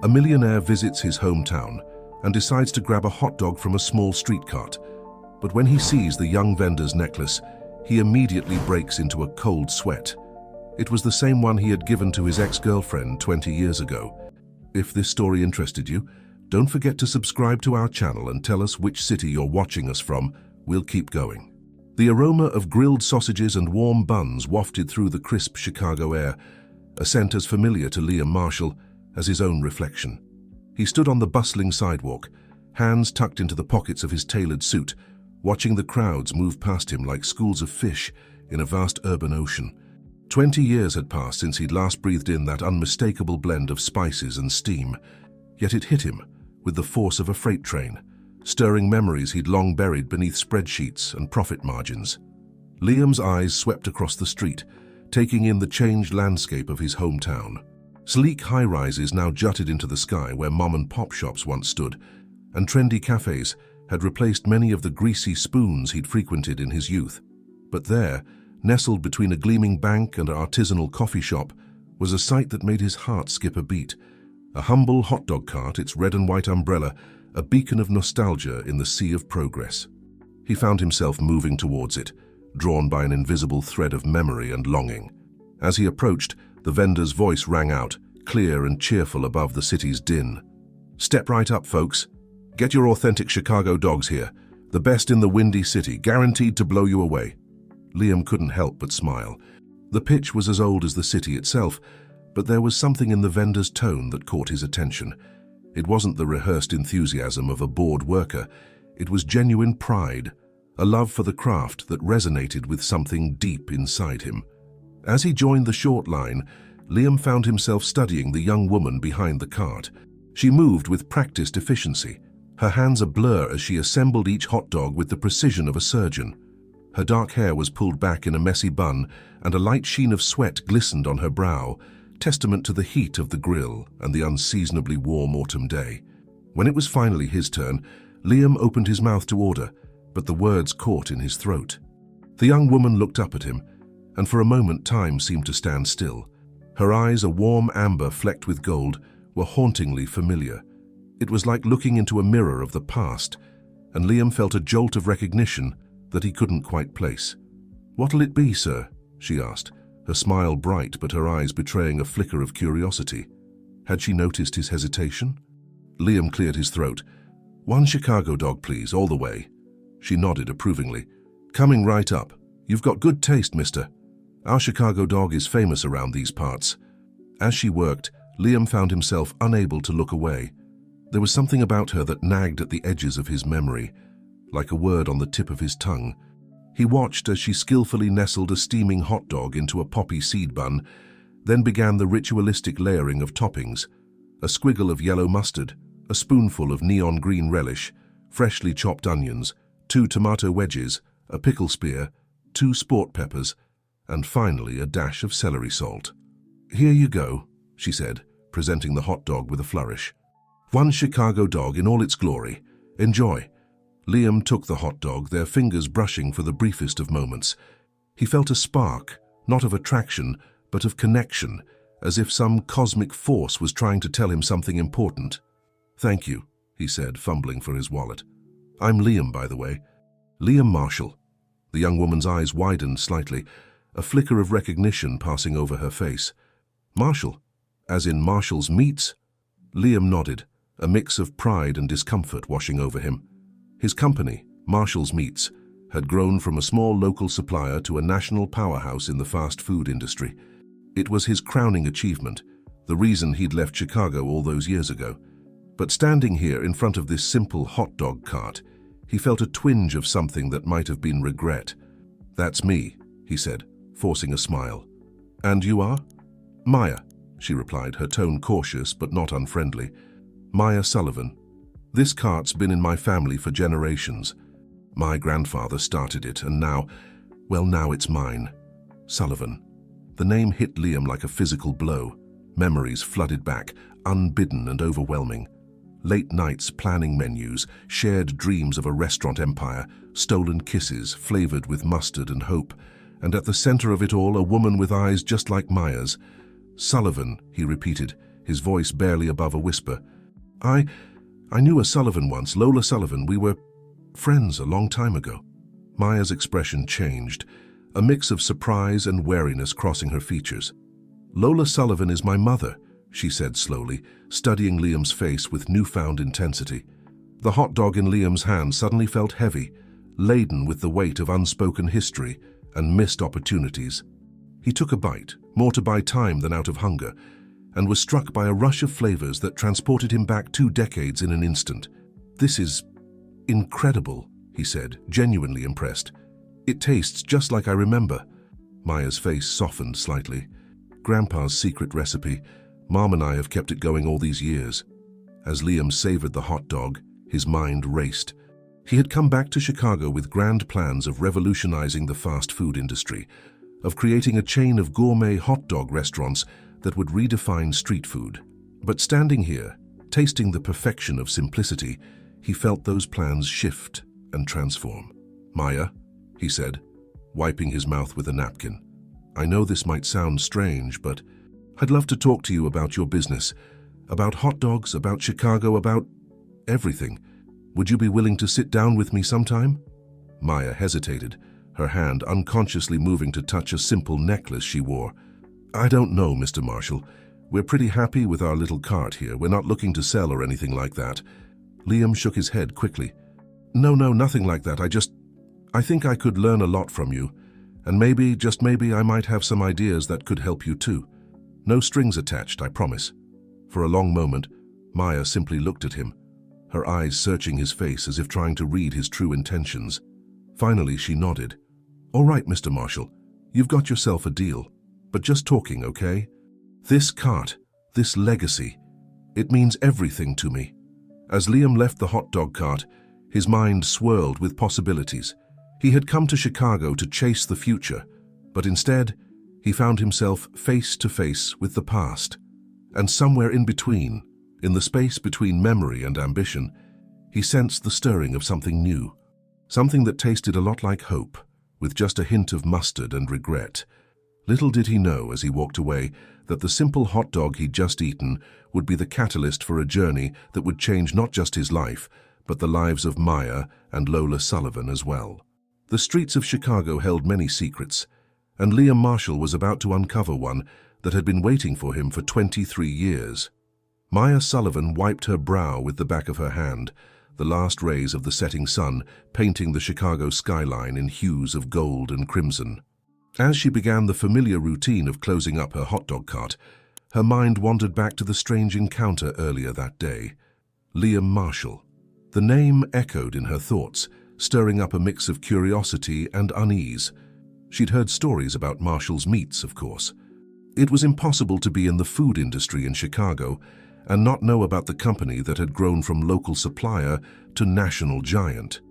A millionaire visits his hometown and decides to grab a hot dog from a small street cart. But when he sees the young vendor's necklace, he immediately breaks into a cold sweat. It was the same one he had given to his ex-girlfriend 20 years ago. If this story interested you, don't forget to subscribe to our channel and tell us which city you're watching us from. We'll keep going. The aroma of grilled sausages and warm buns wafted through the crisp Chicago air, a scent as familiar to Liam Marshall as his own reflection. He stood on the bustling sidewalk, hands tucked into the pockets of his tailored suit, watching the crowds move past him like schools of fish in a vast urban ocean. 20 years had passed since he'd last breathed in that unmistakable blend of spices and steam, yet it hit him with the force of a freight train, stirring memories he'd long buried beneath spreadsheets and profit margins. Liam's eyes swept across the street, taking in the changed landscape of his hometown. Sleek high-rises now jutted into the sky where mom-and-pop shops once stood, and trendy cafes had replaced many of the greasy spoons he'd frequented in his youth. But there, nestled between a gleaming bank and an artisanal coffee shop, was a sight that made his heart skip a beat. A humble hot dog cart, its red and white umbrella, a beacon of nostalgia in the sea of progress. He found himself moving towards it, drawn by an invisible thread of memory and longing. As he approached, the vendor's voice rang out, clear and cheerful above the city's din. "Step right up, folks. Get your authentic Chicago dogs here. The best in the Windy City, guaranteed to blow you away." Liam couldn't help but smile. The pitch was as old as the city itself, but there was something in the vendor's tone that caught his attention. It wasn't the rehearsed enthusiasm of a bored worker. It was genuine pride, a love for the craft that resonated with something deep inside him. As he joined the short line, Liam found himself studying the young woman behind the cart. She moved with practiced efficiency, her hands a blur as she assembled each hot dog with the precision of a surgeon. Her dark hair was pulled back in a messy bun, and a light sheen of sweat glistened on her brow, testament to the heat of the grill and the unseasonably warm autumn day. When it was finally his turn, Liam opened his mouth to order, but the words caught in his throat. The young woman looked up at him, and for a moment time seemed to stand still. Her eyes, a warm amber flecked with gold, were hauntingly familiar. It was like looking into a mirror of the past, and Liam felt a jolt of recognition that he couldn't quite place. "What'll it be, sir?" she asked, her smile bright but her eyes betraying a flicker of curiosity. Had she noticed his hesitation? Liam cleared his throat. "One Chicago dog, please, all the way." She nodded approvingly. "Coming right up. You've got good taste, mister. Our Chicago dog is famous around these parts." As she worked, Liam found himself unable to look away. There was something about her that nagged at the edges of his memory, like a word on the tip of his tongue. He watched as she skillfully nestled a steaming hot dog into a poppy seed bun, then began the ritualistic layering of toppings: a squiggle of yellow mustard, a spoonful of neon green relish, freshly chopped onions, 2 tomato wedges, a pickle spear, 2 sport peppers, and finally a dash of celery salt. "Here you go," she said, presenting the hot dog with a flourish. "One Chicago dog in all its glory. Enjoy." Liam took the hot dog, their fingers brushing for the briefest of moments. He felt a spark, not of attraction, but of connection, as if some cosmic force was trying to tell him something important. "Thank you," he said, fumbling for his wallet. "I'm Liam, by the way. Liam Marshall." The young woman's eyes widened slightly, a flicker of recognition passing over her face. "Marshall? As in Marshall's Meats?" Liam nodded, a mix of pride and discomfort washing over him. His company, Marshall's Meats, had grown from a small local supplier to a national powerhouse in the fast food industry. It was his crowning achievement, the reason he'd left Chicago all those years ago. But standing here in front of this simple hot dog cart, he felt a twinge of something that might have been regret. "That's me," he said, forcing a smile. "And you are?" "Maya," she replied, her tone cautious but not unfriendly. "Maya Sullivan. This cart's been in my family for generations. My grandfather started it, and now it's mine. Sullivan." The name hit Liam like a physical blow. Memories flooded back, unbidden and overwhelming. Late nights planning menus, shared dreams of a restaurant empire, stolen kisses flavored with mustard and hope, and at the center of it all a woman with eyes just like Maya's. "Sullivan," he repeated, his voice barely above a whisper. I knew a Sullivan once, Lola Sullivan. We were friends a long time ago." Maya's expression changed, a mix of surprise and wariness crossing her features. "Lola Sullivan is my mother," she said slowly, studying Liam's face with newfound intensity. The hot dog in Liam's hand suddenly felt heavy, laden with the weight of unspoken history and missed opportunities. He took a bite, more to buy time than out of hunger, and was struck by a rush of flavors that transported him back 2 decades in an instant. "This is incredible," he said, genuinely impressed. "It tastes just like I remember." Maya's face softened slightly. "Grandpa's secret recipe. Mom and I have kept it going all these years." As Liam savored the hot dog, his mind raced. He had come back to Chicago with grand plans of revolutionizing the fast food industry, of creating a chain of gourmet hot dog restaurants that would redefine street food. But standing here, tasting the perfection of simplicity, he felt those plans shift and transform. "Maya," he said, wiping his mouth with a napkin, "I know this might sound strange, but I'd love to talk to you about your business, about hot dogs, about Chicago, about everything. Would you be willing to sit down with me sometime?" Maya hesitated, her hand unconsciously moving to touch a simple necklace she wore. "I don't know, Mr. Marshall. We're pretty happy with our little cart here. We're not looking to sell or anything like that." Liam shook his head quickly. No, nothing like that. I think I could learn a lot from you, and maybe, just maybe, I might have some ideas that could help you too. No strings attached, I promise." For a long moment, Maya simply looked at him, her eyes searching his face as if trying to read his true intentions. Finally, she nodded. "All right, Mr. Marshall, you've got yourself a deal. But just talking, okay? This cart, this legacy, it means everything to me." As Liam left the hot dog cart, his mind swirled with possibilities. He had come to Chicago to chase the future, but instead, he found himself face to face with the past. And somewhere in between, in the space between memory and ambition, he sensed the stirring of something new, something that tasted a lot like hope, with just a hint of mustard and regret. Little did he know as he walked away that the simple hot dog he'd just eaten would be the catalyst for a journey that would change not just his life, but the lives of Maya and Lola Sullivan as well. The streets of Chicago held many secrets, and Liam Marshall was about to uncover one that had been waiting for him for 23 years. Maya Sullivan wiped her brow with the back of her hand, the last rays of the setting sun painting the Chicago skyline in hues of gold and crimson. As she began the familiar routine of closing up her hot dog cart, her mind wandered back to the strange encounter earlier that day. Liam Marshall. The name echoed in her thoughts, stirring up a mix of curiosity and unease. She'd heard stories about Marshall's meats, of course. It was impossible to be in the food industry in Chicago and not know about the company that had grown from local supplier to national giant.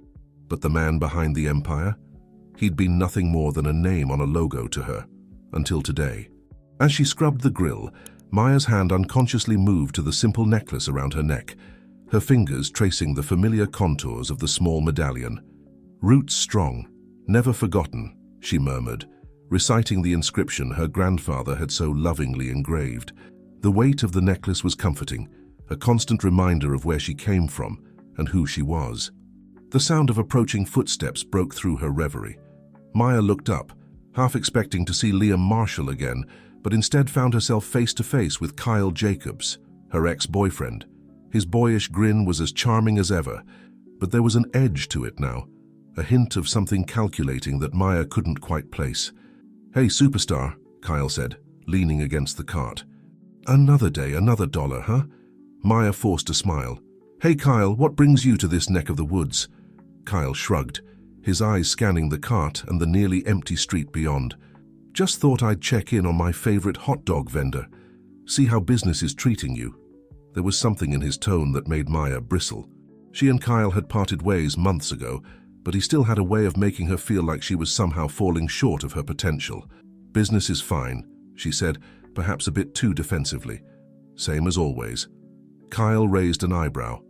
But the man behind the empire? He'd been nothing more than a name on a logo to her, until today. As she scrubbed the grill, Maya's hand unconsciously moved to the simple necklace around her neck, her fingers tracing the familiar contours of the small medallion. "Roots strong, never forgotten," she murmured, reciting the inscription her grandfather had so lovingly engraved. The weight of the necklace was comforting, a constant reminder of where she came from and who she was. The sound of approaching footsteps broke through her reverie. Maya looked up, half expecting to see Liam Marshall again, but instead found herself face to face with Kyle Jacobs, her ex-boyfriend. His boyish grin was as charming as ever, but there was an edge to it now, a hint of something calculating that Maya couldn't quite place. "Hey, superstar," Kyle said, leaning against the cart. "Another day, another dollar, huh?" Maya forced a smile. "Hey, Kyle, what brings you to this neck of the woods?" Kyle shrugged, his eyes scanning the cart and the nearly empty street beyond. "Just thought I'd check in on my favorite hot dog vendor. See how business is treating you." There was something in his tone that made Maya bristle. She and Kyle had parted ways months ago, but he still had a way of making her feel like she was somehow falling short of her potential. "Business is fine," she said, perhaps a bit too defensively. "Same as always." Kyle raised an eyebrow.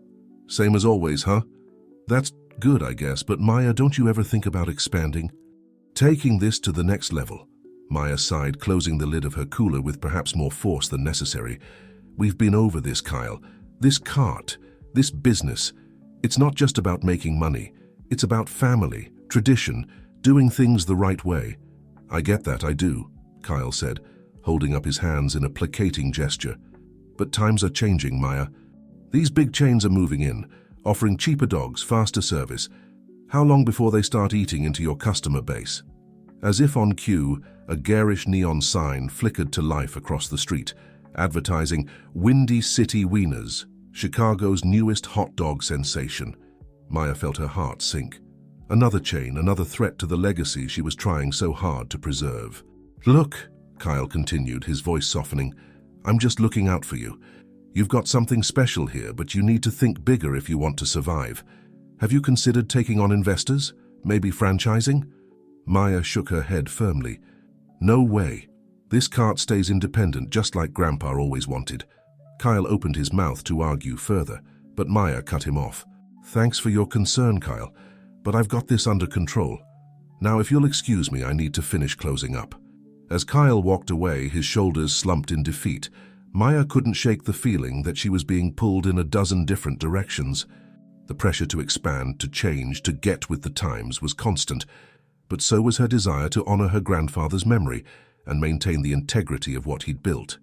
"Same as always, huh? That's good, I guess, but Maya, don't you ever think about expanding? Taking this to the next level?" Maya sighed, closing the lid of her cooler with perhaps more force than necessary. We've been over this, Kyle. This cart, this business. It's not just about making money. It's about family, tradition, doing things the right way. I get that, I do, Kyle said, holding up his hands in a placating gesture. But times are changing, Maya. These big chains are moving in, offering cheaper dogs, faster service. How long before they start eating into your customer base? As if on cue, a garish neon sign flickered to life across the street, advertising Windy City Wieners, Chicago's newest hot dog sensation. Maya felt her heart sink. Another chain, another threat to the legacy she was trying so hard to preserve. Look, Kyle continued, his voice softening, I'm just looking out for you. You've got something special here, but you need to think bigger if you want to survive. Have you considered taking on investors? Maybe franchising? Maya shook her head firmly. No way. This cart stays independent, just like Grandpa always wanted. Kyle opened his mouth to argue further, but Maya cut him off. Thanks for your concern, Kyle, but I've got this under control. Now, if you'll excuse me, I need to finish closing up. As Kyle walked away, his shoulders slumped in defeat, Maya couldn't shake the feeling that she was being pulled in a dozen different directions. The pressure to expand, to change, to get with the times was constant, but so was her desire to honor her grandfather's memory and maintain the integrity of what he'd built.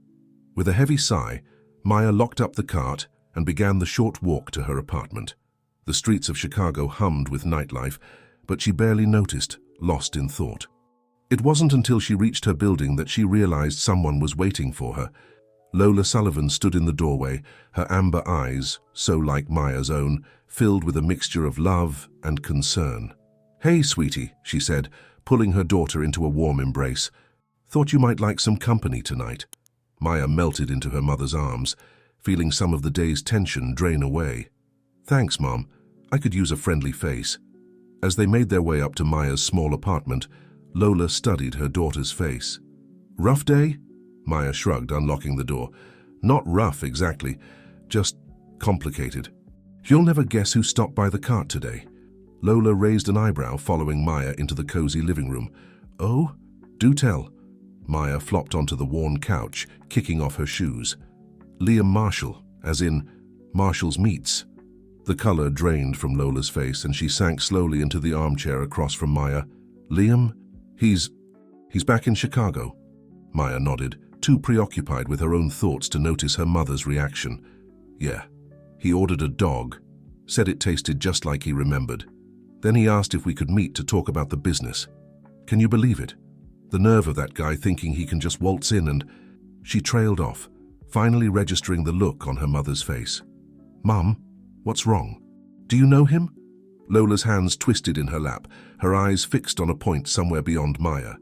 With a heavy sigh, Maya locked up the cart and began the short walk to her apartment. The streets of Chicago hummed with nightlife, but she barely noticed, lost in thought. It wasn't until she reached her building that she realized someone was waiting for her. Lola Sullivan stood in the doorway, her amber eyes, so like Maya's own, filled with a mixture of love and concern. Hey, sweetie, she said, pulling her daughter into a warm embrace. Thought you might like some company tonight. Maya melted into her mother's arms, feeling some of the day's tension drain away. Thanks, Mom. I could use a friendly face. As they made their way up to Maya's small apartment, Lola studied her daughter's face. Rough day? Maya shrugged, unlocking the door. Not rough, exactly. Just complicated. You'll never guess who stopped by the cart today. Lola raised an eyebrow, following Maya into the cozy living room. Oh? Do tell. Maya flopped onto the worn couch, kicking off her shoes. Liam Marshall, as in Marshall's Meats. The color drained from Lola's face, and she sank slowly into the armchair across from Maya. Liam? He's back in Chicago. Maya nodded, too preoccupied with her own thoughts to notice her mother's reaction. Yeah. He ordered a dog, said it tasted just like he remembered. Then he asked if we could meet to talk about the business. Can you believe it? The nerve of that guy thinking he can just waltz in and... She trailed off, finally registering the look on her mother's face. Mum, what's wrong? Do you know him? Lola's hands twisted in her lap, her eyes fixed on a point somewhere beyond Maya.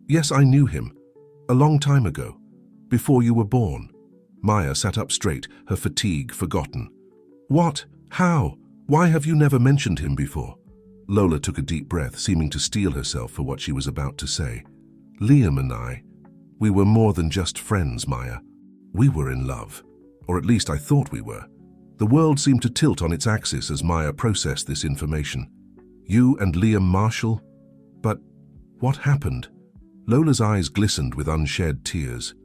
Yes, I knew him. A long time ago. Before you were born. Maya sat up straight, her fatigue forgotten. What? How? Why have you never mentioned him before? Lola took a deep breath, seeming to steel herself for what she was about to say. Liam and I, we were more than just friends, Maya. We were in love. Or at least I thought we were. The world seemed to tilt on its axis as Maya processed this information. You and Liam Marshall? But what happened? Lola's eyes glistened with unshed tears.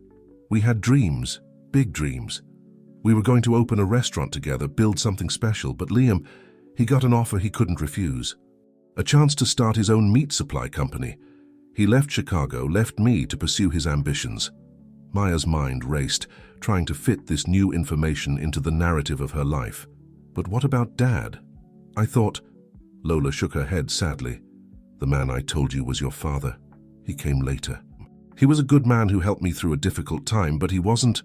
We had dreams, big dreams. We were going to open a restaurant together, build something special, but Liam, he got an offer he couldn't refuse. A chance to start his own meat supply company. He left Chicago, left me to pursue his ambitions. Maya's mind raced, trying to fit this new information into the narrative of her life. But what about Dad? I thought... Lola shook her head sadly. The man I told you was your father. He came later. He was a good man who helped me through a difficult time, but he wasn't...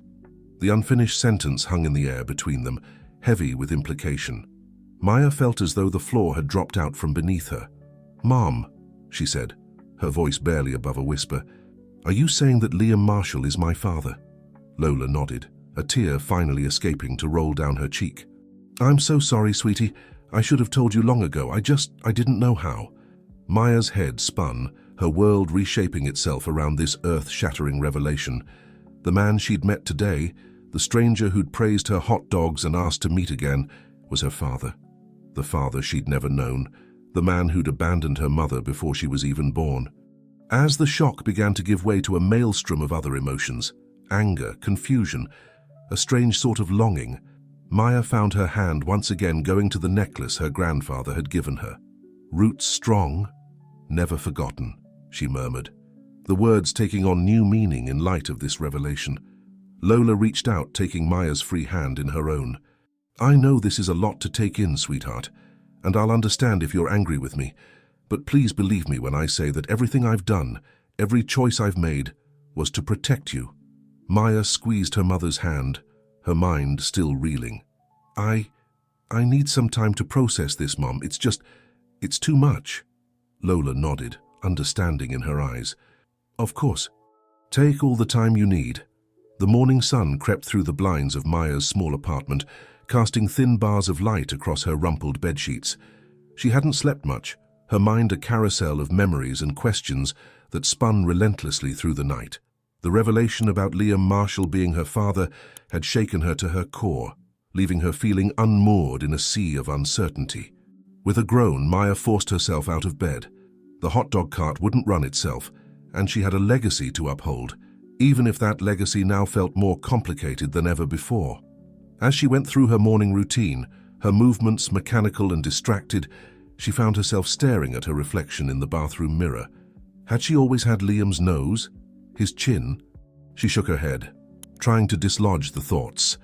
The unfinished sentence hung in the air between them, heavy with implication. Maya felt as though the floor had dropped out from beneath her. Mom, she said, her voice barely above a whisper, are you saying that Liam Marshall is my father? Lola nodded, a tear finally escaping to roll down her cheek. I'm so sorry, sweetie. I should have told you long ago. I didn't know how. Maya's head spun, her world reshaping itself around this earth-shattering revelation. The man she'd met today, the stranger who'd praised her hot dogs and asked to meet again, was her father. The father she'd never known, the man who'd abandoned her mother before she was even born. As the shock began to give way to a maelstrom of other emotions, anger, confusion, a strange sort of longing. Maya found her hand once again going to the necklace her grandfather had given her. "Roots strong, never forgotten," she murmured, the words taking on new meaning in light of this revelation. Lola reached out, taking Maya's free hand in her own. "I know this is a lot to take in, sweetheart, and I'll understand if you're angry with me, but please believe me when I say that everything I've done, every choice I've made, was to protect you." Maya squeezed her mother's hand, her mind still reeling. I need some time to process this, Mom. It's too much." Lola nodded, understanding in her eyes. "Of course. Take all the time you need." The morning sun crept through the blinds of Maya's small apartment, casting thin bars of light across her rumpled bedsheets. She hadn't slept much, her mind a carousel of memories and questions that spun relentlessly through the night. The revelation about Liam Marshall being her father had shaken her to her core, leaving her feeling unmoored in a sea of uncertainty. With a groan, Maya forced herself out of bed. The hot dog cart wouldn't run itself, and she had a legacy to uphold, even if that legacy now felt more complicated than ever before. As she went through her morning routine, her movements mechanical and distracted, she found herself staring at her reflection in the bathroom mirror. Had she always had Liam's nose? His chin? She shook her head, trying to dislodge the thoughts.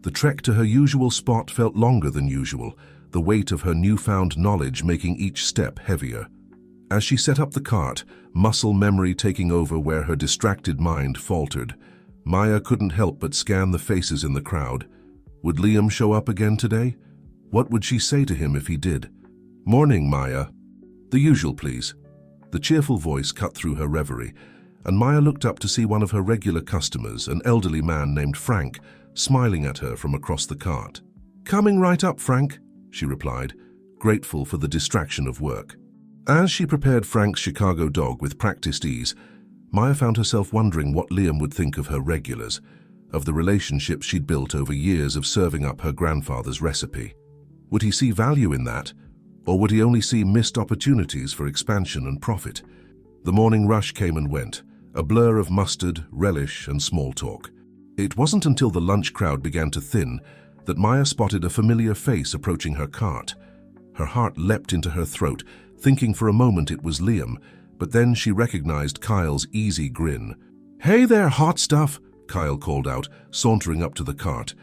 The trek to her usual spot felt longer than usual, the weight of her newfound knowledge making each step heavier. As she set up the cart, muscle memory taking over where her distracted mind faltered, Maya couldn't help but scan the faces in the crowd. Would Liam show up again today? What would she say to him if he did? "Morning, Maya." "The usual, please." The cheerful voice cut through her reverie, and Maya looked up to see one of her regular customers, an elderly man named Frank, smiling at her from across the cart. "Coming right up, Frank," she replied, grateful for the distraction of work. As she prepared Frank's Chicago dog with practiced ease, Maya found herself wondering what Liam would think of her regulars, of the relationships she'd built over years of serving up her grandfather's recipe. Would he see value in that, or would he only see missed opportunities for expansion and profit? The morning rush came and went, a blur of mustard, relish, and small talk. It wasn't until the lunch crowd began to thin that Maya spotted a familiar face approaching her cart. Her heart leapt into her throat, thinking for a moment it was Liam, but then she recognized Kyle's easy grin. "Hey there, hot stuff," Kyle called out, sauntering up to the cart.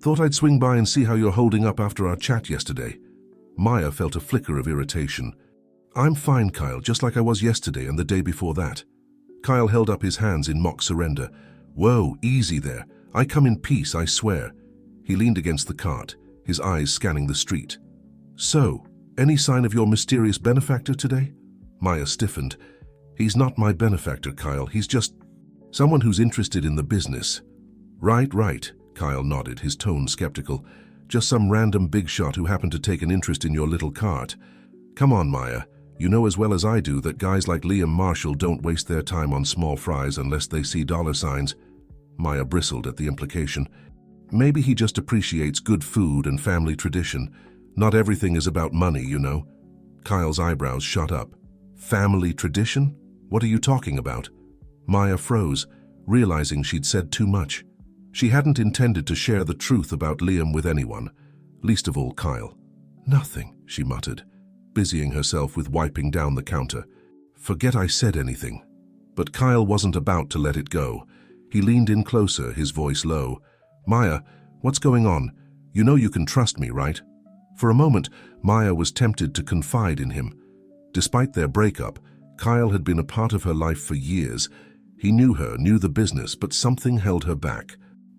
"Thought I'd swing by and see how you're holding up after our chat yesterday." Maya felt a flicker of irritation. "I'm fine, Kyle, just like I was yesterday and the day before that." Kyle held up his hands in mock surrender. "Whoa, easy there. I come in peace, I swear." He leaned against the cart, his eyes scanning the street. "So, any sign of your mysterious benefactor today?" Maya stiffened. "He's not my benefactor, Kyle. He's just someone who's interested in the business." Right, Kyle nodded, his tone skeptical. "Just some random big shot who happened to take an interest in your little cart. Come on, Maya. You know as well as I do that guys like Liam Marshall don't waste their time on small fries unless they see dollar signs." Maya bristled at the implication. "Maybe he just appreciates good food and family tradition. Not everything is about money, you know." Kyle's eyebrows shot up. "Family tradition? What are you talking about?" Maya froze, realizing she'd said too much. She hadn't intended to share the truth about Liam with anyone, least of all Kyle. "Nothing," she muttered, busying herself with wiping down the counter. "Forget I said anything." But Kyle wasn't about to let it go. He leaned in closer, his voice low. "Maya, what's going on? You know you can trust me, right?" For a moment, Maya was tempted to confide in him. Despite their breakup, Kyle had been a part of her life for years. He knew her, knew the business, but something held her back.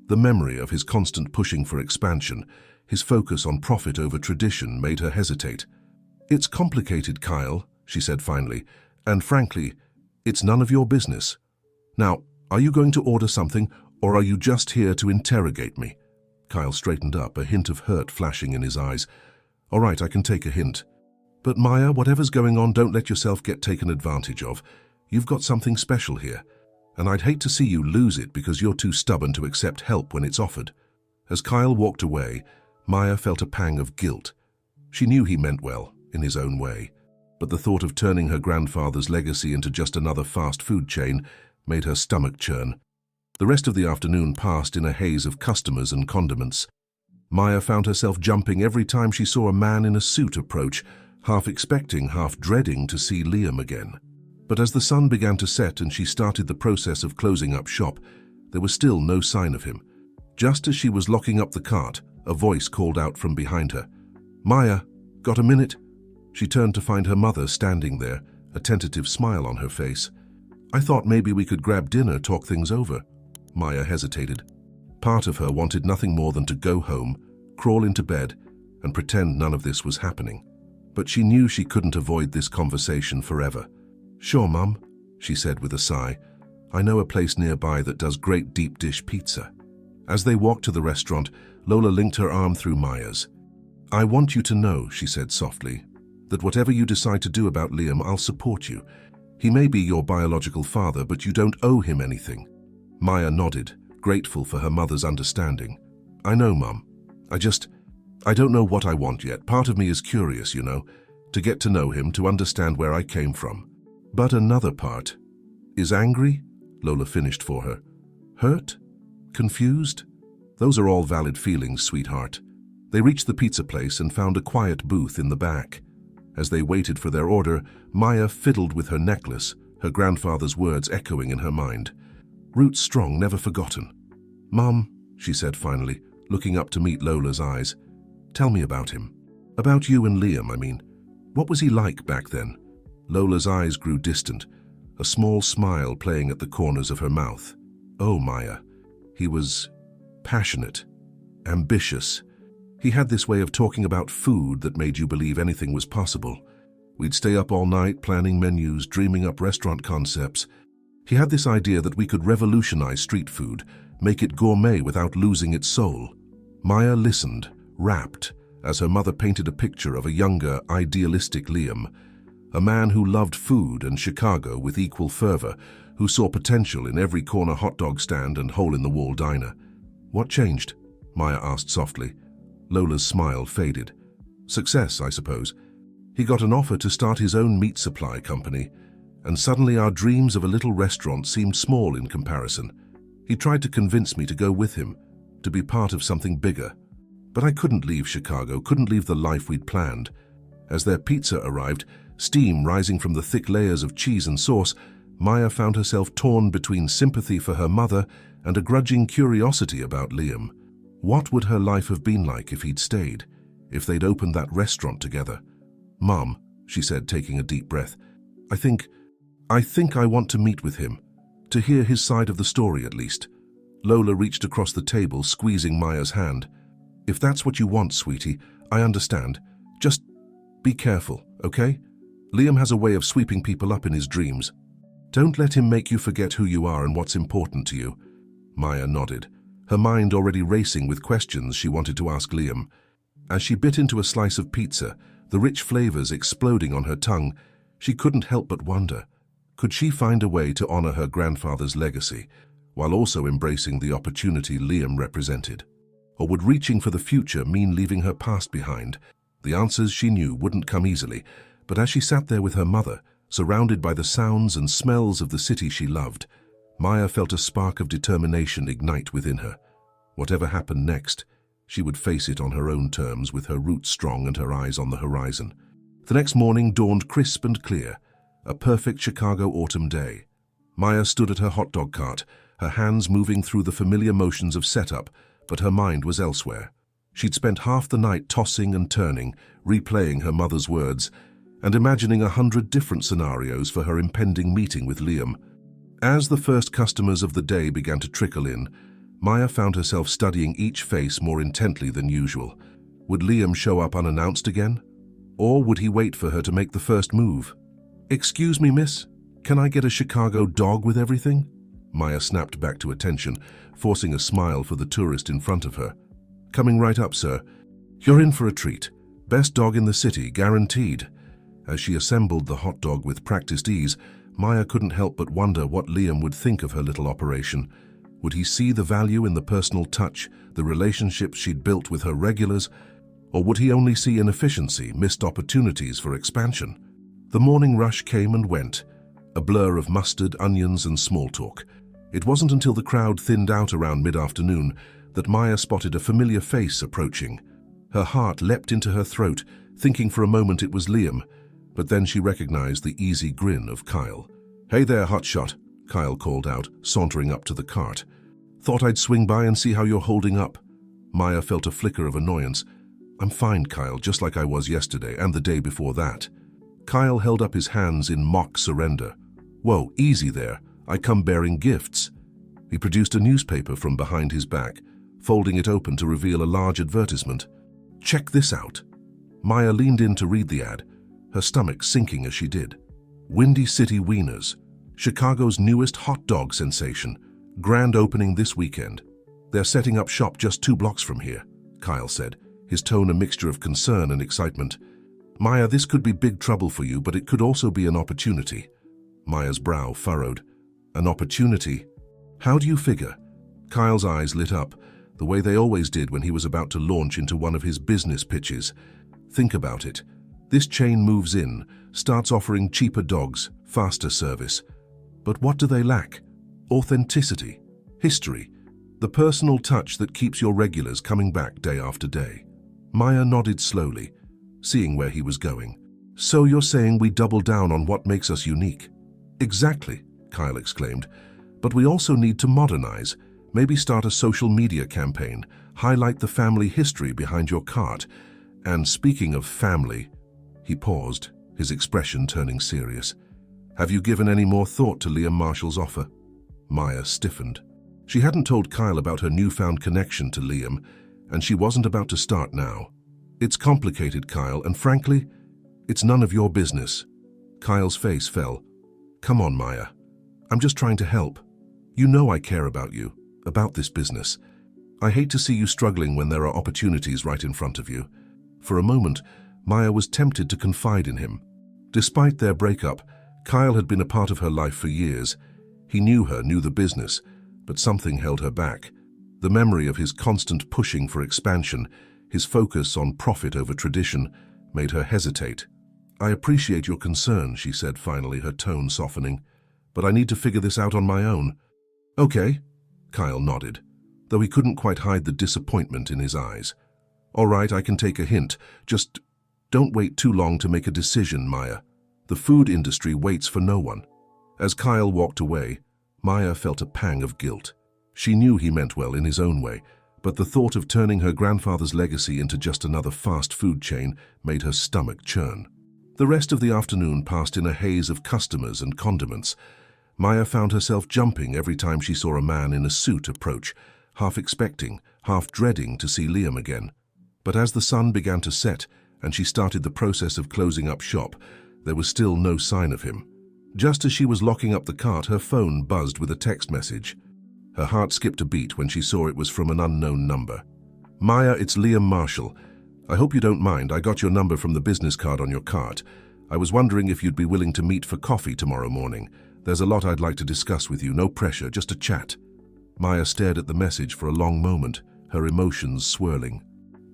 The memory of his constant pushing for expansion, his focus on profit over tradition, made her hesitate. "It's complicated, Kyle," she said finally, "and frankly, it's none of your business. Now, are you going to order something, or are you just here to interrogate me?" Kyle straightened up, a hint of hurt flashing in his eyes. "All right, I can take a hint. But Maya, whatever's going on, don't let yourself get taken advantage of. You've got something special here, and I'd hate to see you lose it because you're too stubborn to accept help when it's offered." As Kyle walked away, Maya felt a pang of guilt. She knew he meant well, in his own way, but the thought of turning her grandfather's legacy into just another fast food chain made her stomach churn. The rest of the afternoon passed in a haze of customers and condiments. Maya found herself jumping every time she saw a man in a suit approach, half expecting, half dreading to see Liam again. But as the sun began to set and she started the process of closing up shop, there was still no sign of him. Just as she was locking up the cart, a voice called out from behind her. "Maya, got a minute?" She turned to find her mother standing there, a tentative smile on her face. "I thought maybe we could grab dinner, talk things over." Maya hesitated. Part of her wanted nothing more than to go home, crawl into bed, and pretend none of this was happening. But she knew she couldn't avoid this conversation forever. "Sure, Mum," she said with a sigh. "I know a place nearby that does great deep dish pizza." As they walked to the restaurant, Lola linked her arm through Maya's. "I want you to know," she said softly, "that whatever you decide to do about Liam, I'll support you. He may be your biological father, but you don't owe him anything." Maya nodded, grateful for her mother's understanding. "I know, Mum. I don't know what I want yet. Part of me is curious, you know, to get to know him, to understand where I came from. But another part is angry," Lola finished for her. "Hurt? Confused? Those are all valid feelings, sweetheart." They reached the pizza place and found a quiet booth in the back. As they waited for their order, Maya fiddled with her necklace, her grandfather's words echoing in her mind. "Roots strong, never forgotten." "Mom," she said finally, looking up to meet Lola's eyes, "tell me about him. About you and Liam, I mean. What was he like back then?" Lola's eyes grew distant, a small smile playing at the corners of her mouth. "Oh, Maya, he was passionate, ambitious. He had this way of talking about food that made you believe anything was possible. We'd stay up all night planning menus, dreaming up restaurant concepts. He had this idea that we could revolutionize street food, make it gourmet without losing its soul." Maya listened, rapt, as her mother painted a picture of a younger, idealistic Liam, a man who loved food and Chicago with equal fervor, who saw potential in every corner hot dog stand and hole-in-the-wall diner. "What changed?" Maya asked softly. Lola's smile faded. "Success, I suppose. He got an offer to start his own meat supply company, and suddenly our dreams of a little restaurant seemed small in comparison. He tried to convince me to go with him, to be part of something bigger. But I couldn't leave Chicago, couldn't leave the life we'd planned." As their pizza arrived, steam rising from the thick layers of cheese and sauce, Maya found herself torn between sympathy for her mother and a grudging curiosity about Liam. What would her life have been like if he'd stayed, if they'd opened that restaurant together? "Mom," she said, taking a deep breath, I think I want to meet with him, to hear his side of the story at least." Lola reached across the table, squeezing Maya's hand. "If that's what you want, sweetie, I understand. Just be careful, okay? Liam has a way of sweeping people up in his dreams. Don't let him make you forget who you are and what's important to you." Maya nodded, her mind already racing with questions she wanted to ask Liam. As she bit into a slice of pizza, the rich flavors exploding on her tongue, she couldn't help but wonder, could she find a way to honor her grandfather's legacy, while also embracing the opportunity Liam represented? Or would reaching for the future mean leaving her past behind? The answers she knew wouldn't come easily, but as she sat there with her mother, surrounded by the sounds and smells of the city she loved, Maya felt a spark of determination ignite within her. Whatever happened next, she would face it on her own terms, with her roots strong and her eyes on the horizon. The next morning dawned crisp and clear, a perfect Chicago autumn day. Maya stood at her hot dog cart, her hands moving through the familiar motions of setup, but her mind was elsewhere. She'd spent half the night tossing and turning, replaying her mother's words, and imagining 100 different scenarios for her impending meeting with Liam. As the first customers of the day began to trickle in, Maya found herself studying each face more intently than usual. Would Liam show up unannounced again? Or would he wait for her to make the first move? "Excuse me, miss, can I get a Chicago dog with everything?" Maya snapped back to attention, forcing a smile for the tourist in front of her. "Coming right up, sir. You're in for a treat. Best dog in the city, guaranteed." As she assembled the hot dog with practiced ease, Maya couldn't help but wonder what Liam would think of her little operation. Would he see the value in the personal touch, the relationships she'd built with her regulars, or would he only see inefficiency, missed opportunities for expansion? The morning rush came and went, a blur of mustard, onions, and small talk. It wasn't until the crowd thinned out around mid-afternoon that Maya spotted a familiar face approaching. Her heart leapt into her throat, thinking for a moment it was Liam, but then she recognized the easy grin of Kyle. "Hey there, hotshot," Kyle called out, sauntering up to the cart. "Thought I'd swing by and see how you're holding up." Maya felt a flicker of annoyance. "I'm fine, Kyle, just like I was yesterday and the day before that." Kyle held up his hands in mock surrender. "Whoa, easy there. I come bearing gifts." He produced a newspaper from behind his back, folding it open to reveal a large advertisement. "Check this out." Maya leaned in to read the ad, her stomach sinking as she did. "Windy City Wieners, Chicago's newest hot dog sensation. Grand opening this weekend. They're setting up shop just 2 blocks from here," Kyle said, his tone a mixture of concern and excitement. "Maya, this could be big trouble for you, but it could also be an opportunity." Maya's brow furrowed. "An opportunity? How do you figure?" Kyle's eyes lit up, the way they always did when he was about to launch into one of his business pitches. "Think about it. This chain moves in, starts offering cheaper dogs, faster service. But what do they lack? Authenticity, history, the personal touch that keeps your regulars coming back day after day." Maya nodded slowly, seeing where he was going. "So you're saying we double down on what makes us unique?" "Exactly," Kyle exclaimed. "But we also need to modernize, maybe start a social media campaign, highlight the family history behind your cart. And speaking of family," he paused, his expression turning serious. "Have you given any more thought to Liam Marshall's offer?" Maya stiffened. She hadn't told Kyle about her newfound connection to Liam, and she wasn't about to start now. "It's complicated, Kyle, and frankly, it's none of your business." Kyle's face fell. "Come on, Maya. I'm just trying to help. You know I care about you, about this business. I hate to see you struggling when there are opportunities right in front of you." For a moment, Maya was tempted to confide in him. Despite their breakup, Kyle had been a part of her life for years. He knew her, knew the business, but something held her back. The memory of his constant pushing for expansion, his focus on profit over tradition, made her hesitate. "I appreciate your concern," she said finally, her tone softening, "but I need to figure this out on my own." "Okay," Kyle nodded, though he couldn't quite hide the disappointment in his eyes. "All right, I can take a hint. Just don't wait too long to make a decision, Maya. The food industry waits for no one." As Kyle walked away, Maya felt a pang of guilt. She knew he meant well in his own way, but the thought of turning her grandfather's legacy into just another fast food chain made her stomach churn. The rest of the afternoon passed in a haze of customers and condiments. Maya found herself jumping every time she saw a man in a suit approach, half expecting, half dreading to see Liam again. But as the sun began to set and she started the process of closing up shop, there was still no sign of him. Just as she was locking up the cart, her phone buzzed with a text message. Her heart skipped a beat when she saw it was from an unknown number. "Maya, it's Liam Marshall. I hope you don't mind. I got your number from the business card on your cart. I was wondering if you'd be willing to meet for coffee tomorrow morning. There's a lot I'd like to discuss with you. No pressure, just a chat." Maya stared at the message for a long moment, her emotions swirling.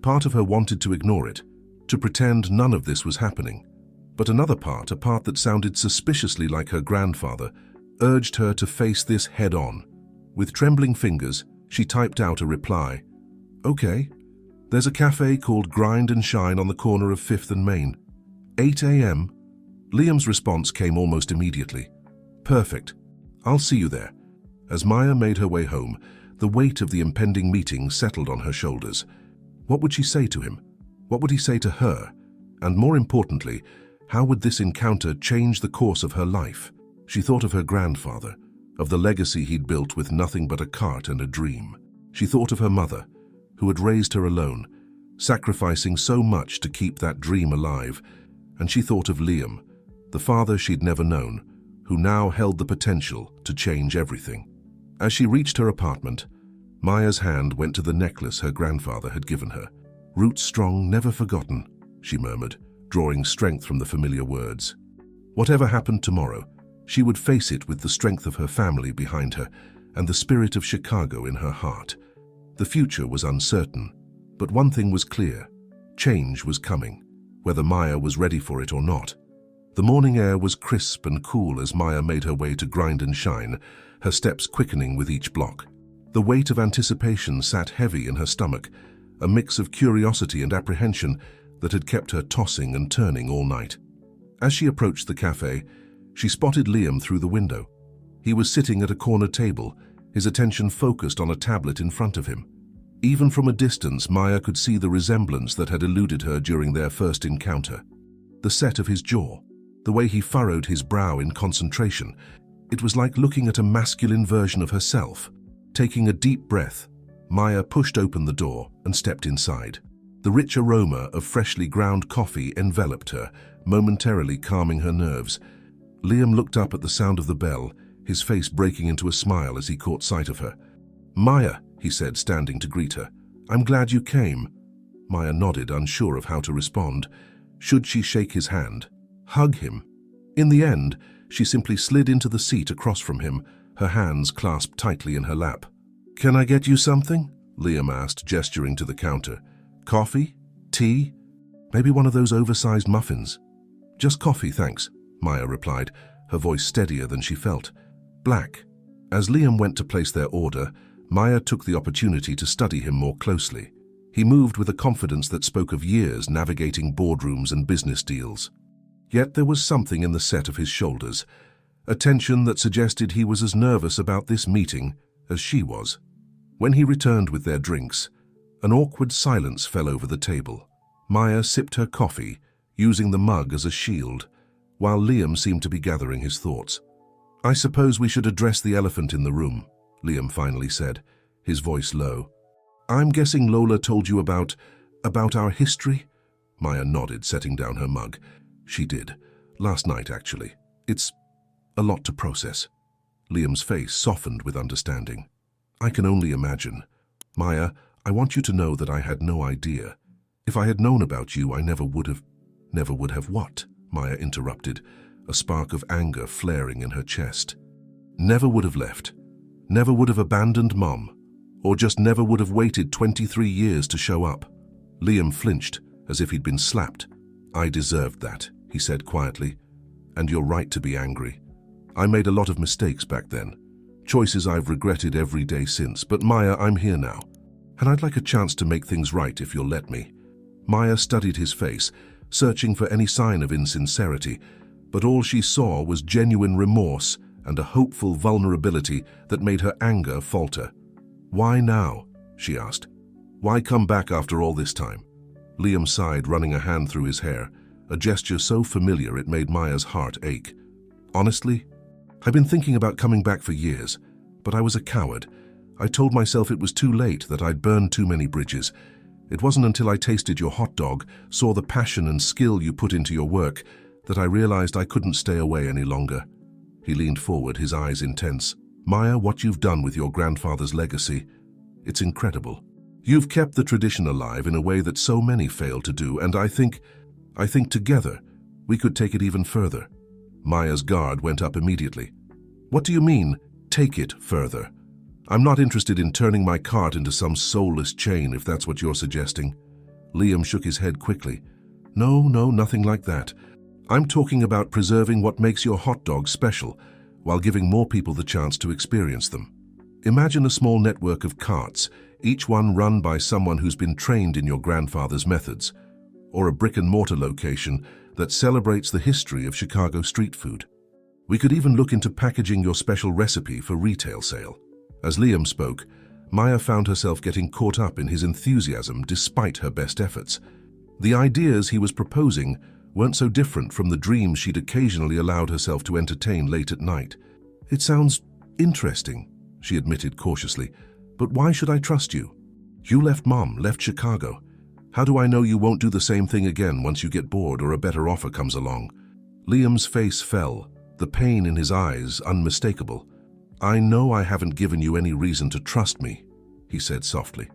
Part of her wanted to ignore it, to pretend none of this was happening. But another part, a part that sounded suspiciously like her grandfather, urged her to face this head-on. With trembling fingers, she typed out a reply. "Okay. There's a cafe called Grind and Shine on the corner of 5th and Main. 8 a.m. Liam's response came almost immediately. "Perfect. I'll see you there." As Maya made her way home, the weight of the impending meeting settled on her shoulders. What would she say to him? What would he say to her? And more importantly, how would this encounter change the course of her life? She thought of her grandfather, of the legacy he'd built with nothing but a cart and a dream. She thought of her mother, who had raised her alone, sacrificing so much to keep that dream alive. And she thought of Liam, the father she'd never known, who now held the potential to change everything. As she reached her apartment, Maya's hand went to the necklace her grandfather had given her. "Roots strong, never forgotten," she murmured, drawing strength from the familiar words. Whatever happened tomorrow, she would face it with the strength of her family behind her and the spirit of Chicago in her heart. The future was uncertain, but one thing was clear: change was coming, whether Maya was ready for it or not. The morning air was crisp and cool as Maya made her way to Grind and Shine, her steps quickening with each block. The weight of anticipation sat heavy in her stomach, a mix of curiosity and apprehension that had kept her tossing and turning all night. As she approached the cafe, she spotted Liam through the window. He was sitting at a corner table, his attention focused on a tablet in front of him. Even from a distance, Maya could see the resemblance that had eluded her during their first encounter. The set of his jaw, the way he furrowed his brow in concentration. It was like looking at a masculine version of herself. Taking a deep breath, Maya pushed open the door and stepped inside. The rich aroma of freshly ground coffee enveloped her, momentarily calming her nerves. Liam looked up at the sound of the bell, his face breaking into a smile as he caught sight of her. "Maya," he said, standing to greet her. "I'm glad you came." Maya nodded, unsure of how to respond. Should she shake his hand? Hug him? In the end, she simply slid into the seat across from him, her hands clasped tightly in her lap. "Can I get you something?" Liam asked, gesturing to the counter. "Coffee? Tea? Maybe one of those oversized muffins?" "Just coffee, thanks," Maya replied, her voice steadier than she felt. "Black." As Liam went to place their order, Maya took the opportunity to study him more closely. He moved with a confidence that spoke of years navigating boardrooms and business deals. Yet there was something in the set of his shoulders, a tension that suggested he was as nervous about this meeting as she was. When he returned with their drinks, an awkward silence fell over the table. Maya sipped her coffee, using the mug as a shield, while Liam seemed to be gathering his thoughts. "I suppose we should address the elephant in the room," Liam finally said, his voice low. "I'm guessing Lola told you about our history?" Maya nodded, setting down her mug. "She did. Last night, actually. It's a lot to process." Liam's face softened with understanding. "I can only imagine. Maya, I want you to know that I had no idea. If I had known about you, I never would have..." "Never would have what?" Maya interrupted, a spark of anger flaring in her chest. "Never would have left. Never would have abandoned Mom. Or just never would have waited 23 years to show up." Liam flinched, as if he'd been slapped. "I deserved that," he said quietly. "And you're right to be angry. I made a lot of mistakes back then. Choices I've regretted every day since. But Maya, I'm here now. And I'd like a chance to make things right if you'll let me." Maya studied his face, searching for any sign of insincerity, but all she saw was genuine remorse and a hopeful vulnerability that made her anger falter. "Why now?" she asked. "Why come back after all this time?" Liam sighed, running a hand through his hair, a gesture so familiar it made Maya's heart ache. "Honestly, I've been thinking about coming back for years, but I was a coward. I told myself it was too late, that I'd burned too many bridges. It wasn't until I tasted your hot dog, saw the passion and skill you put into your work, that I realized I couldn't stay away any longer." He leaned forward, his eyes intense. "Maya, what you've done with your grandfather's legacy, it's incredible. You've kept the tradition alive in a way that so many fail to do, and I think together we could take it even further." Maya's guard went up immediately. "What do you mean, take it further? I'm not interested in turning my cart into some soulless chain, if that's what you're suggesting." Liam shook his head quickly. No, nothing like that. I'm talking about preserving what makes your hot dog special, while giving more people the chance to experience them. Imagine a small network of carts, each one run by someone who's been trained in your grandfather's methods, or a brick-and-mortar location that celebrates the history of Chicago street food. We could even look into packaging your special recipe for retail sale. As Liam spoke, Maya found herself getting caught up in his enthusiasm despite her best efforts. The ideas he was proposing weren't so different from the dreams she'd occasionally allowed herself to entertain late at night. "It sounds interesting," she admitted cautiously, "but why should I trust you? You left Mom, left Chicago. How do I know you won't do the same thing again once you get bored or a better offer comes along?" Liam's face fell, the pain in his eyes unmistakable. "I know I haven't given you any reason to trust me," he said softly,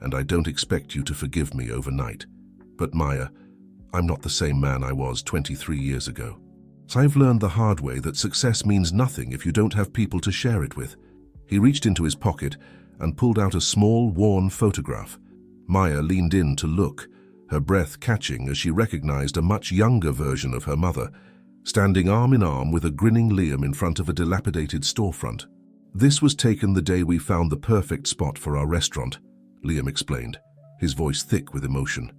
"and I don't expect you to forgive me overnight. But Maya, I'm not the same man I was 23 years ago. I've learned the hard way that success means nothing if you don't have people to share it with." He reached into his pocket and pulled out a small, worn photograph. Maya leaned in to look, her breath catching as she recognized a much younger version of her mother, standing arm in arm with a grinning Liam in front of a dilapidated storefront. "This was taken the day we found the perfect spot for our restaurant," Liam explained, his voice thick with emotion.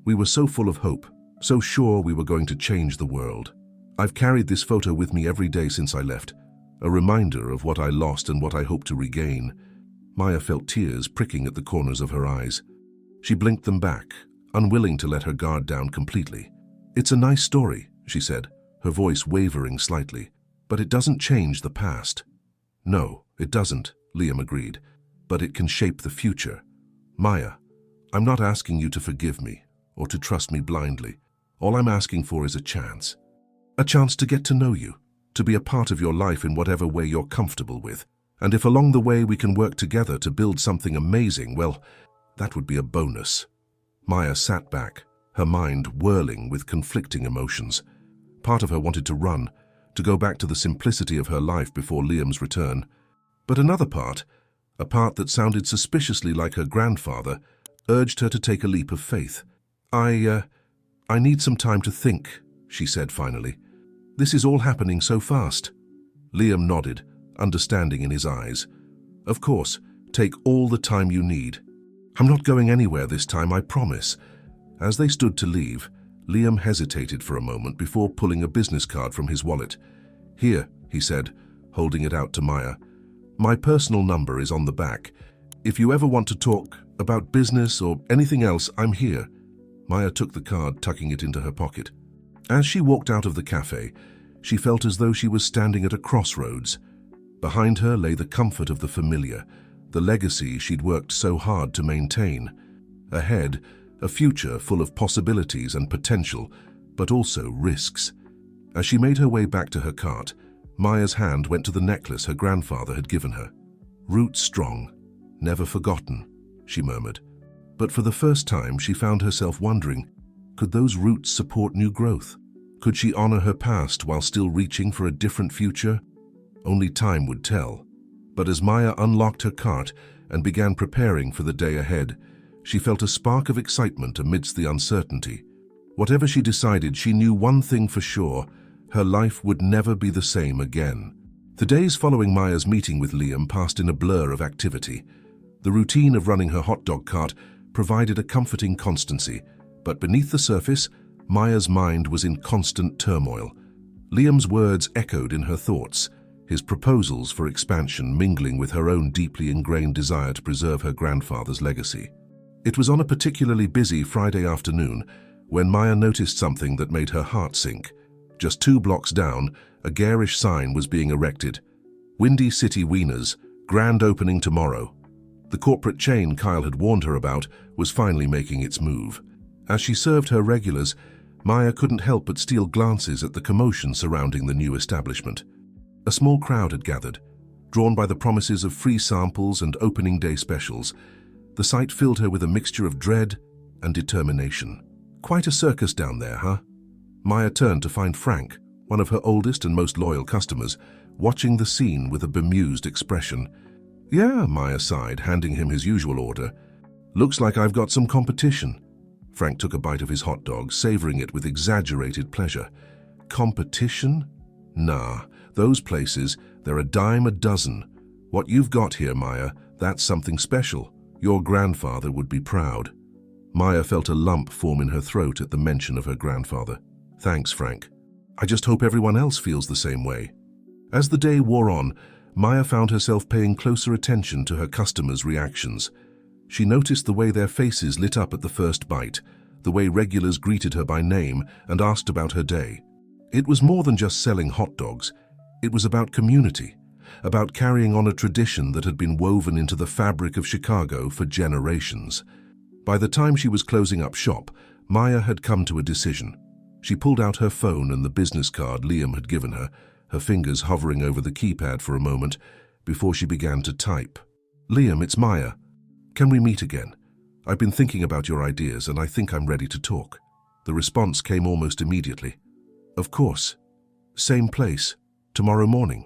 "We were so full of hope, so sure we were going to change the world. I've carried this photo with me every day since I left, a reminder of what I lost and what I hope to regain." Maya felt tears pricking at the corners of her eyes. She blinked them back, unwilling to let her guard down completely. "It's a nice story," she said, her voice wavering slightly, "but it doesn't change the past." "No, it doesn't," Liam agreed, "but it can shape the future. Maya, I'm not asking you to forgive me or to trust me blindly. All I'm asking for is a chance. A chance to get to know you, to be a part of your life in whatever way you're comfortable with. And if along the way we can work together to build something amazing, well, that would be a bonus." Maya sat back, her mind whirling with conflicting emotions. Part of her wanted to run, to go back to the simplicity of her life before Liam's return. But another part, a part that sounded suspiciously like her grandfather, urged her to take a leap of faith. I need some time to think," she said finally. "This is all happening so fast." Liam nodded, understanding in his eyes. "Of course, take all the time you need. I'm not going anywhere this time, I promise." As they stood to leave, Liam hesitated for a moment before pulling a business card from his wallet. "Here," he said, holding it out to Maya. "My personal number is on the back. If you ever want to talk about business or anything else, I'm here." Maya took the card, tucking it into her pocket. As she walked out of the cafe, she felt as though she was standing at a crossroads. Behind her lay the comfort of the familiar, the legacy she'd worked so hard to maintain. Ahead, a future full of possibilities and potential, but also risks. As she made her way back to her cart, Maya's hand went to the necklace her grandfather had given her. "Roots strong, never forgotten," she murmured. But for the first time, she found herself wondering, could those roots support new growth? Could she honor her past while still reaching for a different future? Only time would tell. But as Maya unlocked her cart and began preparing for the day ahead, she felt a spark of excitement amidst the uncertainty. Whatever she decided, she knew one thing for sure: her life would never be the same again. The days following Maya's meeting with Liam passed in a blur of activity. The routine of running her hot dog cart provided a comforting constancy, but beneath the surface, Maya's mind was in constant turmoil. Liam's words echoed in her thoughts, his proposals for expansion mingling with her own deeply ingrained desire to preserve her grandfather's legacy. It was on a particularly busy Friday afternoon when Maya noticed something that made her heart sink. Just 2 blocks down, a garish sign was being erected. "Windy City Wieners, grand opening tomorrow." The corporate chain Kyle had warned her about was finally making its move. As she served her regulars, Maya couldn't help but steal glances at the commotion surrounding the new establishment. A small crowd had gathered, drawn by the promises of free samples and opening day specials. The sight filled her with a mixture of dread and determination. "Quite a circus down there, huh?" Maya turned to find Frank, one of her oldest and most loyal customers, watching the scene with a bemused expression. "Yeah," Maya sighed, handing him his usual order. "Looks like I've got some competition." Frank took a bite of his hot dog, savoring it with exaggerated pleasure. "Competition? Nah, those places, they're a dime a dozen. What you've got here, Maya, that's something special. Your grandfather would be proud." Maya felt a lump form in her throat at the mention of her grandfather. "Thanks, Frank. I just hope everyone else feels the same way." As the day wore on, Maya found herself paying closer attention to her customers' reactions. She noticed the way their faces lit up at the first bite, the way regulars greeted her by name and asked about her day. It was more than just selling hot dogs. It was about community, about carrying on a tradition that had been woven into the fabric of Chicago for generations. By the time she was closing up shop, Maya had come to a decision. She pulled out her phone and the business card Liam had given her, her fingers hovering over the keypad for a moment before she began to type. "Liam, it's Maya. Can we meet again? I've been thinking about your ideas and I think I'm ready to talk." The response came almost immediately. "Of course. Same place. Tomorrow morning."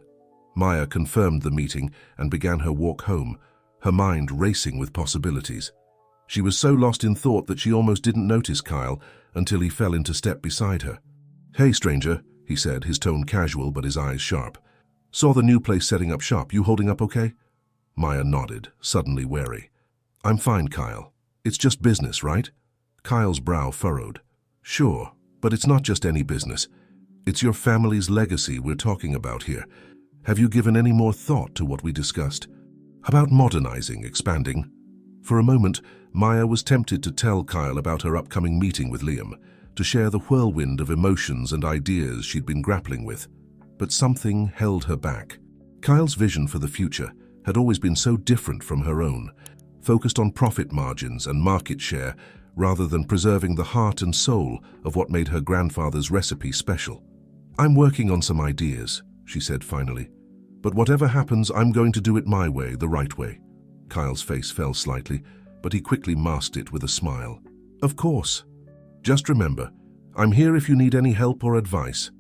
Maya confirmed the meeting and began her walk home, her mind racing with possibilities. She was so lost in thought that she almost didn't notice Kyle until he fell into step beside her. "Hey, stranger," he said, his tone casual but his eyes sharp. Saw the new place setting up shop. You holding up okay? Maya nodded, suddenly wary. I'm fine, Kyle. It's just business, right? Kyle's brow furrowed. Sure, but it's not just any business. It's your family's legacy we're talking about here. Have you given any more thought to what we discussed? About modernizing, expanding? For a moment, Maya was tempted to tell Kyle about her upcoming meeting with Liam, to share the whirlwind of emotions and ideas she'd been grappling with. But something held her back. Kyle's vision for the future had always been so different from her own, focused on profit margins and market share rather than preserving the heart and soul of what made her grandfather's recipe special. I'm working on some ideas, she said finally. But whatever happens, I'm going to do it my way, the right way. Kyle's face fell slightly, but he quickly masked it with a smile. Of course. Just remember, I'm here if you need any help or advice.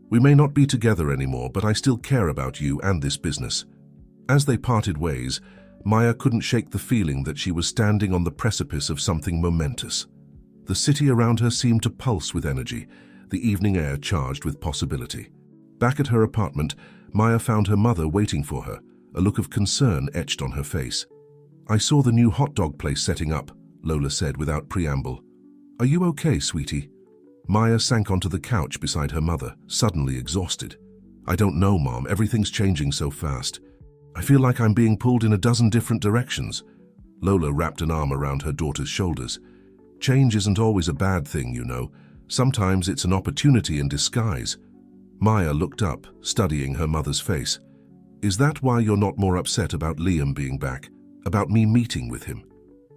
We may not be together anymore, but I still care about you and this business. As they parted ways, Maya couldn't shake the feeling that she was standing on the precipice of something momentous. The city around her seemed to pulse with energy, the evening air charged with possibility. Back at her apartment, Maya found her mother waiting for her, a look of concern etched on her face. I saw the new hot dog place setting up, Lola said without preamble. Are you okay, sweetie? Maya sank onto the couch beside her mother, suddenly exhausted. I don't know, Mom. Everything's changing so fast. I feel like I'm being pulled in a dozen different directions. Lola wrapped an arm around her daughter's shoulders. Change isn't always a bad thing, you know. Sometimes it's an opportunity in disguise. Maya looked up, studying her mother's face. Is that why you're not more upset about Liam being back? About me meeting with him?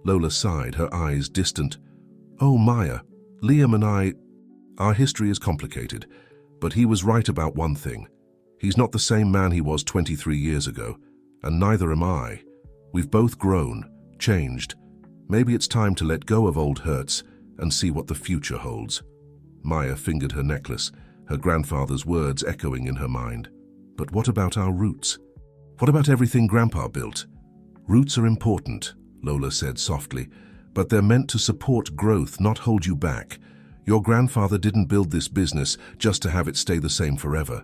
Lola sighed, her eyes distant. Oh, Maya, Liam and our history is complicated, but he was right about one thing. He's not the same man he was 23 years ago, and neither am I. We've both grown, changed. Maybe it's time to let go of old hurts and see what the future holds. Maya fingered her necklace, her grandfather's words echoing in her mind. But what about our roots? What about everything Grandpa built? Roots are important, Lola said softly, but they're meant to support growth, not hold you back. Your grandfather didn't build this business just to have it stay the same forever.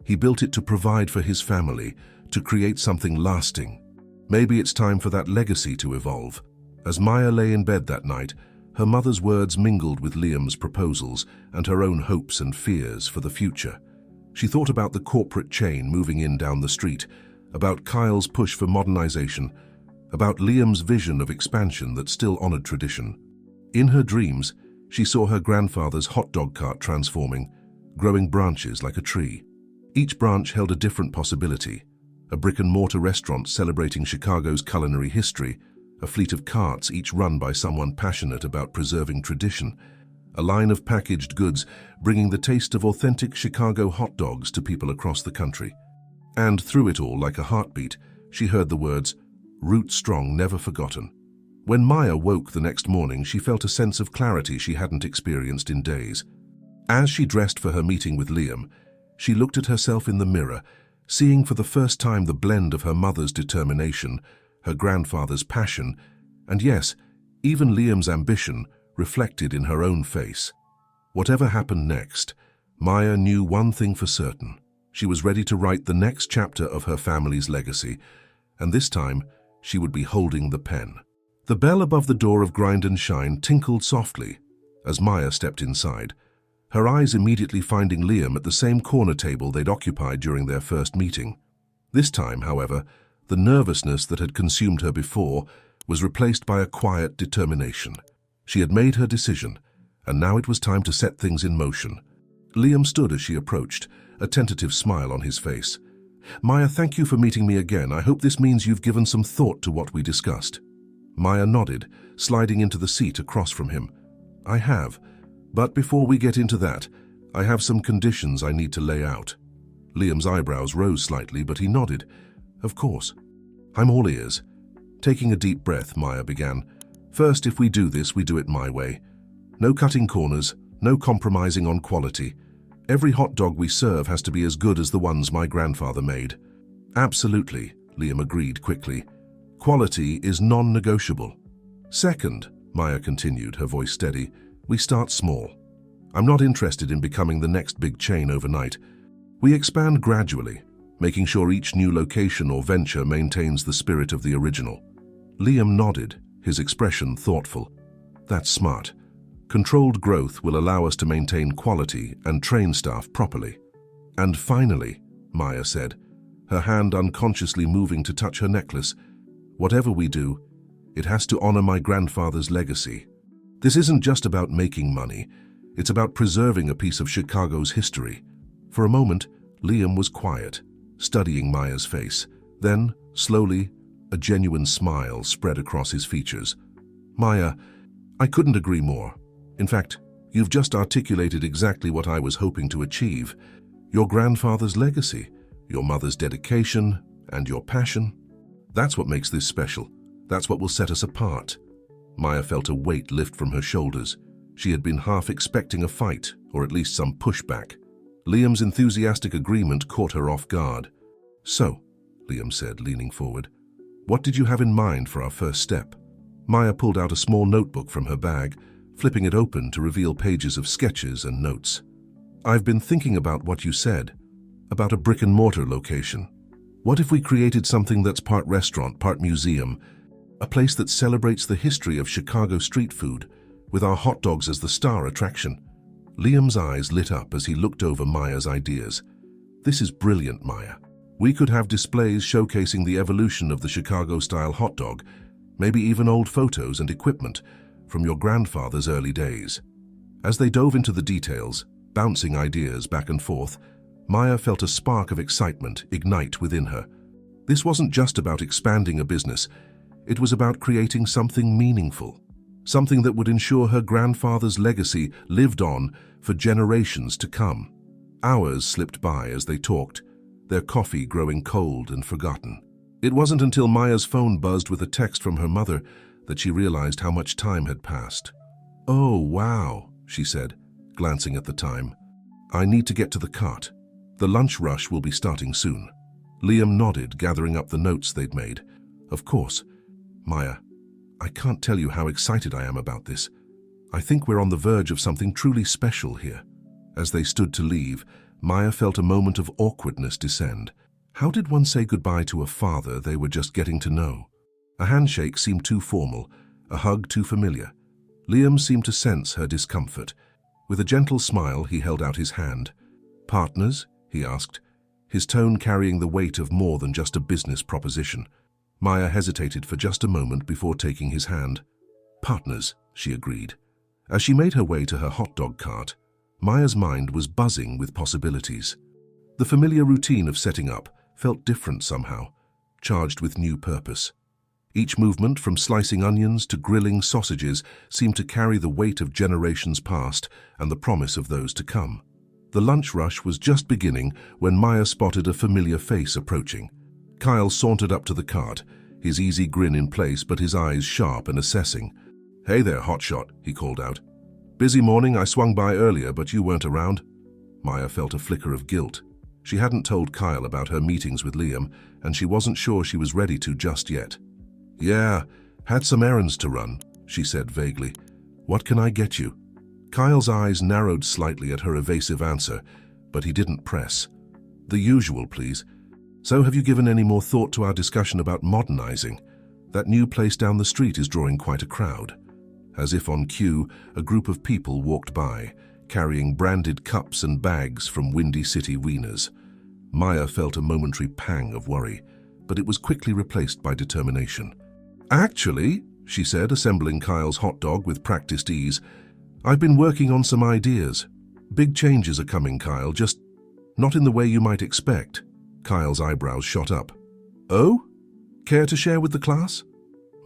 He built it to provide for his family, to create something lasting. Maybe it's time for that legacy to evolve. As Maya lay in bed that night, her mother's words mingled with Liam's proposals and her own hopes and fears for the future. She thought about the corporate chain moving in down the street, about Kyle's push for modernization, about Liam's vision of expansion that still honored tradition. In her dreams, she saw her grandfather's hot dog cart transforming, growing branches like a tree. Each branch held a different possibility: a brick-and-mortar restaurant celebrating Chicago's culinary history, a fleet of carts each run by someone passionate about preserving tradition, a line of packaged goods bringing the taste of authentic Chicago hot dogs to people across the country. And through it all, like a heartbeat, she heard the words, "Root strong, never forgotten." When Maya woke the next morning, she felt a sense of clarity she hadn't experienced in days. As she dressed for her meeting with Liam, she looked at herself in the mirror, seeing for the first time the blend of her mother's determination, her grandfather's passion, and yes, even Liam's ambition reflected in her own face. Whatever happened next, Maya knew one thing for certain. She was ready to write the next chapter of her family's legacy, and this time she would be holding the pen. The bell above the door of Grind and Shine tinkled softly as Maya stepped inside, her eyes immediately finding Liam at the same corner table they'd occupied during their first meeting. This time, however, the nervousness that had consumed her before was replaced by a quiet determination. She had made her decision, and now it was time to set things in motion. Liam stood as she approached, a tentative smile on his face. "Maya, thank you for meeting me again. I hope this means you've given some thought to what we discussed." Maya nodded, sliding into the seat across from him. "I have, but before we get into that, I have some conditions I need to lay out." Liam's eyebrows rose slightly, but he nodded. "Of course. I'm all ears." Taking a deep breath, Maya began. "First, if we do this, we do it my way. No cutting corners, no compromising on quality. Every hot dog we serve has to be as good as the ones my grandfather made." "Absolutely," Liam agreed quickly. "Quality is non-negotiable." "Second," Maya continued, her voice steady, "we start small. I'm not interested in becoming the next big chain overnight. We expand gradually, making sure each new location or venture maintains the spirit of the original. Liam nodded, his expression thoughtful. That's smart. Controlled growth will allow us to maintain quality and train staff properly. And finally, Maya said, her hand unconsciously moving to touch her necklace, whatever we do, it has to honor my grandfather's legacy. This isn't just about making money, it's about preserving a piece of Chicago's history. For a moment, Liam was quiet, studying Maya's face. Then, slowly, a genuine smile spread across his features. Maya, I couldn't agree more. In fact, you've just articulated exactly what I was hoping to achieve. Your grandfather's legacy, your mother's dedication, and your passion. That's what makes this special. That's what will set us apart. Maya felt a weight lift from her shoulders. She had been half expecting a fight, or at least some pushback. Liam's enthusiastic agreement caught her off guard. So, Liam said, leaning forward, what did you have in mind for our first step? Maya pulled out a small notebook from her bag, flipping it open to reveal pages of sketches and notes. I've been thinking about what you said, about a brick-and-mortar location. What if we created something that's part restaurant, part museum, a place that celebrates the history of Chicago street food, with our hot dogs as the star attraction? Liam's eyes lit up as he looked over Maya's ideas. This is brilliant, Maya. We could have displays showcasing the evolution of the Chicago-style hot dog, maybe even old photos and equipment from your grandfather's early days. As they dove into the details, bouncing ideas back and forth, Maya felt a spark of excitement ignite within her. This wasn't just about expanding a business, it was about creating something meaningful, something that would ensure her grandfather's legacy lived on for generations to come. Hours slipped by as they talked, their coffee growing cold and forgotten. It wasn't until Maya's phone buzzed with a text from her mother that she realized how much time had passed. Oh, wow, she said, glancing at the time. I need to get to the cart. The lunch rush will be starting soon. Liam nodded, gathering up the notes they'd made. Of course. Maya, I can't tell you how excited I am about this. I think we're on the verge of something truly special here. As they stood to leave, Maya felt a moment of awkwardness descend. How did one say goodbye to a father they were just getting to know? A handshake seemed too formal, a hug too familiar. Liam seemed to sense her discomfort. With a gentle smile, he held out his hand. Partners? He asked, his tone carrying the weight of more than just a business proposition. Maya hesitated for just a moment before taking his hand. Partners, she agreed. As she made her way to her hot dog cart, Maya's mind was buzzing with possibilities. The familiar routine of setting up felt different somehow, charged with new purpose. Each movement, from slicing onions to grilling sausages, seemed to carry the weight of generations past and the promise of those to come. The lunch rush was just beginning when Maya spotted a familiar face approaching. Kyle sauntered up to the cart, his easy grin in place but his eyes sharp and assessing. Hey there, hotshot, he called out. Busy morning, I swung by earlier, but you weren't around. Maya felt a flicker of guilt. She hadn't told Kyle about her meetings with Liam, and she wasn't sure she was ready to just yet. Yeah, had some errands to run, she said vaguely. What can I get you? Kyle's eyes narrowed slightly at her evasive answer, but he didn't press. The usual, please. So have you given any more thought to our discussion about modernizing? That new place down the street is drawing quite a crowd. As if on cue, a group of people walked by, carrying branded cups and bags from Windy City Wieners. Maya felt a momentary pang of worry, but it was quickly replaced by determination. Actually, she said, assembling Kyle's hot dog with practiced ease, I've been working on some ideas. Big changes are coming, Kyle, just not in the way you might expect. Kyle's eyebrows shot up. Oh? Care to share with the class?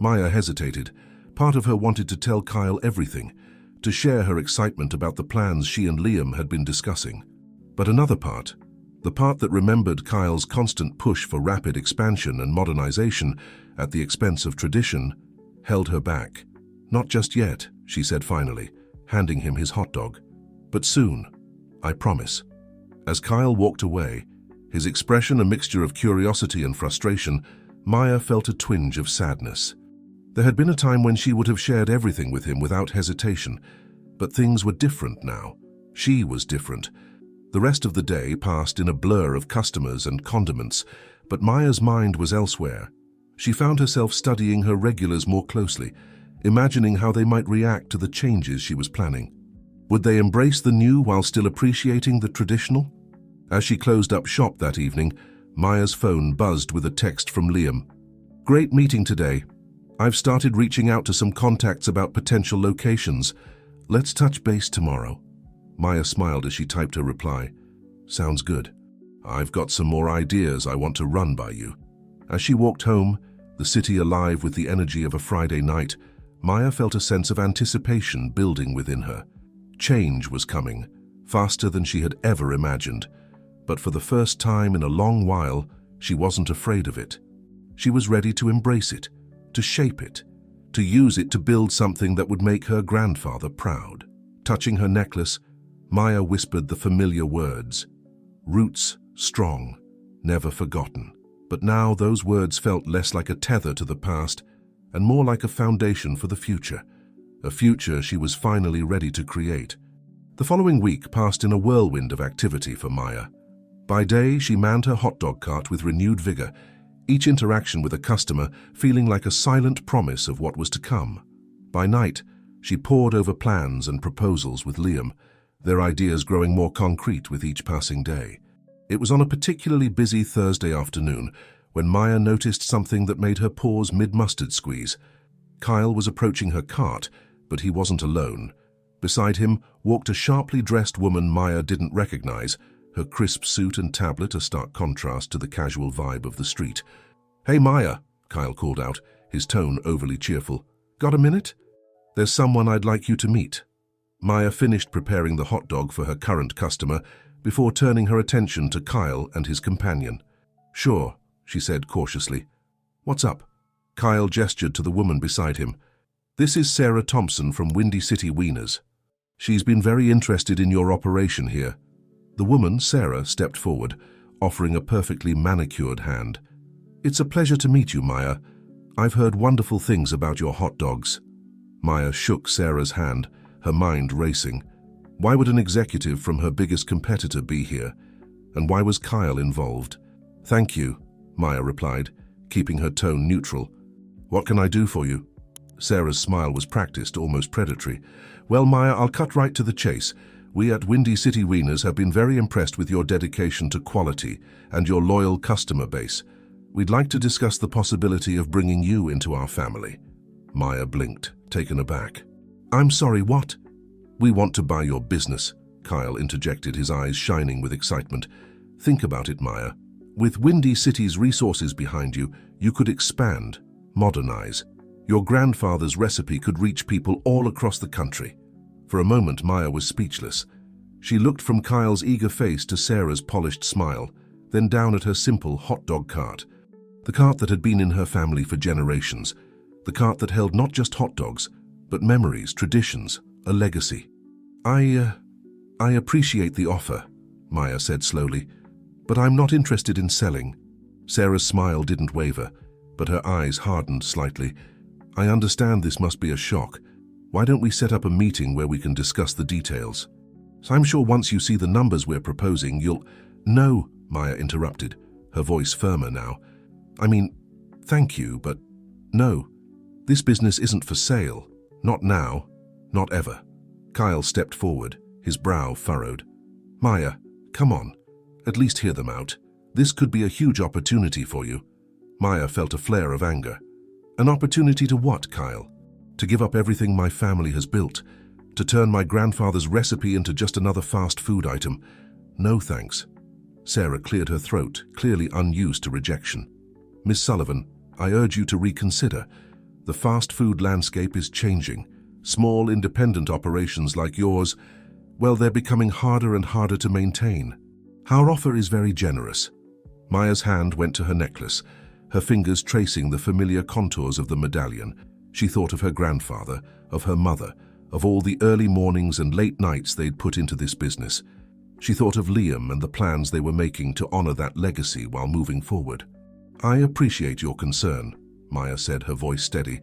Maya hesitated. Part of her wanted to tell Kyle everything, to share her excitement about the plans she and Liam had been discussing. But another part, the part that remembered Kyle's constant push for rapid expansion and modernization at the expense of tradition, held her back. Not just yet, she said finally, handing him his hot dog. But soon, I promise. As Kyle walked away, his expression a mixture of curiosity and frustration, Maya felt a twinge of sadness. There had been a time when she would have shared everything with him without hesitation, but things were different now. She was different. The rest of the day passed in a blur of customers and condiments, but Maya's mind was elsewhere. She found herself studying her regulars more closely, imagining how they might react to the changes she was planning. Would they embrace the new while still appreciating the traditional? As she closed up shop that evening, Maya's phone buzzed with a text from Liam. "Great meeting today. I've started reaching out to some contacts about potential locations. Let's touch base tomorrow." Maya smiled as she typed her reply. "Sounds good. I've got some more ideas I want to run by you." As she walked home, the city alive with the energy of a Friday night, Maya felt a sense of anticipation building within her. Change was coming, faster than she had ever imagined. But for the first time in a long while, she wasn't afraid of it. She was ready to embrace it, to shape it, to use it to build something that would make her grandfather proud. Touching her necklace, Maya whispered the familiar words, "Roots strong, never forgotten." But now those words felt less like a tether to the past and more like a foundation for the future, a future she was finally ready to create. The following week passed in a whirlwind of activity for Maya. By day, she manned her hot dog cart with renewed vigor, each interaction with a customer feeling like a silent promise of what was to come. By night, she pored over plans and proposals with Liam, their ideas growing more concrete with each passing day. It was on a particularly busy Thursday afternoon when Maya noticed something that made her pause mid-mustard squeeze. Kyle was approaching her cart, but he wasn't alone. Beside him walked a sharply dressed woman Maya didn't recognize, her crisp suit and tablet a stark contrast to the casual vibe of the street. "Hey Maya," Kyle called out, his tone overly cheerful. "Got a minute? There's someone I'd like you to meet." Maya finished preparing the hot dog for her current customer before turning her attention to Kyle and his companion. "Sure," she said cautiously. "What's up?" Kyle gestured to the woman beside him. "This is Sarah Thompson from Windy City Wieners. She's been very interested in your operation here." The woman, Sarah, stepped forward, offering a perfectly manicured hand. "It's a pleasure to meet you, Maya. I've heard wonderful things about your hot dogs." Maya shook Sarah's hand, her mind racing. Why would an executive from her biggest competitor be here? And why was Kyle involved? "Thank you," Maya replied, keeping her tone neutral. "What can I do for you?" Sarah's smile was practiced, almost predatory. "Well, Maya, I'll cut right to the chase. We at Windy City Wieners have been very impressed with your dedication to quality and your loyal customer base. We'd like to discuss the possibility of bringing you into our family." Maya blinked, taken aback. "I'm sorry, what?" "We want to buy your business," Kyle interjected, his eyes shining with excitement. "Think about it, Maya. With Windy City's resources behind you, you could expand, modernize. Your grandfather's recipe could reach people all across the country." For a moment, Maya was speechless. She looked from Kyle's eager face to Sarah's polished smile, then down at her simple hot dog cart. The cart that had been in her family for generations. The cart that held not just hot dogs, but memories, traditions, a legacy. I appreciate the offer," Maya said slowly, "but I'm not interested in selling." Sarah's smile didn't waver, but her eyes hardened slightly. "I understand this must be a shock. Why don't we set up a meeting where we can discuss the details? So I'm sure once you see the numbers we're proposing, you'll—" "No," Maya interrupted, her voice firmer now. "I mean, thank you, but no. This business isn't for sale. Not now. Not ever." Kyle stepped forward, his brow furrowed. "Maya, come on. At least hear them out. This could be a huge opportunity for you." Maya felt a flare of anger. "An opportunity to what, Kyle? To give up everything my family has built? To turn my grandfather's recipe into just another fast food item? No thanks." Sarah cleared her throat, clearly unused to rejection. "Miss Sullivan, I urge you to reconsider. The fast food landscape is changing. Small, independent operations like yours, well, they're becoming harder and harder to maintain. Our offer is very generous." Maya's hand went to her necklace, her fingers tracing the familiar contours of the medallion. She thought of her grandfather, of her mother, of all the early mornings and late nights they'd put into this business. She thought of Liam and the plans they were making to honor that legacy while moving forward. "I appreciate your concern," Maya said, her voice steady,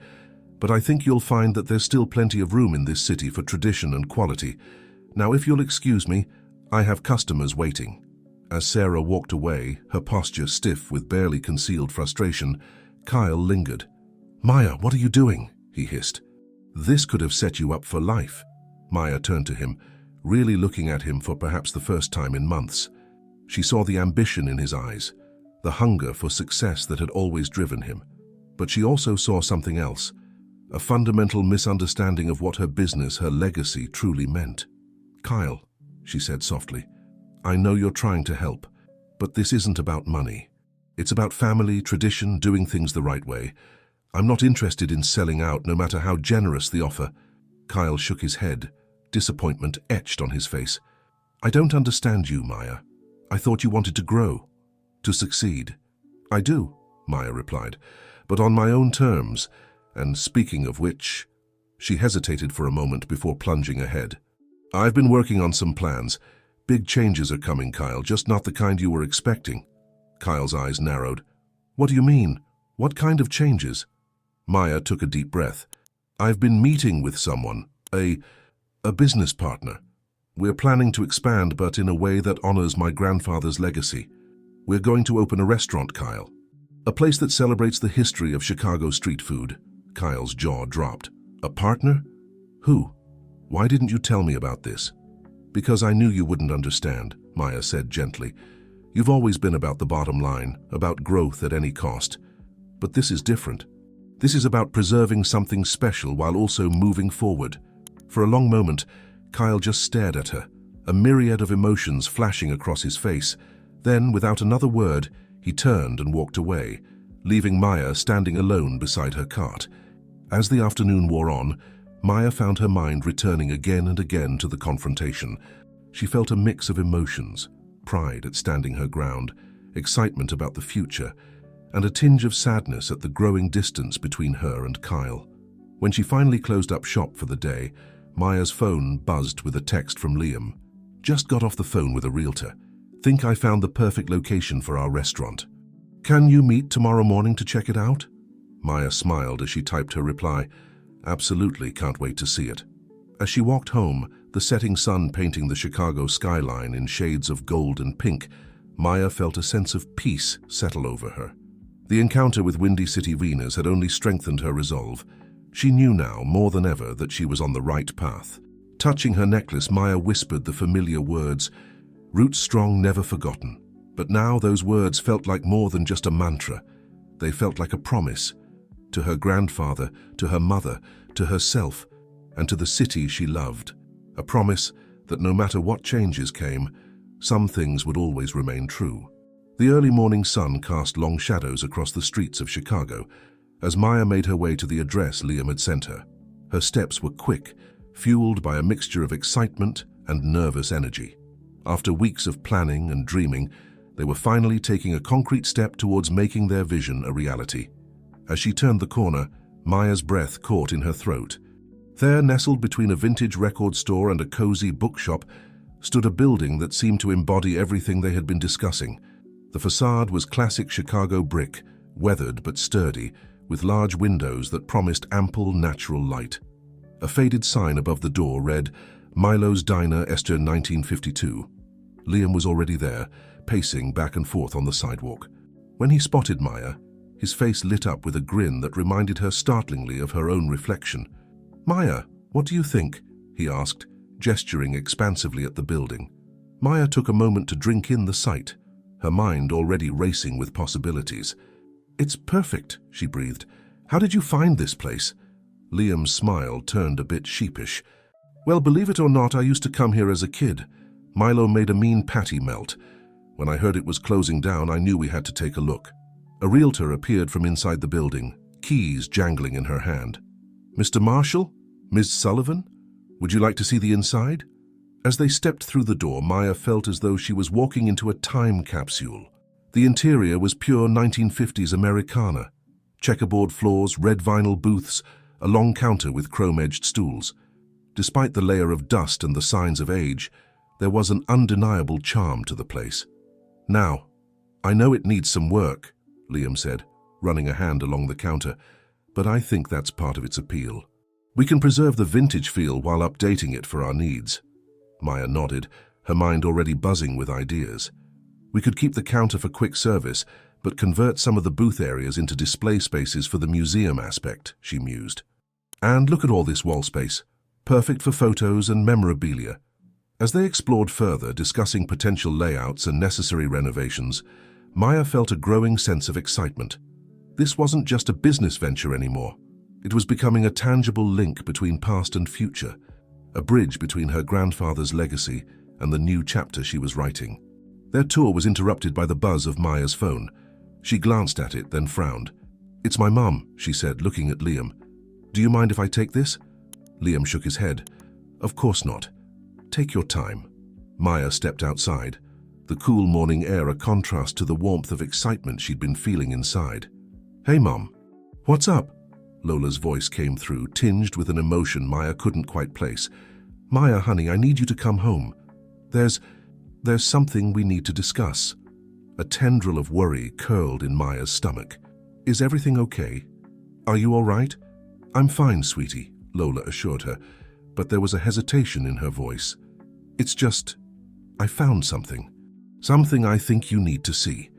"but I think you'll find that there's still plenty of room in this city for tradition and quality. Now, if you'll excuse me, I have customers waiting." As Sarah walked away, her posture stiff with barely concealed frustration, Kyle lingered. "Maya, what are you doing?" he hissed. "This could have set you up for life." Maya turned to him, really looking at him for perhaps the first time in months. She saw the ambition in his eyes, the hunger for success that had always driven him. But she also saw something else, a fundamental misunderstanding of what her business, her legacy, truly meant. "Kyle," she said softly, "I know you're trying to help, but this isn't about money. It's about family, tradition, doing things the right way. I'm not interested in selling out, no matter how generous the offer." Kyle shook his head, disappointment etched on his face. "I don't understand you, Maya. I thought you wanted to grow, to succeed." "I do," Maya replied, "but on my own terms. And speaking of which..." She hesitated for a moment before plunging ahead. "I've been working on some plans. Big changes are coming, Kyle, just not the kind you were expecting." Kyle's eyes narrowed. "What do you mean? What kind of changes?" Maya took a deep breath. "I've been meeting with someone, a business partner. We're planning to expand, but in a way that honors my grandfather's legacy. We're going to open a restaurant, Kyle. A place that celebrates the history of Chicago street food." Kyle's jaw dropped. "A partner? Who? Why didn't you tell me about this?" "Because I knew you wouldn't understand," Maya said gently. "You've always been about the bottom line, about growth at any cost. But this is different. This is about preserving something special while also moving forward." For a long moment, Kyle just stared at her, a myriad of emotions flashing across his face. Then, without another word, he turned and walked away, leaving Maya standing alone beside her cart. As the afternoon wore on, Maya found her mind returning again and again to the confrontation. She felt a mix of emotions, pride at standing her ground, excitement about the future, and a tinge of sadness at the growing distance between her and Kyle. When she finally closed up shop for the day, Maya's phone buzzed with a text from Liam. "Just got off the phone with a realtor. Think I found the perfect location for our restaurant. Can you meet tomorrow morning to check it out?" Maya smiled as she typed her reply. "Absolutely, can't wait to see it." As she walked home, the setting sun painting the Chicago skyline in shades of gold and pink, Maya felt a sense of peace settle over her. The encounter with Windy City Venus had only strengthened her resolve. She knew now, more than ever, that she was on the right path. Touching her necklace, Maya whispered the familiar words, "Roots strong, never forgotten." But now those words felt like more than just a mantra. They felt like a promise. To her grandfather, to her mother, to herself, and to the city she loved. A promise that no matter what changes came, some things would always remain true. The early morning sun cast long shadows across the streets of Chicago as Maya made her way to the address Liam had sent her. Her steps were quick, fueled by a mixture of excitement and nervous energy. After weeks of planning and dreaming, they were finally taking a concrete step towards making their vision a reality. As she turned the corner, Maya's breath caught in her throat. There, nestled between a vintage record store and a cozy bookshop, stood a building that seemed to embody everything they had been discussing. The facade was classic Chicago brick, weathered but sturdy, with large windows that promised ample natural light. A faded sign above the door read, "Milo's Diner, Esther 1952. Liam was already there, pacing back and forth on the sidewalk. When he spotted Maya, his face lit up with a grin that reminded her startlingly of her own reflection. "Maya, what do you think?" he asked, gesturing expansively at the building. Maya took a moment to drink in the sight, her mind already racing with possibilities. "It's perfect," she breathed. "How did you find this place?" Liam's smile turned a bit sheepish. "Well, believe it or not, I used to come here as a kid. Milo made a mean patty melt. When I heard it was closing down, I knew we had to take a look." A realtor appeared from inside the building, keys jangling in her hand. "Mr. Marshall? Ms. Sullivan? Would you like to see the inside?" As they stepped through the door, Maya felt as though she was walking into a time capsule. The interior was pure 1950s Americana. Checkerboard floors, red vinyl booths, a long counter with chrome-edged stools. Despite the layer of dust and the signs of age, there was an undeniable charm to the place. "Now, I know it needs some work," Liam said, running a hand along the counter, "but I think that's part of its appeal. We can preserve the vintage feel while updating it for our needs." Maya nodded, her mind already buzzing with ideas. We could keep the counter for quick service, but convert some of the booth areas into display spaces for the museum aspect, she mused. And look at all this wall space. Perfect for photos and memorabilia. As they explored further, discussing potential layouts and necessary renovations, Maya felt a growing sense of excitement. This wasn't just a business venture anymore. It was becoming a tangible link between past and future, a bridge between her grandfather's legacy and the new chapter she was writing. Their tour was interrupted by the buzz of Maya's phone. She glanced at it, then frowned. "It's my mum," she said, looking at Liam. "Do you mind if I take this?" Liam shook his head. "Of course not. Take your time." Maya stepped outside, the cool morning air a contrast to the warmth of excitement she'd been feeling inside. "Hey, Mum." "What's up?" Lola's voice came through, tinged with an emotion Maya couldn't quite place. "Maya, honey, I need you to come home. There's something we need to discuss." A tendril of worry curled in Maya's stomach. "Is everything okay? Are you all right?" "I'm fine, sweetie," Lola assured her, but there was a hesitation in her voice. "It's just, I found something. Something I think you need to see."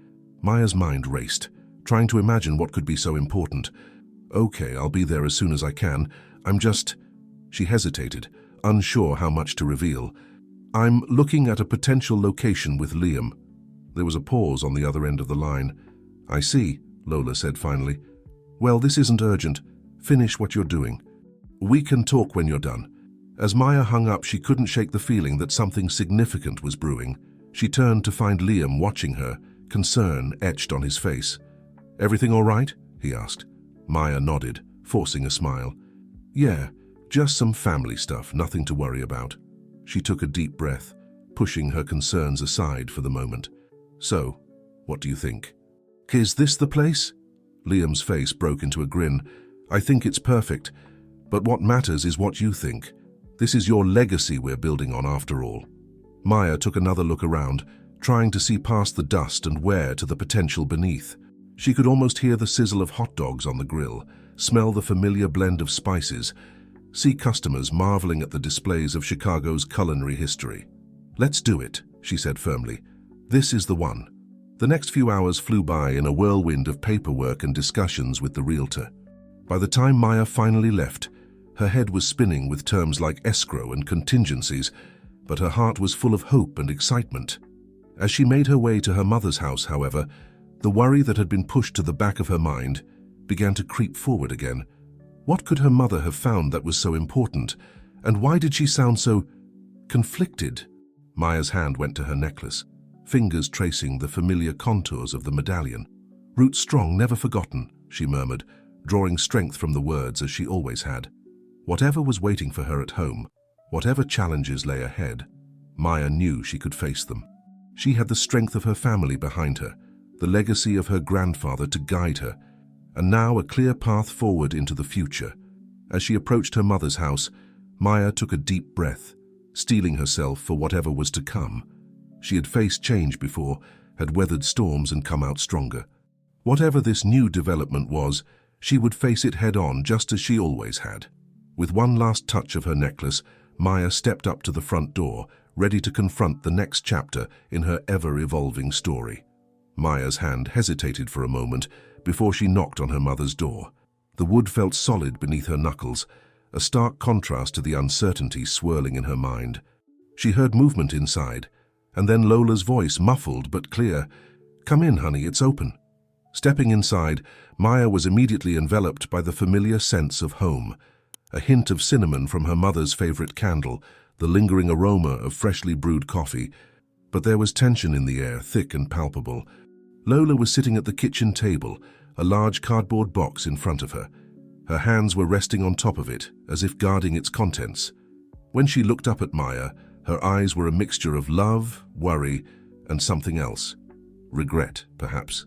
Maya's mind raced, trying to imagine what could be so important. "Okay, I'll be there as soon as I can. I'm just..." She hesitated, unsure how much to reveal. "I'm looking at a potential location with Liam." There was a pause on the other end of the line. "I see," Lola said finally. "Well, this isn't urgent. Finish what you're doing. We can talk when you're done." As Maya hung up, she couldn't shake the feeling that something significant was brewing. She turned to find Liam watching her, concern etched on his face. "Everything all right?" he asked. Maya nodded, forcing a smile. "Yeah, just some family stuff, nothing to worry about." She took a deep breath, pushing her concerns aside for the moment. "So, what do you think?" "Is this the place?" Liam's face broke into a grin. "I think it's perfect, but what matters is what you think. This is your legacy we're building on after all." Maya took another look around, trying to see past the dust and wear to the potential beneath. She could almost hear the sizzle of hot dogs on the grill, smell the familiar blend of spices, see customers marveling at the displays of Chicago's culinary history. "Let's do it," she said firmly. "This is the one." The next few hours flew by in a whirlwind of paperwork and discussions with the realtor. By the time Maya finally left, her head was spinning with terms like escrow and contingencies, but her heart was full of hope and excitement. As she made her way to her mother's house, however, the worry that had been pushed to the back of her mind began to creep forward again. What could her mother have found that was so important, and why did she sound so conflicted? Maya's hand went to her necklace, fingers tracing the familiar contours of the medallion. "Root strong, never forgotten," she murmured, drawing strength from the words as she always had. Whatever was waiting for her at home, whatever challenges lay ahead, Maya knew she could face them. She had the strength of her family behind her, the legacy of her grandfather to guide her, and now a clear path forward into the future. As she approached her mother's house, Maya took a deep breath, steeling herself for whatever was to come. She had faced change before, had weathered storms and come out stronger. Whatever this new development was, she would face it head-on just as she always had. With one last touch of her necklace, Maya stepped up to the front door, ready to confront the next chapter in her ever-evolving story. Maya's hand hesitated for a moment before she knocked on her mother's door. The wood felt solid beneath her knuckles, a stark contrast to the uncertainty swirling in her mind. She heard movement inside, and then Lola's voice, muffled but clear. "Come in, honey, it's open." Stepping inside, Maya was immediately enveloped by the familiar sense of home. A hint of cinnamon from her mother's favorite candle, the lingering aroma of freshly brewed coffee. But there was tension in the air, thick and palpable. Lola was sitting at the kitchen table, a large cardboard box in front of her. Her hands were resting on top of it, as if guarding its contents. When she looked up at Maya, her eyes were a mixture of love, worry, and something else. Regret, perhaps.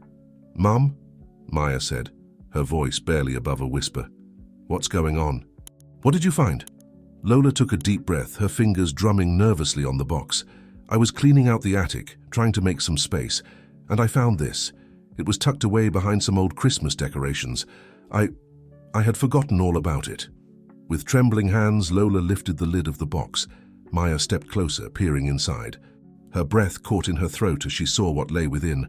"Mum?" Maya said, her voice barely above a whisper. "What's going on?" "What did you find?" Lola took a deep breath, her fingers drumming nervously on the box. "I was cleaning out the attic, trying to make some space, and I found this. It was tucked away behind some old Christmas decorations. I had forgotten all about it." With trembling hands, Lola lifted the lid of the box. Maya stepped closer, peering inside. Her breath caught in her throat as she saw what lay within.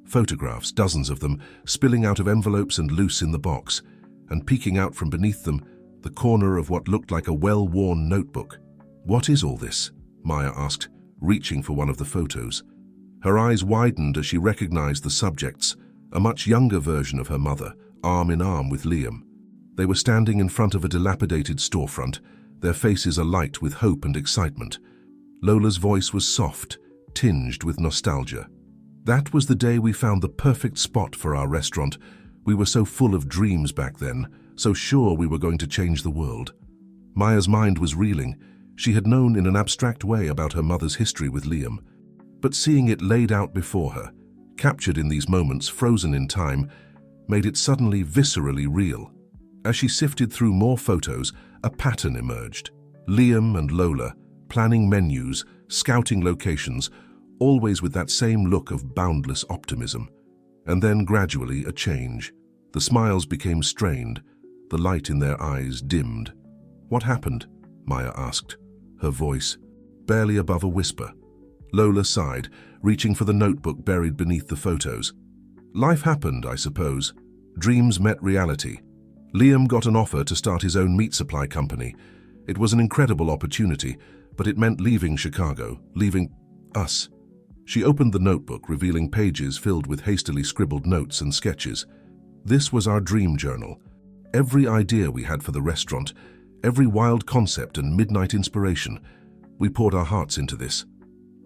Photographs, dozens of them, spilling out of envelopes and loose in the box, and peeking out from beneath them, the corner of what looked like a well-worn notebook. "What is all this?" Maya asked, reaching for one of the photos. Her eyes widened as she recognized the subjects, a much younger version of her mother, arm in arm with Liam. They were standing in front of a dilapidated storefront, their faces alight with hope and excitement. Lola's voice was soft, tinged with nostalgia. "That was the day we found the perfect spot for our restaurant. We were so full of dreams back then, so sure we were going to change the world." Maya's mind was reeling. She had known in an abstract way about her mother's history with Liam, but seeing it laid out before her, captured in these moments frozen in time, made it suddenly viscerally real. As she sifted through more photos, a pattern emerged. Liam and Lola, planning menus, scouting locations, always with that same look of boundless optimism. And then gradually a change. The smiles became strained, the light in their eyes dimmed. "What happened?" Maya asked, her voice barely above a whisper. Lola sighed, reaching for the notebook buried beneath the photos. "Life happened, I suppose. Dreams met reality. Liam got an offer to start his own meat supply company. It was an incredible opportunity, but it meant leaving Chicago, leaving us." She opened the notebook, revealing pages filled with hastily scribbled notes and sketches. "This was our dream journal. Every idea we had for the restaurant, every wild concept and midnight inspiration. We poured our hearts into this."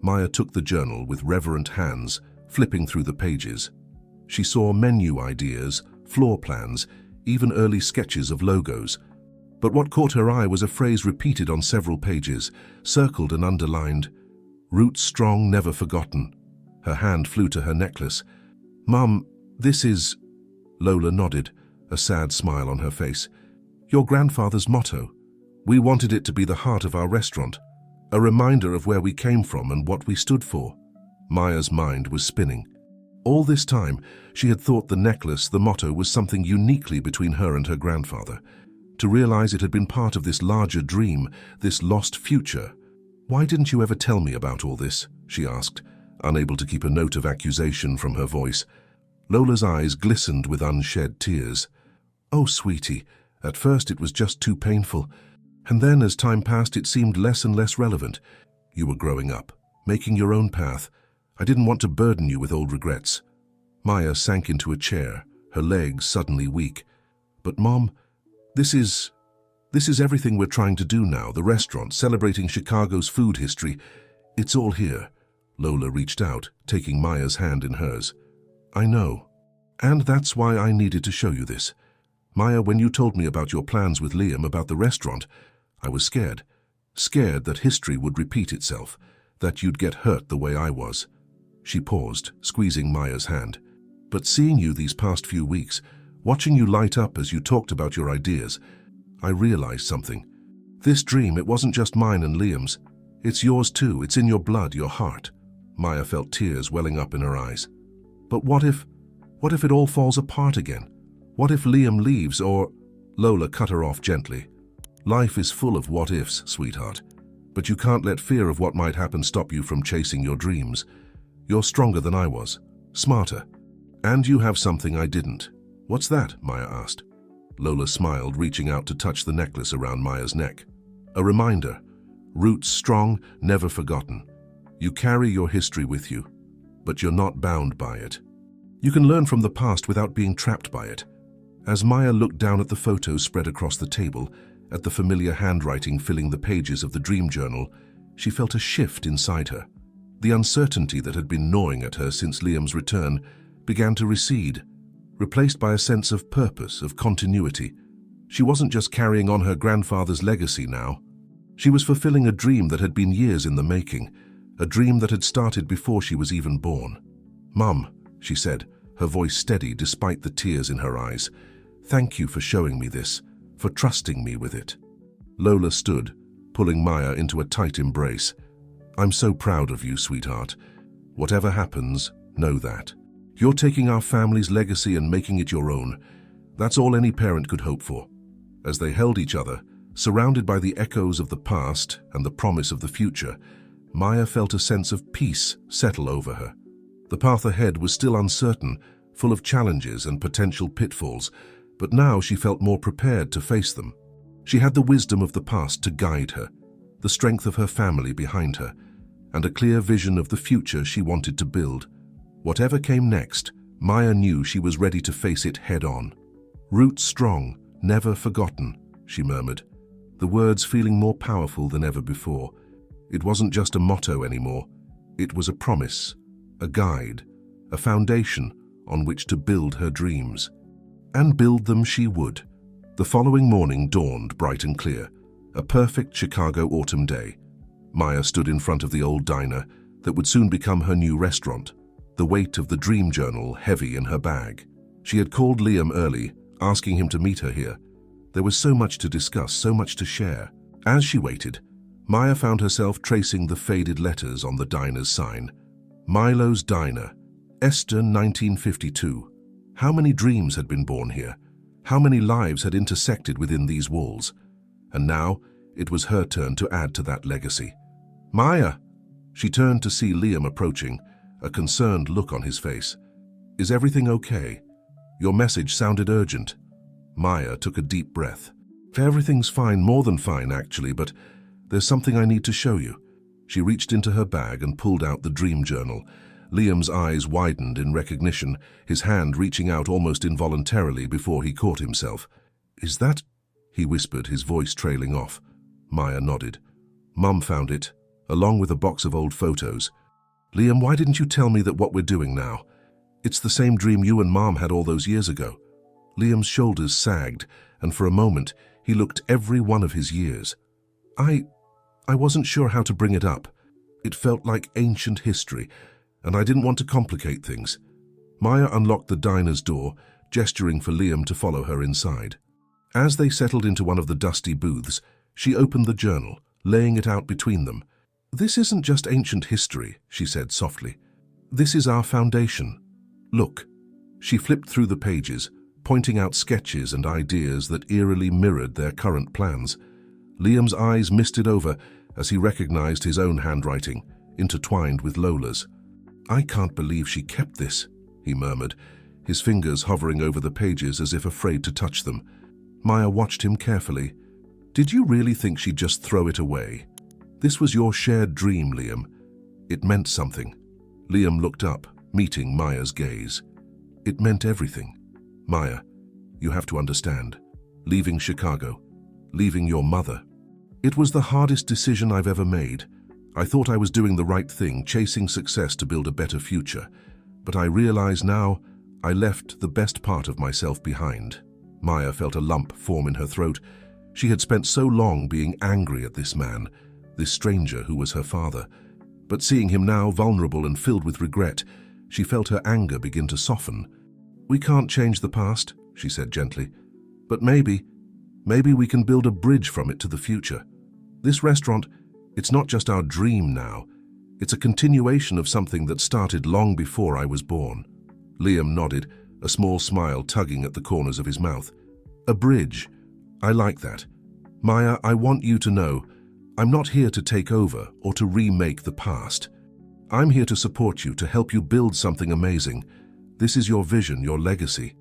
Maya took the journal with reverent hands, flipping through the pages. She saw menu ideas, floor plans, even early sketches of logos. But what caught her eye was a phrase repeated on several pages, circled and underlined. "Roots strong, never forgotten." Her hand flew to her necklace. "Mum, this is—" Lola nodded, a sad smile on her face. "Your grandfather's motto. We wanted it to be the heart of our restaurant, a reminder of where we came from and what we stood for." Maya's mind was spinning. All this time, she had thought the necklace, the motto, was something uniquely between her and her grandfather. To realize it had been part of this larger dream, this lost future. "Why didn't you ever tell me about all this?" she asked, unable to keep a note of accusation from her voice. Lola's eyes glistened with unshed tears. "Oh, sweetie, at first it was just too painful. And then as time passed it seemed less and less relevant. You were growing up, making your own path. I didn't want to burden you with old regrets." Maya sank into a chair, her legs suddenly weak. "But Mom, this is everything we're trying to do now, the restaurant, celebrating Chicago's food history. It's all here." Lola reached out, taking Maya's hand in hers. "I know. And that's why I needed to show you this. Maya, when you told me about your plans with Liam, about the restaurant, I was scared. Scared that history would repeat itself, that you'd get hurt the way I was." She paused, squeezing Maya's hand. "But seeing you these past few weeks, watching you light up as you talked about your ideas, I realized something. This dream, it wasn't just mine and Liam's. It's yours too. It's in your blood, your heart." Maya felt tears welling up in her eyes. "But what if it all falls apart again? What if Liam leaves or—" Lola cut her off gently. "Life is full of what-ifs, sweetheart. But you can't let fear of what might happen stop you from chasing your dreams. You're stronger than I was, smarter. And you have something I didn't." "What's that?" Maya asked. Lola smiled, reaching out to touch the necklace around Maya's neck. "A reminder. Roots strong, never forgotten. You carry your history with you, but you're not bound by it. You can learn from the past without being trapped by it." As Maya looked down at the photos spread across the table, at the familiar handwriting filling the pages of the dream journal, she felt a shift inside her. The uncertainty that had been gnawing at her since Liam's return began to recede, replaced by a sense of purpose, of continuity. She wasn't just carrying on her grandfather's legacy now. She was fulfilling a dream that had been years in the making, a dream that had started before she was even born. "Mum," she said, her voice steady despite the tears in her eyes, "thank you for showing me this, for trusting me with it." Lola stood, pulling Maya into a tight embrace. "I'm so proud of you, sweetheart. Whatever happens, know that. You're taking our family's legacy and making it your own. That's all any parent could hope for." As they held each other, Surrounded by the echoes of the past and the promise of the future, Maya felt a sense of peace settle over her. The path ahead was still uncertain, full of challenges and potential pitfalls, but now she felt more prepared to face them. She had the wisdom of the past to guide her, the strength of her family behind her, and a clear vision of the future she wanted to build. Whatever came next, Maya knew she was ready to face it head-on. "Roots strong, never forgotten," she murmured, the words feeling more powerful than ever before. It wasn't just a motto anymore. It was a promise, a guide, a foundation on which to build her dreams. And build them she would. The following morning dawned bright and clear, a perfect Chicago autumn day. Maya stood in front of the old diner that would soon become her new restaurant, the weight of the dream journal heavy in her bag. She had called Liam early, asking him to meet her here. There was so much to discuss, so much to share. As she waited, Maya found herself tracing the faded letters on the diner's sign. Milo's Diner, Eastern 1952. How many dreams had been born here? How many lives had intersected within these walls? And now, it was her turn to add to that legacy. "Maya!" She turned to see Liam approaching, a concerned look on his face. "Is everything okay? Your message sounded urgent." Maya took a deep breath. "Everything's fine, more than fine actually, but there's something I need to show you." She reached into her bag and pulled out the dream journal. Liam's eyes widened in recognition, his hand reaching out almost involuntarily before he caught himself. "Is that—" he whispered, his voice trailing off. Maya nodded. "Mum found it, along with a box of old photos." "Liam, why didn't you tell me that what we're doing now? It's the same dream you and Mom had all those years ago." Liam's shoulders sagged, and for a moment he looked every one of his years. I wasn't sure how to bring it up. It felt like ancient history, and I didn't want to complicate things." Maya unlocked the diner's door, gesturing for Liam to follow her inside. As they settled into one of the dusty booths, she opened the journal, laying it out between them. "This isn't just ancient history," she said softly. "This is our foundation. Look." She flipped through the pages, pointing out sketches and ideas that eerily mirrored their current plans. Liam's eyes misted over as he recognized his own handwriting, intertwined with Lola's. "I can't believe she kept this," he murmured, his fingers hovering over the pages as if afraid to touch them. Maya watched him carefully. "Did you really think she'd just throw it away? This was your shared dream, Liam. It meant something." Liam looked up, meeting Maya's gaze. "It meant everything. Maya, you have to understand. Leaving Chicago, leaving your mother. It was the hardest decision I've ever made. I thought I was doing the right thing, chasing success to build a better future. But I realize now I left the best part of myself behind." Maya felt a lump form in her throat. She had spent so long being angry at this man, this stranger who was her father. But seeing him now vulnerable and filled with regret, she felt her anger begin to soften. "We can't change the past," she said gently. "But maybe we can build a bridge from it to the future. This restaurant, it's not just our dream now. It's a continuation of something that started long before I was born." Liam nodded, a small smile tugging at the corners of his mouth. "A bridge. I like that. Maya, I want you to know, I'm not here to take over or to remake the past. I'm here to support you, to help you build something amazing. This is your vision, your legacy."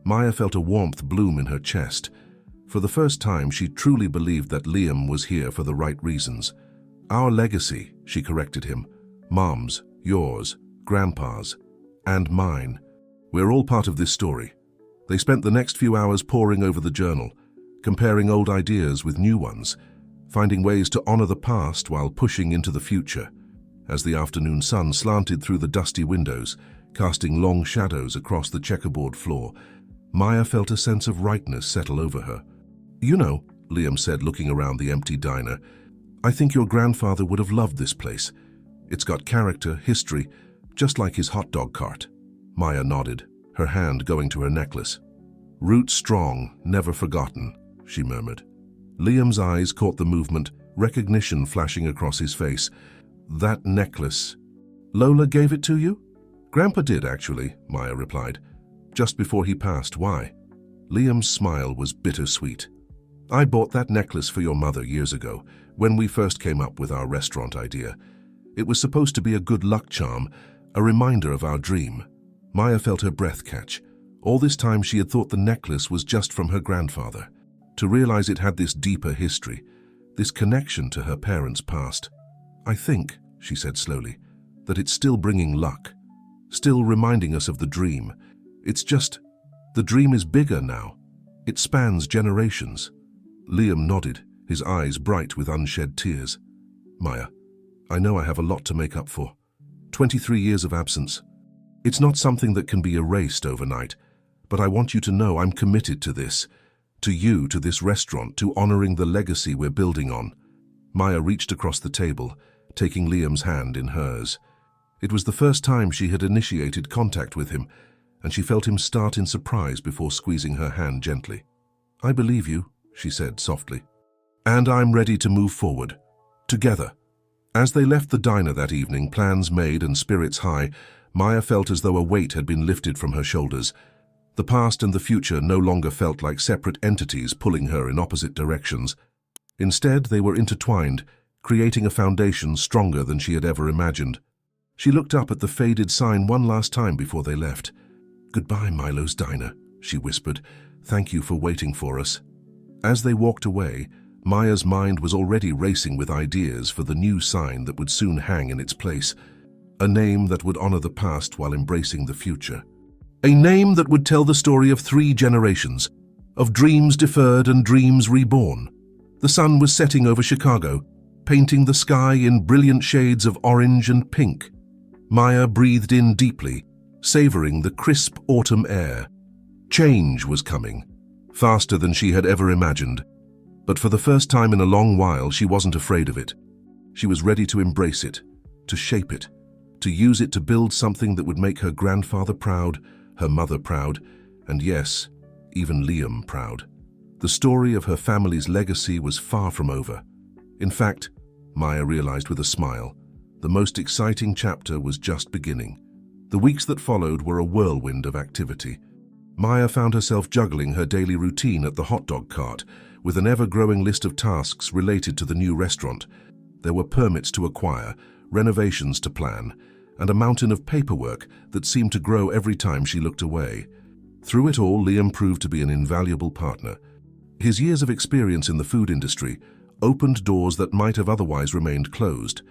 Maya felt a warmth bloom in her chest. For the first time, she truly believed that Liam was here for the right reasons. "Our legacy," she corrected him. "Mom's, yours, Grandpa's, and mine. We're all part of this story." They spent the next few hours poring over the journal, comparing old ideas with new ones, finding ways to honor the past while pushing into the future. As the afternoon sun slanted through the dusty windows, casting long shadows across the checkerboard floor, Maya felt a sense of rightness settle over her. "You know," Liam said, looking around the empty diner, "I think your grandfather would have loved this place. It's got character, history, just like his hot dog cart." Maya nodded, her hand going to her necklace. "Roots strong, never forgotten," she murmured. Liam's eyes caught the movement, recognition flashing across his face. "That necklace. Lola gave it to you?" "Grandpa did, actually," Maya replied. "Just before he passed. Why?" Liam's smile was bittersweet. I bought that necklace for your mother years ago, when we first came up with our restaurant idea. It was supposed to be a good luck charm, a reminder of our dream. Maya felt her breath catch. All this time she had thought the necklace was just from her grandfather. To realize it had this deeper history, this connection to her parents' past. I think, she said slowly, that it's still bringing luck, still reminding us of the dream. It's just, the dream is bigger now. It spans generations. Liam nodded, his eyes bright with unshed tears. Maya, I know I have a lot to make up for. 23 years of absence. It's not something that can be erased overnight, but I want you to know I'm committed to this, to you, to this restaurant, to honoring the legacy we're building on. Maya reached across the table, taking Liam's hand in hers. It was the first time she had initiated contact with him, and she felt him start in surprise before squeezing her hand gently. I believe you, she said softly. And I'm ready to move forward. Together. As they left the diner that evening, plans made and spirits high, Maya felt as though a weight had been lifted from her shoulders. The past and the future no longer felt like separate entities pulling her in opposite directions. Instead, they were intertwined, creating a foundation stronger than she had ever imagined. She looked up at the faded sign one last time before they left. Goodbye, Milo's Diner, she whispered. Thank you for waiting for us. As they walked away, Maya's mind was already racing with ideas for the new sign that would soon hang in its place. A name that would honor the past while embracing the future. A name that would tell the story of 3 generations, of dreams deferred and dreams reborn. The sun was setting over Chicago, painting the sky in brilliant shades of orange and pink. Maya breathed in deeply, savoring the crisp autumn air. Change was coming, faster than she had ever imagined. But for the first time in a long while, she wasn't afraid of it. She was ready to embrace it, to shape it, to use it to build something that would make her grandfather proud, her mother proud, and yes, even Liam proud. The story of her family's legacy was far from over. In fact, Maya realized with a smile, the most exciting chapter was just beginning. The weeks that followed were a whirlwind of activity. Maya found herself juggling her daily routine at the hot dog cart with an ever-growing list of tasks related to the new restaurant. There were permits to acquire, renovations to plan, and a mountain of paperwork that seemed to grow every time she looked away. Through it all, Liam proved to be an invaluable partner. His years of experience in the food industry opened doors that might have otherwise remained closed,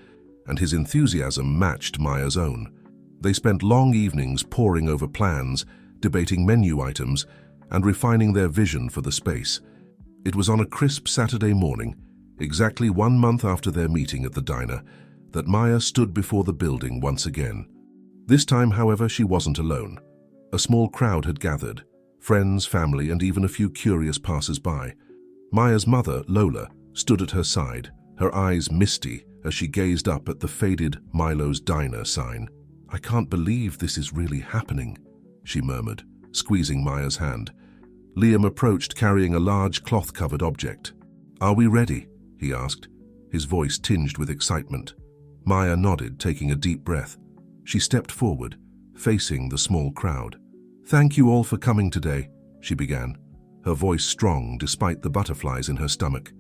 and his enthusiasm matched Maya's own. They spent long evenings poring over plans, debating menu items, and refining their vision for the space. It was on a crisp Saturday morning, exactly 1 month after their meeting at the diner, that Maya stood before the building once again. This time, however, she wasn't alone. A small crowd had gathered, friends, family, and even a few curious passers-by. Maya's mother, Lola, stood at her side, her eyes misty as she gazed up at the faded Milo's Diner sign. I can't believe this is really happening, she murmured, squeezing Maya's hand. Liam approached carrying a large cloth-covered object. Are we ready? He asked, his voice tinged with excitement. Maya nodded, taking a deep breath. She stepped forward, facing the small crowd. Thank you all for coming today, she began, her voice strong despite the butterflies in her stomach.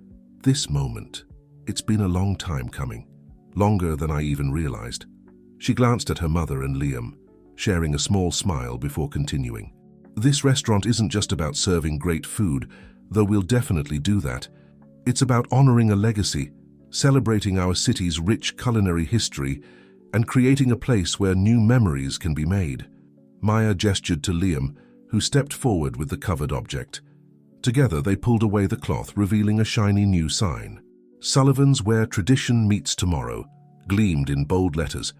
This moment, it's been a long time coming, longer than I even realized. She glanced at her mother and Liam, sharing a small smile before continuing. This restaurant isn't just about serving great food, though we'll definitely do that. It's about honoring a legacy, celebrating our city's rich culinary history, and creating a place where new memories can be made. Maya gestured to Liam, who stepped forward with the covered object. Together they pulled away the cloth, revealing a shiny new sign. Sullivan's Where Tradition Meets Tomorrow gleamed in bold letters,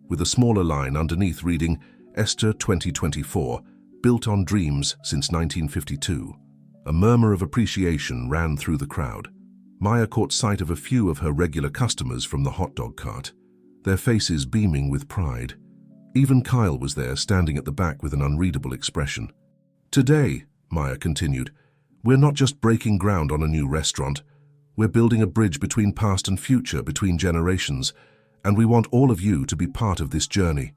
with a smaller line underneath reading, Esther 2024, built on dreams since 1952. A murmur of appreciation ran through the crowd. Maya caught sight of a few of her regular customers from the hot dog cart, their faces beaming with pride. Even Kyle was there, standing at the back with an unreadable expression. Today, Maya continued, we're not just breaking ground on a new restaurant. We're building a bridge between past and future, between generations, and we want all of you to be part of this journey.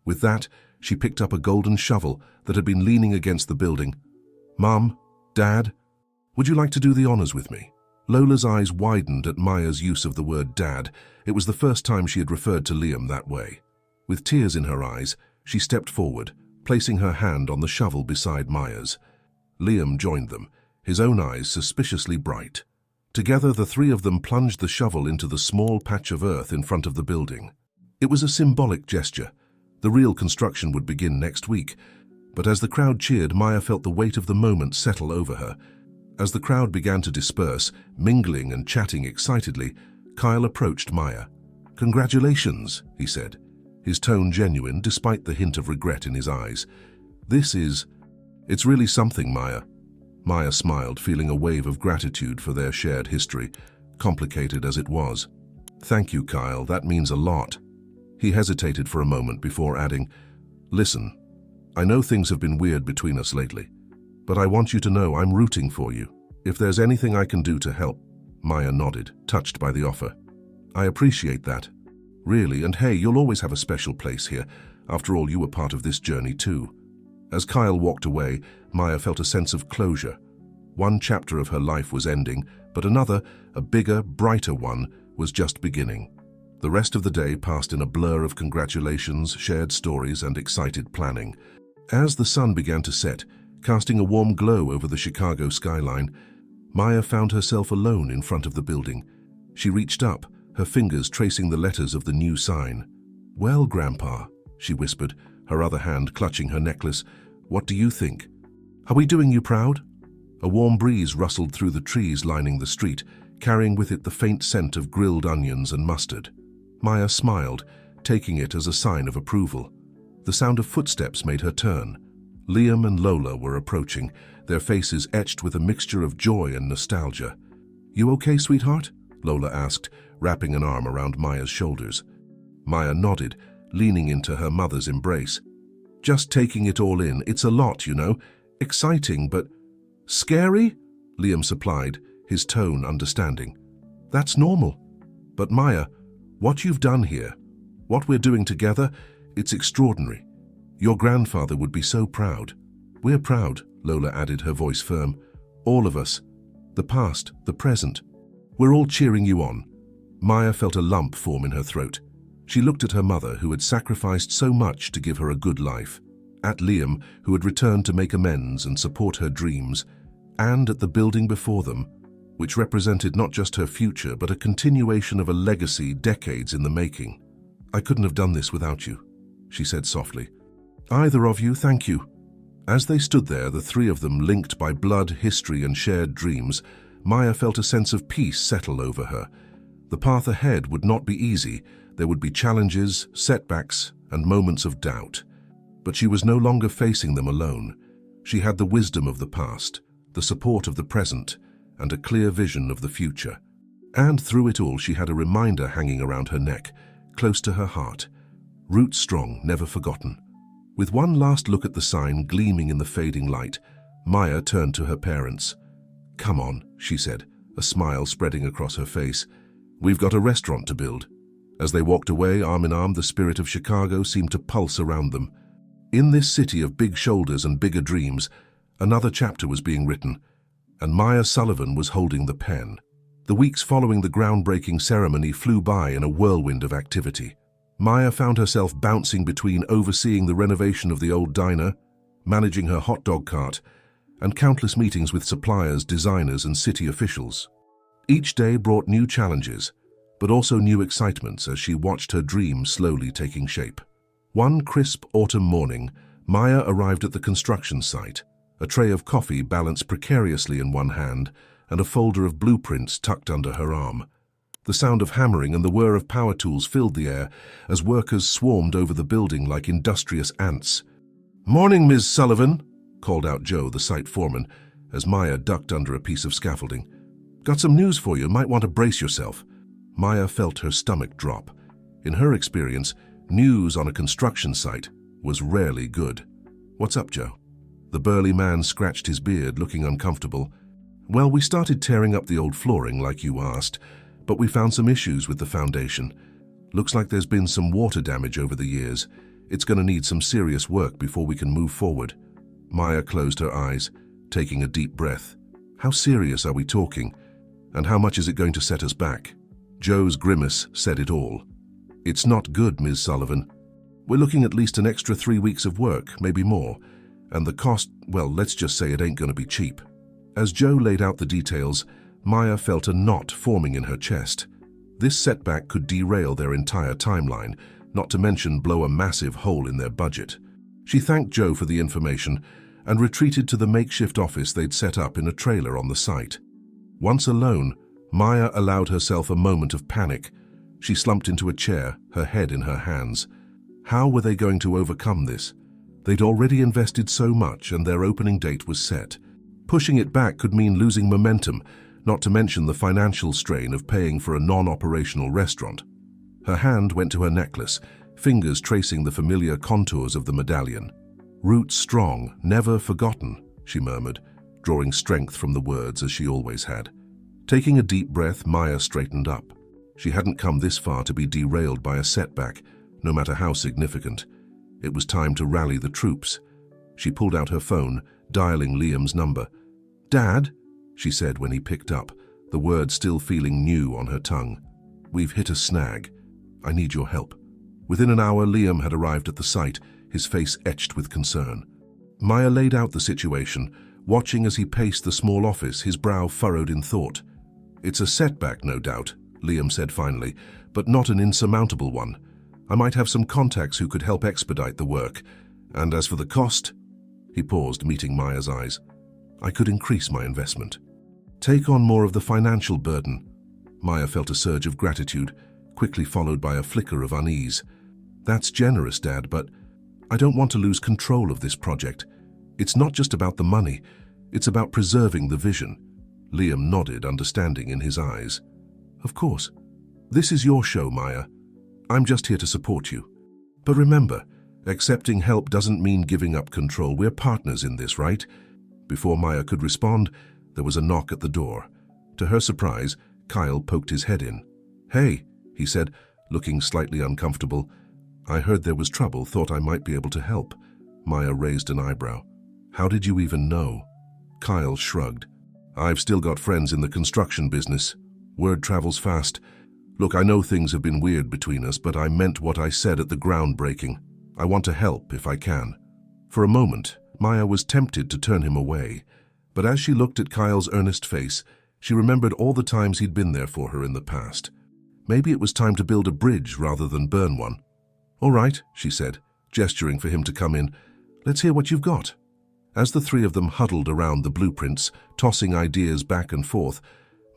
With that, she picked up a golden shovel that had been leaning against the building. Mom, Dad, Would you like to do the honors with me? Lola's eyes widened at Maya's use of the word dad. It was the first time she had referred to Liam that way. With tears in her eyes, she stepped forward, placing her hand on the shovel beside Maya's. Liam joined them, his own eyes suspiciously bright. Together, the three of them plunged the shovel into the small patch of earth in front of the building. It was a symbolic gesture. The real construction would begin next week, but as the crowd cheered, Maya felt the weight of the moment settle over her. As the crowd began to disperse, mingling and chatting excitedly, Kyle approached Maya. "Congratulations," he said, his tone genuine despite the hint of regret in his eyes. It's really something, Maya." Maya smiled, feeling a wave of gratitude for their shared history, complicated as it was. "Thank you, Kyle, that means a lot." He hesitated for a moment before adding, "Listen, I know things have been weird between us lately, but I want you to know I'm rooting for you. If there's anything I can do to help." Maya nodded, touched by the offer. "I appreciate that. Really, and hey, you'll always have a special place here. After all, you were part of this journey too." As Kyle walked away, Maya felt a sense of closure. One chapter of her life was ending, but another, a bigger, brighter one, was just beginning. The rest of the day passed in a blur of congratulations, shared stories, and excited planning. As the sun began to set, casting a warm glow over the Chicago skyline, Maya found herself alone in front of the building. She reached up, her fingers tracing the letters of the new sign. "Well, Grandpa," she whispered, her other hand clutching her necklace, "what do you think? Are we doing you proud?" A warm breeze rustled through the trees lining the street, carrying with it the faint scent of grilled onions and mustard. Maya smiled, taking it as a sign of approval. The sound of footsteps made her turn. Liam and Lola were approaching, their faces etched with a mixture of joy and nostalgia. "You okay, sweetheart?" Lola asked, wrapping an arm around Maya's shoulders. Maya nodded, leaning into her mother's embrace. "Just taking it all in. It's a lot, you know. Exciting, but..." "Scary?" Liam supplied, his tone understanding. "That's normal. But Maya, what you've done here, what we're doing together, it's extraordinary. Your grandfather would be so proud." "We're proud," Lola added, her voice firm. "All of us. The past, the present. We're all cheering you on." Maya felt a lump form in her throat. She looked at her mother, who had sacrificed so much to give her a good life, at Liam, who had returned to make amends and support her dreams, and at the building before them, which represented not just her future, but a continuation of a legacy decades in the making. "I couldn't have done this without you," she said softly. "Either of you, thank you." As they stood there, the three of them linked by blood, history, and shared dreams, Maya felt a sense of peace settle over her. The path ahead would not be easy. There would be challenges, setbacks, and moments of doubt. But she was no longer facing them alone. She had the wisdom of the past, the support of the present, and a clear vision of the future. And through it all, she had a reminder hanging around her neck, close to her heart. Roots strong, never forgotten. With one last look at the sign gleaming in the fading light, Maya turned to her parents. "Come on," she said, a smile spreading across her face. "We've got a restaurant to build." As they walked away, arm in arm, the spirit of Chicago seemed to pulse around them. In this city of big shoulders and bigger dreams, another chapter was being written, and Maya Sullivan was holding the pen. The weeks following the groundbreaking ceremony flew by in a whirlwind of activity. Maya found herself bouncing between overseeing the renovation of the old diner, managing her hot dog cart, and countless meetings with suppliers, designers, and city officials. Each day brought new challenges, but also new excitements as she watched her dreams slowly taking shape. One crisp autumn morning, Maya arrived at the construction site, a tray of coffee balanced precariously in one hand and a folder of blueprints tucked under her arm. The sound of hammering and the whir of power tools filled the air as workers swarmed over the building like industrious ants. "Morning, Ms. Sullivan," called out Joe, the site foreman, as Maya ducked under a piece of scaffolding. "Got some news for you. Might want to brace yourself." Maya felt her stomach drop. In her experience, news on a construction site was rarely good. "What's up, Joe?" The burly man scratched his beard, looking uncomfortable. "Well, we started tearing up the old flooring like you asked, but we found some issues with the foundation. Looks like there's been some water damage over the years. It's going to need some serious work before we can move forward." Maya closed her eyes, taking a deep breath. How serious are we talking? And how much is it going to set us back? Joe's grimace said it all. It's not good, Ms. Sullivan. We're looking at least an extra 3 weeks of work, maybe more. And the cost, well, let's just say it ain't going to be cheap. As Joe laid out the details, Maya felt a knot forming in her chest. This setback could derail their entire timeline, not to mention blow a massive hole in their budget. She thanked Joe for the information and retreated to the makeshift office they'd set up in a trailer on the site. Once alone, Maya allowed herself a moment of panic. She slumped into a chair, her head in her hands. How were they going to overcome this? They'd already invested so much and their opening date was set. Pushing it back could mean losing momentum, not to mention the financial strain of paying for a non-operational restaurant. Her hand went to her necklace, fingers tracing the familiar contours of the medallion. "Roots strong, never forgotten," she murmured, drawing strength from the words as she always had. Taking a deep breath, Maya straightened up. She hadn't come this far to be derailed by a setback, no matter how significant. It was time to rally the troops. She pulled out her phone, dialing Liam's number. "Dad," she said when he picked up, the word still feeling new on her tongue. "We've hit a snag. I need your help." Within an hour, Liam had arrived at the site, his face etched with concern. Maya laid out the situation, watching as he paced the small office, his brow furrowed in thought. "It's a setback, no doubt," Liam said finally, "but not an insurmountable one. I might have some contacts who could help expedite the work. And as for the cost," he paused, meeting Maya's eyes, "I could increase my investment. Take on more of the financial burden." Maya felt a surge of gratitude, quickly followed by a flicker of unease. "That's generous, Dad, but I don't want to lose control of this project. It's not just about the money, it's about preserving the vision." Liam nodded, understanding in his eyes. "Of course. This is your show, Maya. I'm just here to support you. But remember, accepting help doesn't mean giving up control. We're partners in this, right?" Before Maya could respond, there was a knock at the door. To her surprise, Kyle poked his head in. "Hey," he said, looking slightly uncomfortable. "I heard there was trouble, thought I might be able to help." Maya raised an eyebrow. "How did you even know?" Kyle shrugged. "I've still got friends in the construction business. Word travels fast. Look, I know things have been weird between us, but I meant what I said at the groundbreaking. I want to help if I can." For a moment, Maya was tempted to turn him away, but as she looked at Kyle's earnest face, she remembered all the times he'd been there for her in the past. Maybe it was time to build a bridge rather than burn one. "All right," she said, gesturing for him to come in. "Let's hear what you've got." As the three of them huddled around the blueprints, tossing ideas back and forth,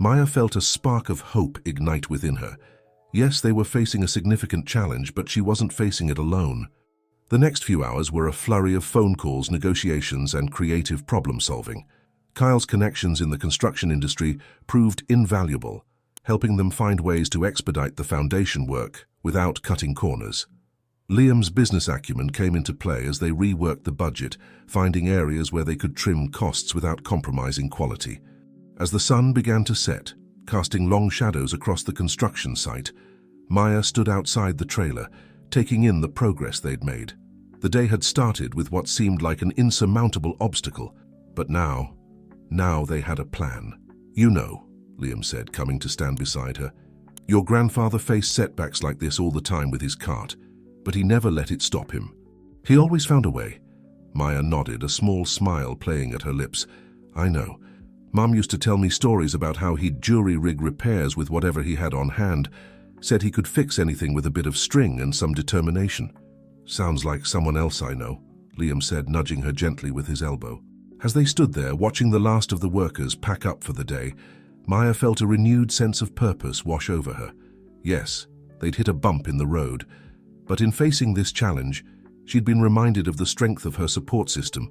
Maya felt a spark of hope ignite within her. Yes, they were facing a significant challenge, but she wasn't facing it alone. The next few hours were a flurry of phone calls, negotiations, and creative problem-solving. Kyle's connections in the construction industry proved invaluable, helping them find ways to expedite the foundation work without cutting corners. Liam's business acumen came into play as they reworked the budget, finding areas where they could trim costs without compromising quality. As the sun began to set, casting long shadows across the construction site, Maya stood outside the trailer, taking in the progress they'd made. The day had started with what seemed like an insurmountable obstacle, but now they had a plan. "You know," Liam said, coming to stand beside her, "your grandfather faced setbacks like this all the time with his cart, but he never let it stop him. He always found a way." Maya nodded, a small smile playing at her lips. "I know. Mom used to tell me stories about how he'd jury-rig repairs with whatever he had on hand, said he could fix anything with a bit of string and some determination." "Sounds like someone else I know," Liam said, nudging her gently with his elbow. As they stood there, watching the last of the workers pack up for the day, Maya felt a renewed sense of purpose wash over her. Yes, they'd hit a bump in the road, but in facing this challenge, she'd been reminded of the strength of her support system,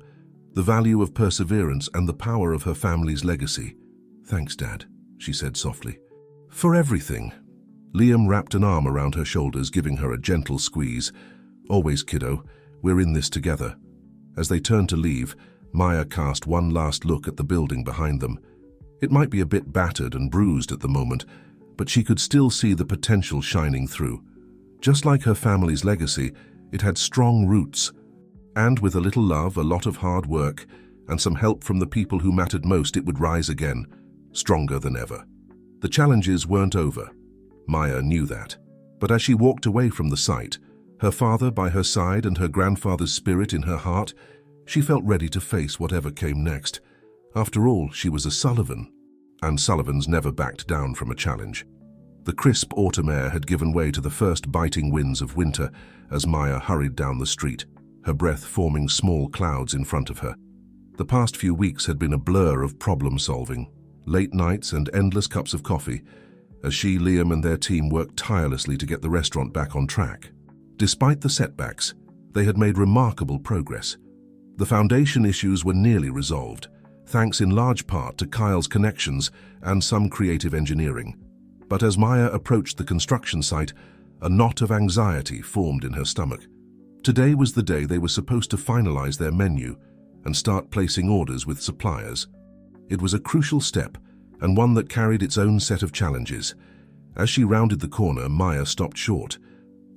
the value of perseverance, and the power of her family's legacy. "Thanks, Dad," she said softly. "For everything." Liam wrapped an arm around her shoulders, giving her a gentle squeeze. "Always, kiddo, we're in this together." As they turned to leave, Maya cast one last look at the building behind them. It might be a bit battered and bruised at the moment, but she could still see the potential shining through. Just like her family's legacy, it had strong roots, and with a little love, a lot of hard work, and some help from the people who mattered most, it would rise again, stronger than ever. The challenges weren't over. Maya knew that. But as she walked away from the site, her father by her side and her grandfather's spirit in her heart, she felt ready to face whatever came next. After all, she was a Sullivan, and Sullivans never backed down from a challenge. The crisp autumn air had given way to the first biting winds of winter as Maya hurried down the street, her breath forming small clouds in front of her. The past few weeks had been a blur of problem-solving, late nights and endless cups of coffee, as she, Liam and their team worked tirelessly to get the restaurant back on track. Despite the setbacks, they had made remarkable progress. The foundation issues were nearly resolved, thanks in large part to Kyle's connections and some creative engineering. But as Maya approached the construction site, a knot of anxiety formed in her stomach. Today was the day they were supposed to finalize their menu and start placing orders with suppliers. It was a crucial step, and one that carried its own set of challenges. As she rounded the corner, Maya stopped short.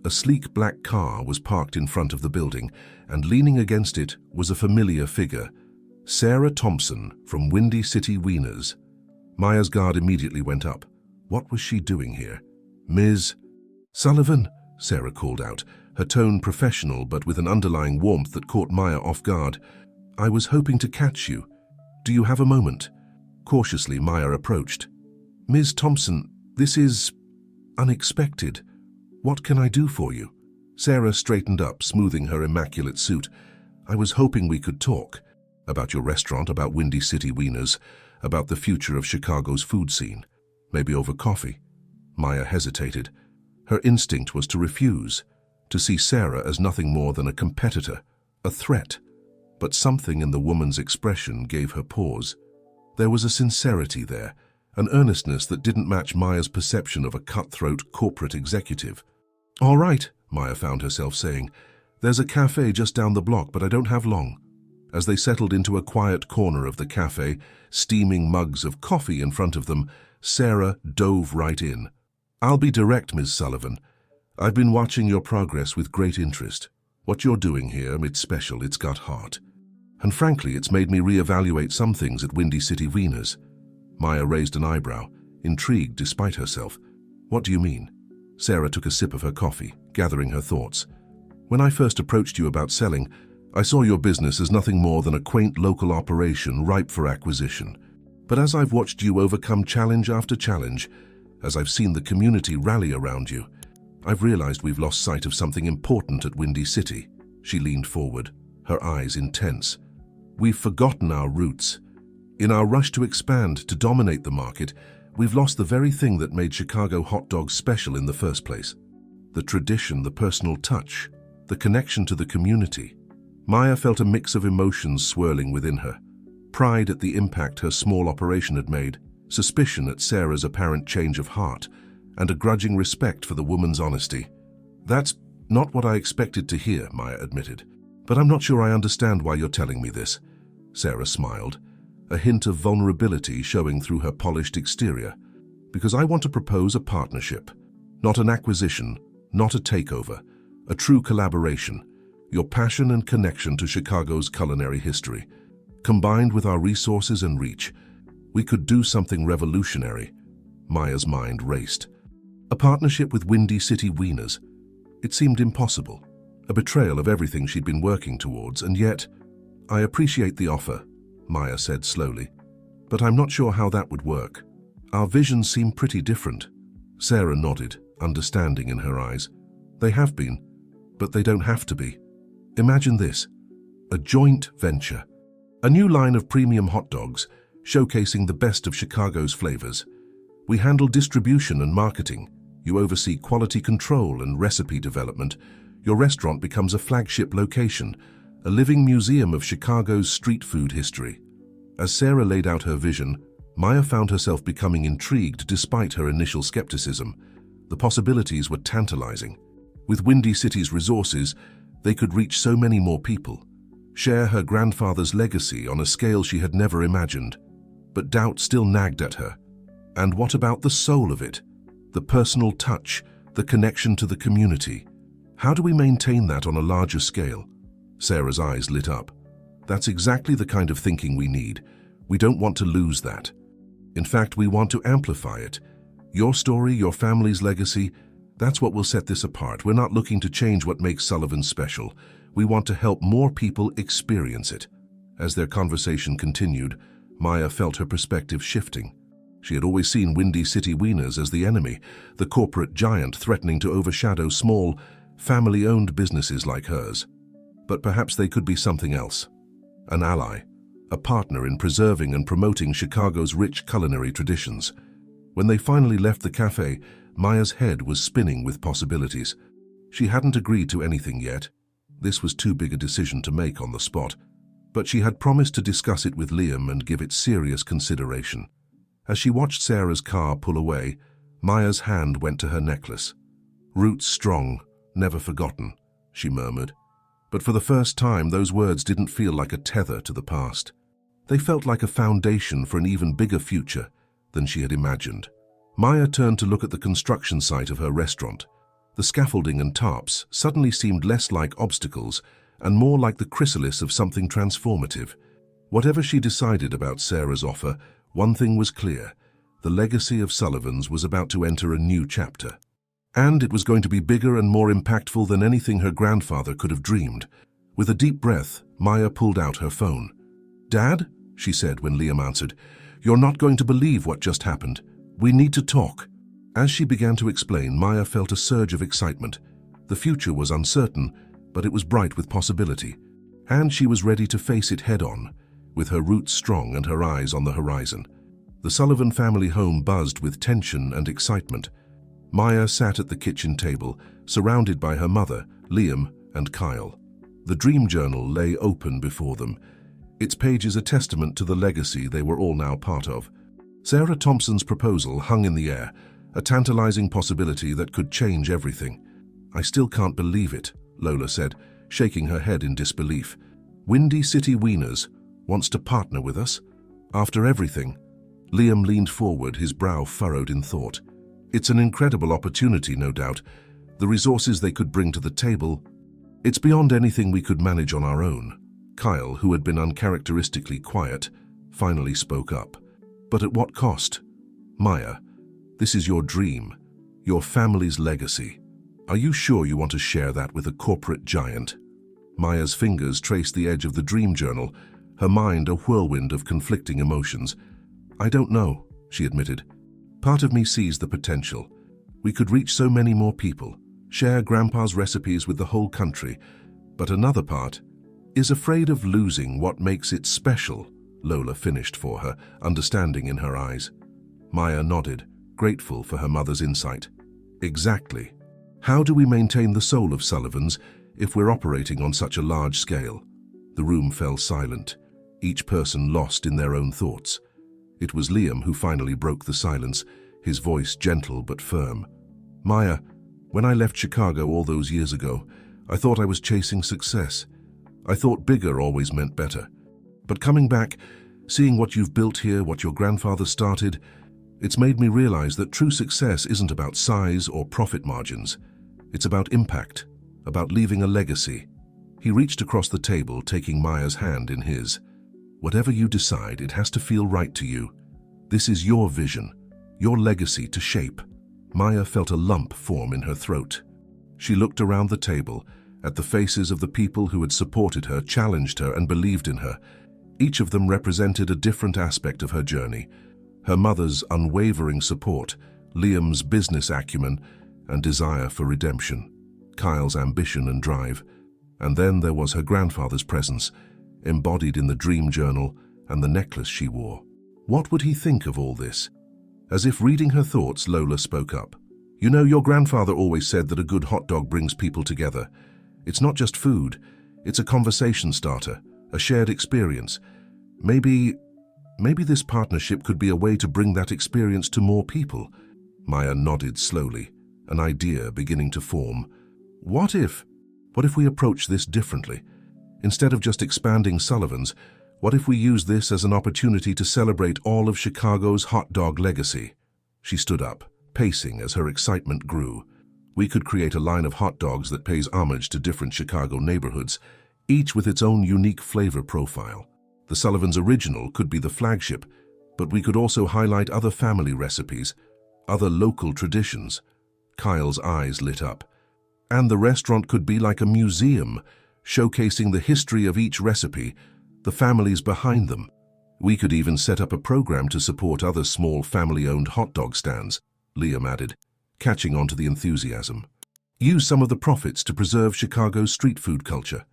A sleek black car was parked in front of the building, and leaning against it was a familiar figure, Sarah Thompson from Windy City Wieners. Maya's guard immediately went up. What was she doing here? Ms. Sullivan, Sarah called out, her tone professional but with an underlying warmth that caught Maya off guard. I was hoping to catch you. Do you have a moment? Cautiously, Maya approached. Ms. Thompson, this is unexpected. What can I do for you? Sarah straightened up, smoothing her immaculate suit. I was hoping we could talk. About your restaurant, about Windy City Wieners, about the future of Chicago's food scene. Maybe over coffee. Maya hesitated. Her instinct was to refuse, to see Sarah as nothing more than a competitor, a threat. But something in the woman's expression gave her pause. There was a sincerity there, an earnestness that didn't match Maya's perception of a cutthroat corporate executive. All right, Maya found herself saying. There's a cafe just down the block, but I don't have long. As they settled into a quiet corner of the cafe, steaming mugs of coffee in front of them, Sarah dove right in. I'll be direct, Ms. Sullivan. I've been watching your progress with great interest. What you're doing here, it's special, it's got heart. And frankly, it's made me reevaluate some things at Windy City Wieners. Maya raised an eyebrow, intrigued despite herself. What do you mean? Sarah took a sip of her coffee, gathering her thoughts. When I first approached you about selling, I saw your business as nothing more than a quaint local operation ripe for acquisition. But as I've watched you overcome challenge after challenge, as I've seen the community rally around you, I've realized we've lost sight of something important at Windy City. She leaned forward, her eyes intense. We've forgotten our roots. In our rush to expand, to dominate the market, we've lost the very thing that made Chicago hot dogs special in the first place. The tradition, the personal touch, the connection to the community. Maya felt a mix of emotions swirling within her. Pride at the impact her small operation had made, suspicion at Sarah's apparent change of heart, and a grudging respect for the woman's honesty. That's not what I expected to hear, Maya admitted. But I'm not sure I understand why you're telling me this. Sarah smiled, a hint of vulnerability showing through her polished exterior. Because I want to propose a partnership. Not an acquisition, not a takeover, a true collaboration. Your passion and connection to Chicago's culinary history. Combined with our resources and reach, we could do something revolutionary. Maya's mind raced. A partnership with Windy City Wieners. It seemed impossible. A betrayal of everything she'd been working towards, and yet, I appreciate the offer, Maya said slowly. But I'm not sure how that would work. Our visions seem pretty different. Sarah nodded, understanding in her eyes. They have been, but they don't have to be. Imagine this, a joint venture. A new line of premium hot dogs, showcasing the best of Chicago's flavors. We handle distribution and marketing. You oversee quality control and recipe development. Your restaurant becomes a flagship location, a living museum of Chicago's street food history. As Sarah laid out her vision, Maya found herself becoming intrigued despite her initial skepticism. The possibilities were tantalizing. With Windy City's resources, they could reach so many more people, share her grandfather's legacy on a scale she had never imagined. But doubt still nagged at her. And what about the soul of it? The personal touch, the connection to the community. How do we maintain that on a larger scale? Sarah's eyes lit up. That's exactly the kind of thinking we need. We don't want to lose that. In fact, we want to amplify it. Your story, your family's legacy, that's what will set this apart. We're not looking to change what makes Sullivan special. We want to help more people experience it. As their conversation continued, Maya felt her perspective shifting. She had always seen Windy City Wieners as the enemy, the corporate giant threatening to overshadow small, family-owned businesses like hers. But perhaps they could be something else. An ally, a partner in preserving and promoting Chicago's rich culinary traditions. When they finally left the cafe, Maya's head was spinning with possibilities. She hadn't agreed to anything yet. This was too big a decision to make on the spot. But she had promised to discuss it with Liam and give it serious consideration. As she watched Sarah's car pull away, Maya's hand went to her necklace. "Roots strong, never forgotten," she murmured. But for the first time, those words didn't feel like a tether to the past. They felt like a foundation for an even bigger future than she had imagined. Maya turned to look at the construction site of her restaurant. The scaffolding and tarps suddenly seemed less like obstacles and more like the chrysalis of something transformative. Whatever she decided about Sarah's offer, one thing was clear: the legacy of Sullivan's was about to enter a new chapter. And it was going to be bigger and more impactful than anything her grandfather could have dreamed. With a deep breath, Maya pulled out her phone. "Dad," she said when Liam answered, "you're not going to believe what just happened. We need to talk." As she began to explain, Maya felt a surge of excitement. The future was uncertain, but it was bright with possibility. And she was ready to face it head-on, with her roots strong and her eyes on the horizon. The Sullivan family home buzzed with tension and excitement. Maya sat at the kitchen table, surrounded by her mother, Liam, and Kyle. The dream journal lay open before them, its pages a testament to the legacy they were all now part of. Sarah Thompson's proposal hung in the air, a tantalizing possibility that could change everything. "I still can't believe it," Lola said, shaking her head in disbelief. "Windy City Wieners wants to partner with us? After everything?" Liam leaned forward, his brow furrowed in thought. "It's an incredible opportunity, no doubt. The resources they could bring to the table. It's beyond anything we could manage on our own." Kyle, who had been uncharacteristically quiet, finally spoke up. "But at what cost? Maya, this is your dream, your family's legacy. Are you sure you want to share that with a corporate giant?" Maya's fingers traced the edge of the dream journal, her mind a whirlwind of conflicting emotions. "I don't know," she admitted. "Part of me sees the potential. We could reach so many more people, share Grandpa's recipes with the whole country. But another part is afraid of losing what makes it special," Lola finished for her, understanding in her eyes. Maya nodded, grateful for her mother's insight. "Exactly. How do we maintain the soul of Sullivan's if we're operating on such a large scale?" The room fell silent, each person lost in their own thoughts. It was Liam who finally broke the silence, his voice gentle but firm. "Maya, when I left Chicago all those years ago, I thought I was chasing success. I thought bigger always meant better. But coming back, seeing what you've built here, what your grandfather started, it's made me realize that true success isn't about size or profit margins. It's about impact, about leaving a legacy." He reached across the table, taking Maya's hand in his. "Whatever you decide, it has to feel right to you. This is your vision, your legacy to shape." Maya felt a lump form in her throat. She looked around the table, at the faces of the people who had supported her, challenged her, and believed in her. Each of them represented a different aspect of her journey. Her mother's unwavering support, Liam's business acumen and desire for redemption, Kyle's ambition and drive. And then there was her grandfather's presence, embodied in the dream journal and the necklace she wore. What would he think of all this? As if reading her thoughts, Lola spoke up. "You know, your grandfather always said that a good hot dog brings people together. It's not just food, it's a conversation starter, a shared experience. Maybe this partnership could be a way to bring that experience to more people." Maya nodded slowly, an idea beginning to form. What if we approach this differently? Instead of just expanding Sullivan's, what if we use this as an opportunity to celebrate all of Chicago's hot dog legacy? She stood up, pacing as her excitement grew. "We could create a line of hot dogs that pays homage to different Chicago neighborhoods, each with its own unique flavor profile. The Sullivan's Original could be the flagship, but we could also highlight other family recipes, other local traditions. Kyle's eyes lit up. And the restaurant could be like a museum, showcasing the history of each recipe, the families behind them. We could even set up a program to support other small family-owned hot dog stands, Liam added, catching on to the enthusiasm. Use some of the profits to preserve Chicago's street food culture.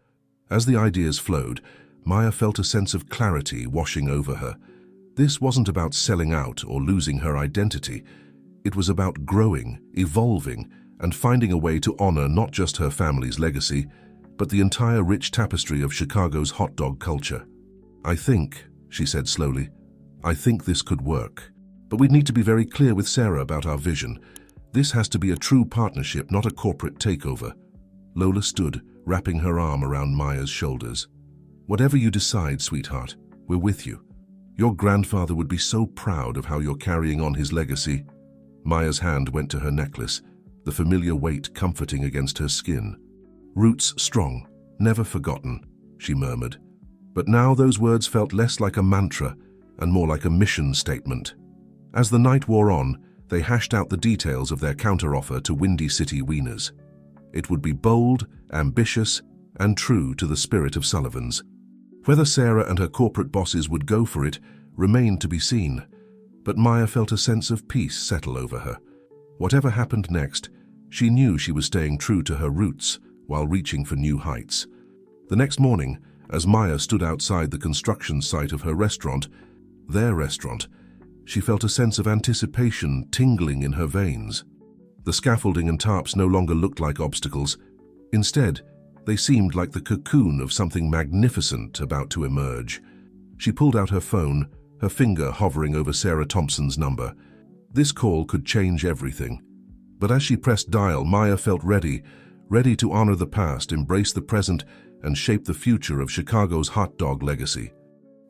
As the ideas flowed, Maya felt a sense of clarity washing over her. This wasn't about selling out or losing her identity. It was about growing, evolving, and finding a way to honor not just her family's legacy, but the entire rich tapestry of Chicago's hot dog culture. "I think," she said slowly, "I think this could work. But we'd need to be very clear with Sarah about our vision. This has to be a true partnership, not a corporate takeover." Lola stood, wrapping her arm around Maya's shoulders. "Whatever you decide, sweetheart, we're with you. Your grandfather would be so proud of how you're carrying on his legacy." Maya's hand went to her necklace, the familiar weight comforting against her skin. "Roots strong, never forgotten," she murmured. But now those words felt less like a mantra and more like a mission statement. As the night wore on, they hashed out the details of their counteroffer to Windy City Wieners. It would be bold, ambitious, and true to the spirit of Sullivan's. Whether Sarah and her corporate bosses would go for it remained to be seen, but Maya felt a sense of peace settle over her. Whatever happened next, she knew she was staying true to her roots while reaching for new heights. The next morning, as Maya stood outside the construction site of her restaurant, their restaurant, she felt a sense of anticipation tingling in her veins. The scaffolding and tarps no longer looked like obstacles. Instead, they seemed like the cocoon of something magnificent about to emerge. She pulled out her phone, her finger hovering over Sarah Thompson's number. This call could change everything. But as she pressed dial, Maya felt ready to honor the past, embrace the present, and shape the future of Chicago's hot dog legacy.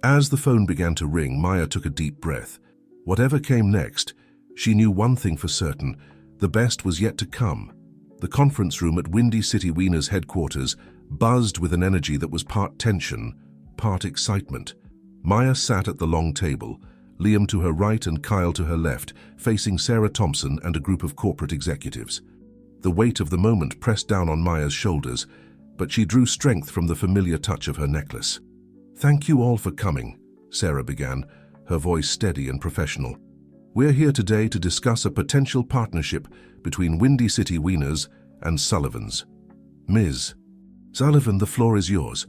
As the phone began to ring, Maya took a deep breath. Whatever came next, she knew one thing for certain: the best was yet to come. The conference room at Windy City Wieners headquarters buzzed with an energy that was part tension, part excitement. Maya sat at the long table, Liam to her right and Kyle to her left, facing Sarah Thompson and a group of corporate executives. The weight of the moment pressed down on Maya's shoulders, but she drew strength from the familiar touch of her necklace. "Thank you all for coming," Sarah began, her voice steady and professional. "We're here today to discuss a potential partnership between Windy City Wieners and Sullivan's. Ms. Sullivan, the floor is yours."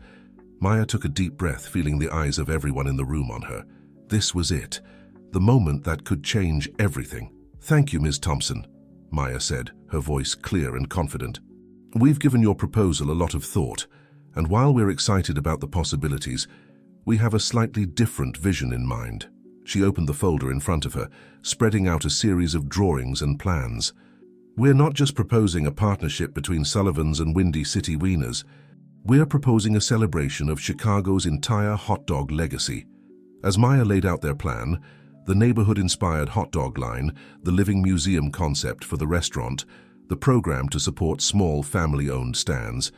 Maya took a deep breath, feeling the eyes of everyone in the room on her. This was it, the moment that could change everything. "Thank you, Ms. Thompson," Maya said, her voice clear and confident. "We've given your proposal a lot of thought, and while we're excited about the possibilities, we have a slightly different vision in mind." She opened the folder in front of her, spreading out a series of drawings and plans. "We're not just proposing a partnership between Sullivan's and Windy City Wieners. We're proposing a celebration of Chicago's entire hot dog legacy." As Maya laid out their plan, the neighborhood-inspired hot dog line, the living museum concept for the restaurant, the program to support small family-owned stands,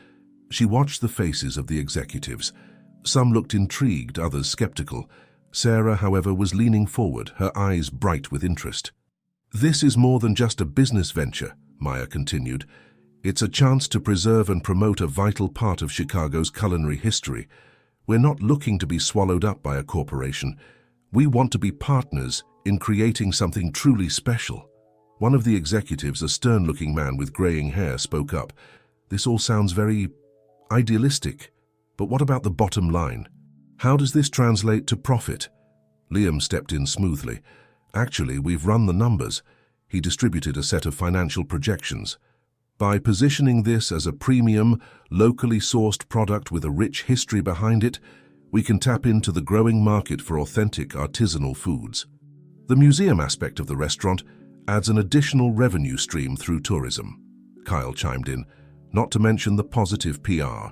she watched the faces of the executives. Some looked intrigued, others skeptical. Sarah, however, was leaning forward, her eyes bright with interest. "This is more than just a business venture," Maya continued. "It's a chance to preserve and promote a vital part of Chicago's culinary history. We're not looking to be swallowed up by a corporation. We want to be partners in creating something truly special." One of the executives, a stern-looking man with graying hair, spoke up. "This all sounds very idealistic, but what about the bottom line? How does this translate to profit?" Liam stepped in smoothly. "Actually, we've run the numbers." He distributed a set of financial projections. "By positioning this as a premium, locally sourced product with a rich history behind it, we can tap into the growing market for authentic artisanal foods. The museum aspect of the restaurant adds an additional revenue stream through tourism," Kyle chimed in, "not to mention the positive PR.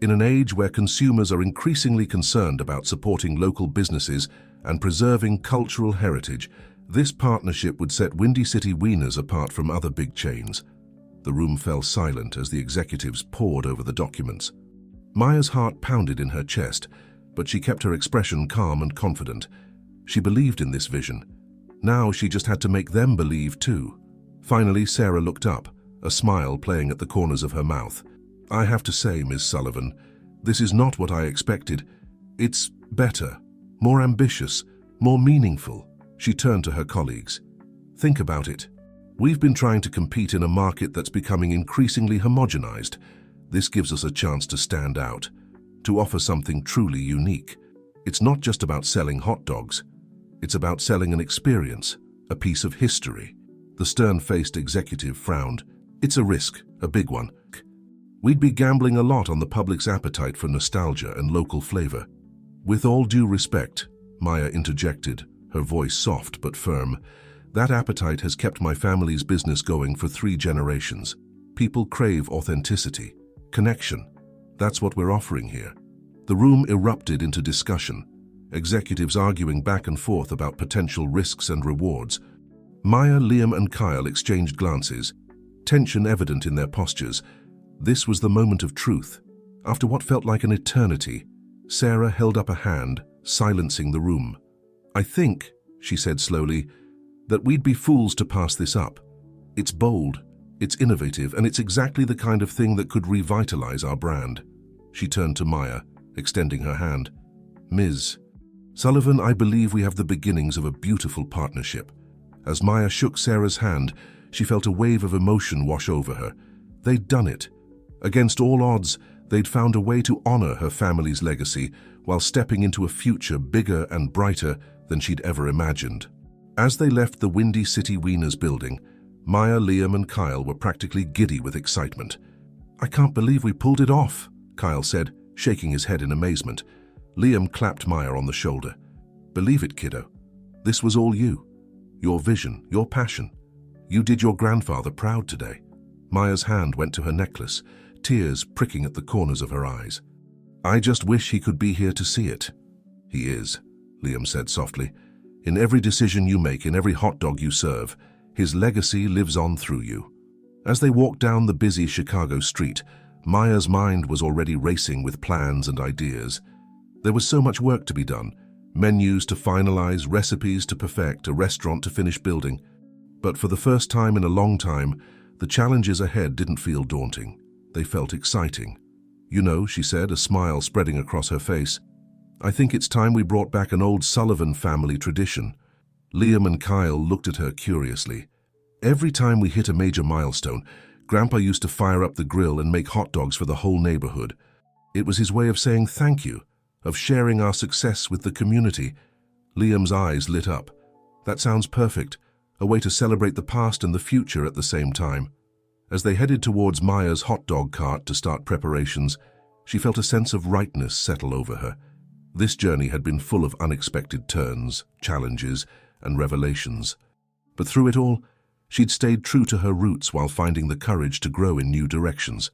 In an age where consumers are increasingly concerned about supporting local businesses and preserving cultural heritage, this partnership would set Windy City Wieners apart from other big chains." The room fell silent as the executives pored over the documents. Maya's heart pounded in her chest, but she kept her expression calm and confident. She believed in this vision. Now she just had to make them believe too. Finally, Sarah looked up, a smile playing at the corners of her mouth. "I have to say, Miss Sullivan, this is not what I expected. It's better, more ambitious, more meaningful." She turned to her colleagues. "Think about it. We've been trying to compete in a market that's becoming increasingly homogenized. This gives us a chance to stand out, to offer something truly unique. It's not just about selling hot dogs. It's about selling an experience, a piece of history." The stern-faced executive frowned. "It's a risk, a big one. We'd be gambling a lot on the public's appetite for nostalgia and local flavor." "With all due respect," Maya interjected, her voice soft but firm, "that appetite has kept my family's business going for 3 generations. People crave authenticity, connection. That's what we're offering here." The room erupted into discussion, executives arguing back and forth about potential risks and rewards. Maya, Liam, and Kyle exchanged glances, tension evident in their postures. This was the moment of truth. After what felt like an eternity, Sarah held up a hand, silencing the room. "I think," she said slowly, "that we'd be fools to pass this up. It's bold, it's innovative, and it's exactly the kind of thing that could revitalize our brand." She turned to Maya, extending her hand. "Ms. Sullivan, I believe we have the beginnings of a beautiful partnership." As Maya shook Sarah's hand, she felt a wave of emotion wash over her. They'd done it. Against all odds, they'd found a way to honor her family's legacy while stepping into a future bigger and brighter than she'd ever imagined. As they left the Windy City Wieners building, Maya, Liam, and Kyle were practically giddy with excitement. "I can't believe we pulled it off," Kyle said, shaking his head in amazement. Liam clapped Maya on the shoulder. "Believe it, kiddo. This was all you. Your vision, your passion. You did your grandfather proud today." Maya's hand went to her necklace, tears pricking at the corners of her eyes. "I just wish he could be here to see it." "He is," Liam said softly. "In every decision you make, in every hot dog you serve, his legacy lives on through you." As they walked down the busy Chicago street, Maya's mind was already racing with plans and ideas. There was so much work to be done. Menus to finalize, recipes to perfect, a restaurant to finish building. But for the first time in a long time, the challenges ahead didn't feel daunting. They felt exciting. "You know," she said, a smile spreading across her face, "I think it's time we brought back an old Sullivan family tradition." Liam and Kyle looked at her curiously. "Every time we hit a major milestone, Grandpa used to fire up the grill and make hot dogs for the whole neighborhood. It was his way of saying thank you, of sharing our success with the community." Liam's eyes lit up. "That sounds perfect, a way to celebrate the past and the future at the same time." As they headed towards Maya's hot dog cart to start preparations, she felt a sense of rightness settle over her. This journey had been full of unexpected turns, challenges, and revelations. But through it all, she'd stayed true to her roots while finding the courage to grow in new directions.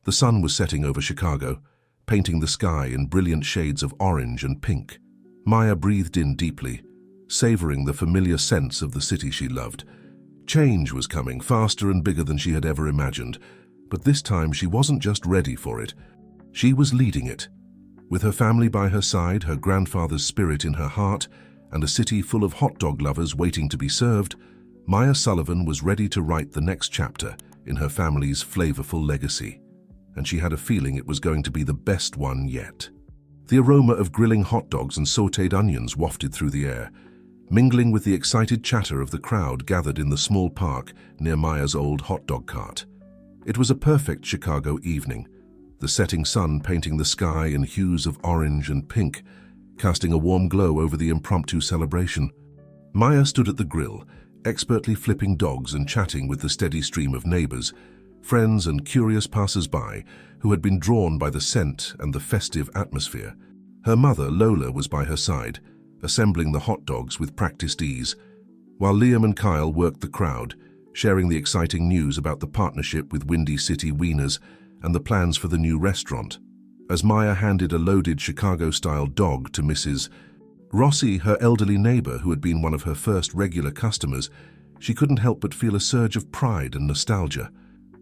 The sun was setting over Chicago, painting the sky in brilliant shades of orange and pink. Maya breathed in deeply, savoring the familiar sense of the city she loved. Change was coming, faster and bigger than she had ever imagined, but this time she wasn't just ready for it. She was leading it. With her family by her side, her grandfather's spirit in her heart, and a city full of hot dog lovers waiting to be served, Maya Sullivan was ready to write the next chapter in her family's flavorful legacy. And she had a feeling it was going to be the best one yet. The aroma of grilling hot dogs and sautéed onions wafted through the air, mingling with the excited chatter of the crowd gathered in the small park near Maya's old hot dog cart. It was a perfect Chicago evening, the setting sun painting the sky in hues of orange and pink, casting a warm glow over the impromptu celebration. Maya stood at the grill, expertly flipping dogs and chatting with the steady stream of neighbors, friends and curious passers-by who had been drawn by the scent and the festive atmosphere. Her mother, Lola, was by her side, assembling the hot dogs with practiced ease, while Liam and Kyle worked the crowd, sharing the exciting news about the partnership with Windy City Wieners and the plans for the new restaurant. As Maya handed a loaded Chicago-style dog to Mrs. Rossi, her elderly neighbor who had been one of her first regular customers, she couldn't help but feel a surge of pride and nostalgia.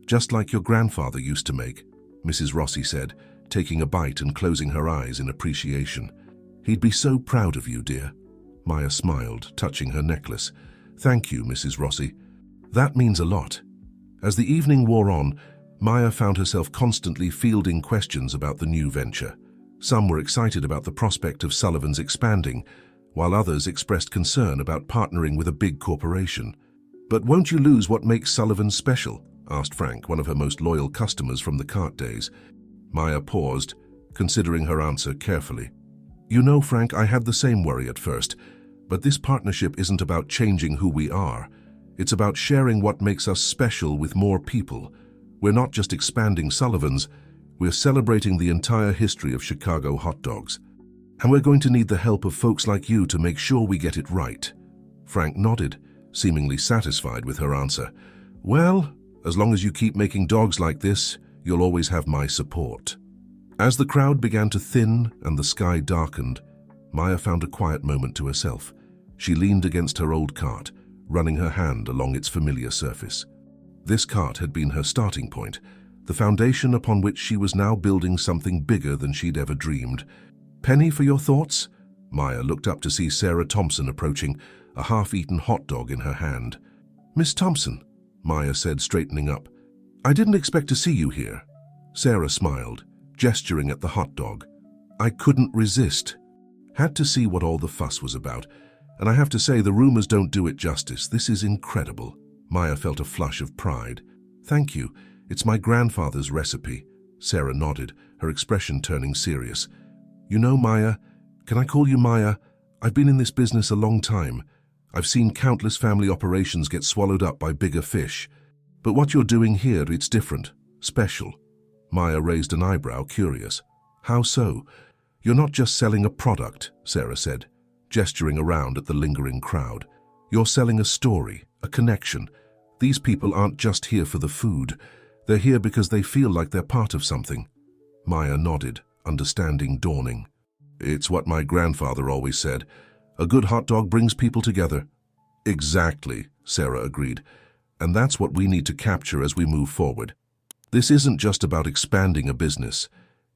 "Just like your grandfather used to make," Mrs. Rossi said, taking a bite and closing her eyes in appreciation. "He'd be so proud of you, dear." Maya smiled, touching her necklace. "Thank you, Mrs. Rossi. That means a lot." As the evening wore on, Maya found herself constantly fielding questions about the new venture. Some were excited about the prospect of Sullivan's expanding, while others expressed concern about partnering with a big corporation. "But won't you lose what makes Sullivan special?" asked Frank, one of her most loyal customers from the cart days. Maya paused, considering her answer carefully. "You know, Frank, I had the same worry at first, but this partnership isn't about changing who we are. It's about sharing what makes us special with more people. We're not just expanding Sullivan's, we're celebrating the entire history of Chicago hot dogs. And we're going to need the help of folks like you to make sure we get it right." Frank nodded, seemingly satisfied with her answer. "Well, as long as you keep making dogs like this, you'll always have my support." As the crowd began to thin and the sky darkened, Maya found a quiet moment to herself. She leaned against her old cart, running her hand along its familiar surface. This cart had been her starting point, the foundation upon which she was now building something bigger than she'd ever dreamed. "Penny for your thoughts?" Maya looked up to see Sarah Thompson approaching, a half-eaten hot dog in her hand. "Miss Thompson," Maya said, straightening up. "I didn't expect to see you here." Sarah smiled, gesturing at the hot dog. "I couldn't resist. Had to see what all the fuss was about. And I have to say, the rumors don't do it justice. This is incredible." Maya felt a flush of pride. "Thank you. It's my grandfather's recipe." Sarah nodded, her expression turning serious. "You know, Maya, can I call you Maya? I've been in this business a long time. I've seen countless family operations get swallowed up by bigger fish. But what you're doing here, it's different, special." Maya raised an eyebrow, curious. "How so?" "You're not just selling a product," Sarah said, gesturing around at the lingering crowd. "You're selling a story, a connection. These people aren't just here for the food. They're here because they feel like they're part of something." Maya nodded, understanding dawning. "It's what my grandfather always said. A good hot dog brings people together." "Exactly," Sarah agreed. "And that's what we need to capture as we move forward. This isn't just about expanding a business.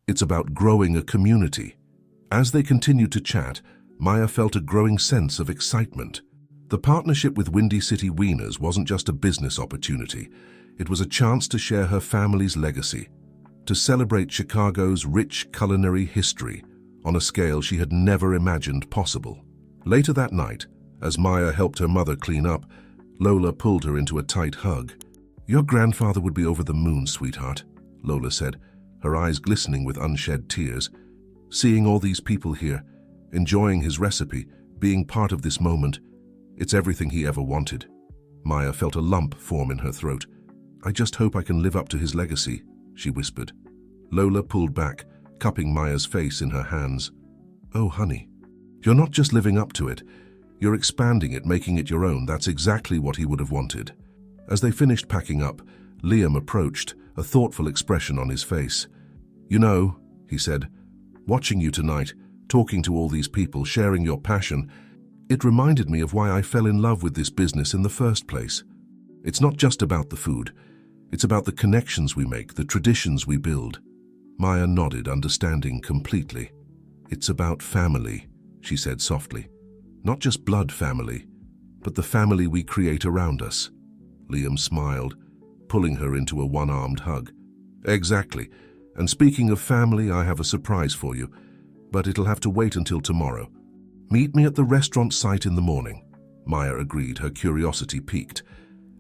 It's about growing a community." As they continued to chat, Maya felt a growing sense of excitement. The partnership with Windy City Wieners wasn't just a business opportunity. It was a chance to share her family's legacy, to celebrate Chicago's rich culinary history on a scale she had never imagined possible. Later that night, as Maya helped her mother clean up, Lola pulled her into a tight hug. "Your grandfather would be over the moon, sweetheart," Lola said, her eyes glistening with unshed tears. "Seeing all these people here, enjoying his recipe, being part of this moment, it's everything he ever wanted." Maya felt a lump form in her throat. "I just hope I can live up to his legacy," she whispered. Lola pulled back, cupping Maya's face in her hands. "Oh, honey, you're not just living up to it. You're expanding it, making it your own. That's exactly what he would have wanted." As they finished packing up, Liam approached, a thoughtful expression on his face. "You know," he said, "watching you tonight, talking to all these people, sharing your passion, it reminded me of why I fell in love with this business in the first place. It's not just about the food. It's about the connections we make, the traditions we build." Maya nodded, understanding completely. "It's about family," she said softly. "Not just blood family, but the family we create around us." Liam smiled, pulling her into a one-armed hug. "Exactly. And speaking of family, I have a surprise for you, but it'll have to wait until tomorrow. Meet me at the restaurant site in the morning." Maya agreed, her curiosity piqued.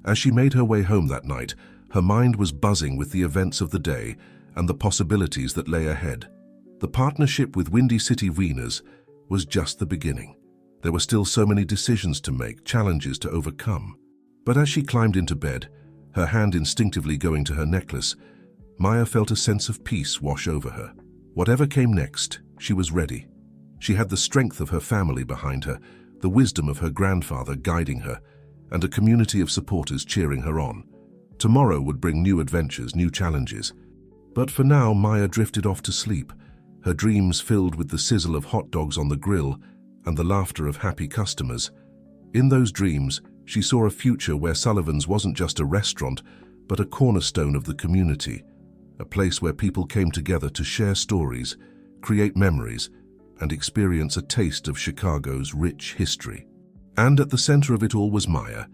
As she made her way home that night, her mind was buzzing with the events of the day and the possibilities that lay ahead. The partnership with Windy City Wieners was just the beginning. There were still so many decisions to make, challenges to overcome. But as she climbed into bed, her hand instinctively going to her necklace, Maya felt a sense of peace wash over her. Whatever came next, she was ready. She had the strength of her family behind her, the wisdom of her grandfather guiding her, and a community of supporters cheering her on. Tomorrow would bring new adventures, new challenges. But for now, Maya drifted off to sleep, her dreams filled with the sizzle of hot dogs on the grill and the laughter of happy customers. In those dreams, she saw a future where Sullivan's wasn't just a restaurant, but a cornerstone of the community, a place where people came together to share stories, create memories, and experience a taste of Chicago's rich history. And at the center of it all was Maya,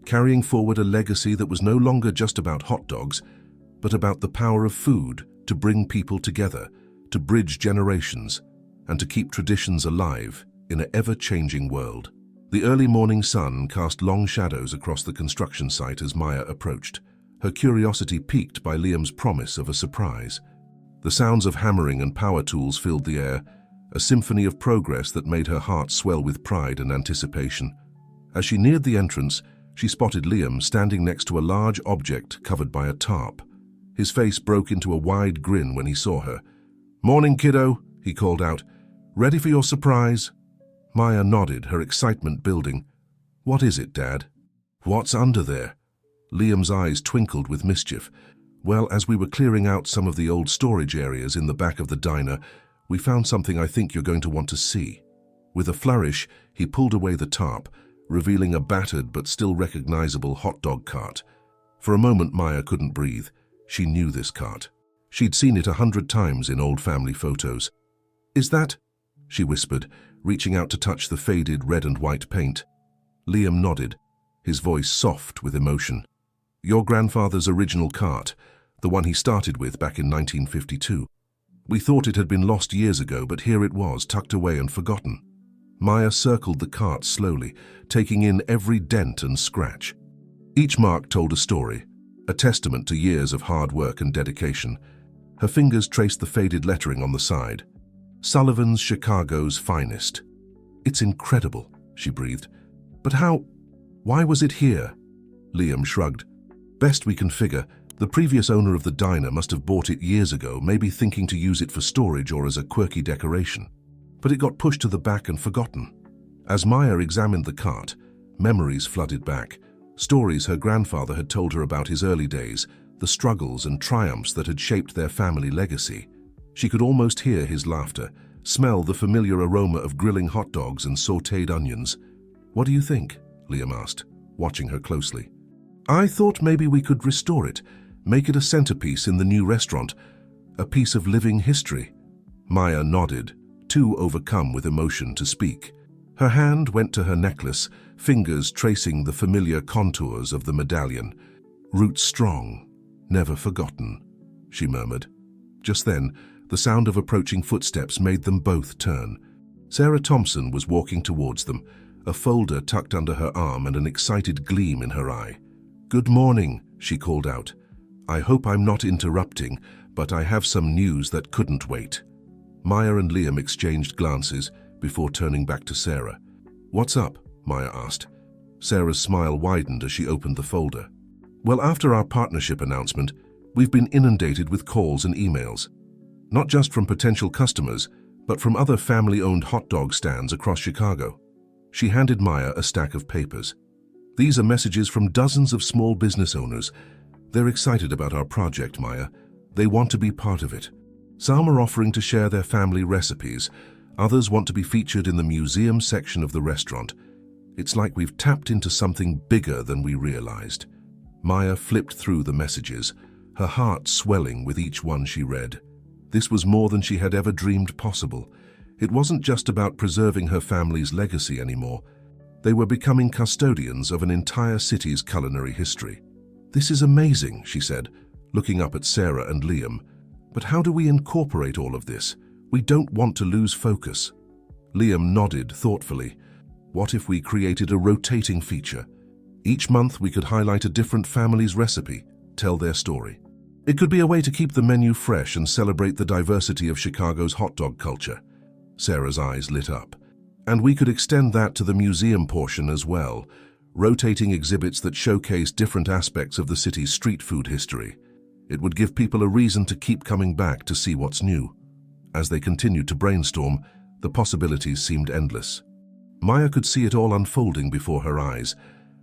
carrying forward a legacy that was no longer just about hot dogs, but about the power of food to bring people together, to bridge generations, and to keep traditions alive in an ever-changing world. The early morning sun cast long shadows across the construction site as Maya approached, her curiosity piqued by Liam's promise of a surprise. The sounds of hammering and power tools filled the air, a symphony of progress that made her heart swell with pride and anticipation. As she neared the entrance, she spotted Liam standing next to a large object covered by a tarp. His face broke into a wide grin when he saw her. "Morning, kiddo," he called out. "Ready for your surprise?" Maya nodded, her excitement building. "What is it, Dad?" "What's under there?" Liam's eyes twinkled with mischief. "Well, as we were clearing out some of the old storage areas in the back of the diner, we found something I think you're going to want to see." With a flourish, he pulled away the tarp, revealing a battered but still recognizable hot dog cart. For a moment, Maya couldn't breathe. She knew this cart. She'd seen it 100 times in old family photos. "Is that?" she whispered, reaching out to touch the faded red and white paint. Liam nodded, his voice soft with emotion. "Your grandfather's original cart, the one he started with back in 1952. We thought it had been lost years ago, but here it was, tucked away and forgotten." Maya circled the cart slowly, taking in every dent and scratch. Each mark told a story, a testament to years of hard work and dedication. Her fingers traced the faded lettering on the side. "Sullivan's Chicago's Finest." "It's incredible," she breathed. "But why was it here?" Liam shrugged. "Best we can figure, the previous owner of the diner must have bought it years ago, maybe thinking to use it for storage or as a quirky decoration. But it got pushed to the back and forgotten." As Maya examined the cart, memories flooded back. Stories her grandfather had told her about his early days, the struggles and triumphs that had shaped their family legacy. She could almost hear his laughter, smell the familiar aroma of grilling hot dogs and sautéed onions. "What do you think?" Liam asked, watching her closely. "I thought maybe we could restore it, make it a centerpiece in the new restaurant, a piece of living history." Maya nodded, too overcome with emotion to speak. Her hand went to her necklace, fingers tracing the familiar contours of the medallion. "Roots strong, never forgotten," she murmured. Just then, the sound of approaching footsteps made them both turn. Sarah Thompson was walking towards them, a folder tucked under her arm and an excited gleam in her eye. "Good morning," she called out. "I hope I'm not interrupting, but I have some news that couldn't wait." Maya and Liam exchanged glances before turning back to Sarah. "What's up?" Maya asked. Sarah's smile widened as she opened the folder. "Well, after our partnership announcement, we've been inundated with calls and emails. Not just from potential customers, but from other family-owned hot dog stands across Chicago." She handed Maya a stack of papers. "These are messages from dozens of small business owners. They're excited about our project, Maya. They want to be part of it. Some are offering to share their family recipes. Others want to be featured in the museum section of the restaurant. It's like we've tapped into something bigger than we realized." Maya flipped through the messages, her heart swelling with each one she read. This was more than she had ever dreamed possible. It wasn't just about preserving her family's legacy anymore. They were becoming custodians of an entire city's culinary history. "This is amazing," she said, looking up at Sarah and Liam. "But how do we incorporate all of this? We don't want to lose focus." Liam nodded thoughtfully. "What if we created a rotating feature? Each month we could highlight a different family's recipe, tell their story. It could be a way to keep the menu fresh and celebrate the diversity of Chicago's hot dog culture." Sarah's eyes lit up. "And we could extend that to the museum portion as well, rotating exhibits that showcase different aspects of the city's street food history. It would give people a reason to keep coming back to see what's new." As they continued to brainstorm, the possibilities seemed endless. Maya could see it all unfolding before her eyes,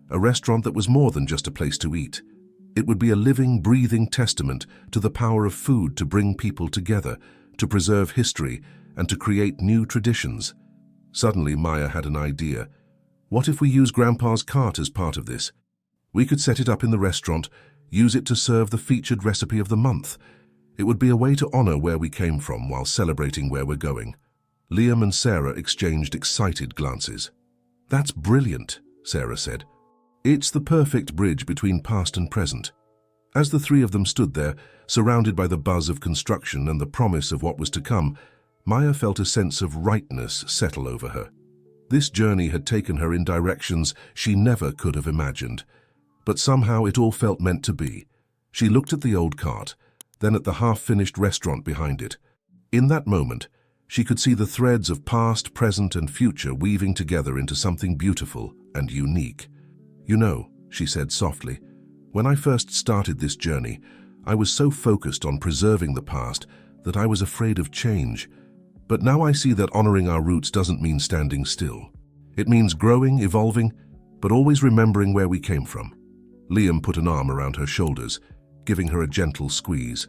a restaurant that was more than just a place to eat. It would be a living, breathing testament to the power of food to bring people together, to preserve history, and to create new traditions. Suddenly, Maya had an idea. What if we use Grandpa's cart as part of this? We could set it up in the restaurant, use it to serve the featured recipe of the month. It would be a way to honor where we came from while celebrating where we're going. Liam and Sarah exchanged excited glances. That's brilliant, Sarah said. It's the perfect bridge between past and present. As the three of them stood there, surrounded by the buzz of construction and the promise of what was to come, Maya felt a sense of rightness settle over her. This journey had taken her in directions she never could have imagined. But somehow it all felt meant to be. She looked at the old cart, then at the half-finished restaurant behind it. In that moment, she could see the threads of past, present, and future weaving together into something beautiful and unique. You know, she said softly, when I first started this journey, I was so focused on preserving the past that I was afraid of change. But now I see that honoring our roots doesn't mean standing still. It means growing, evolving, but always remembering where we came from. Liam put an arm around her shoulders, giving her a gentle squeeze.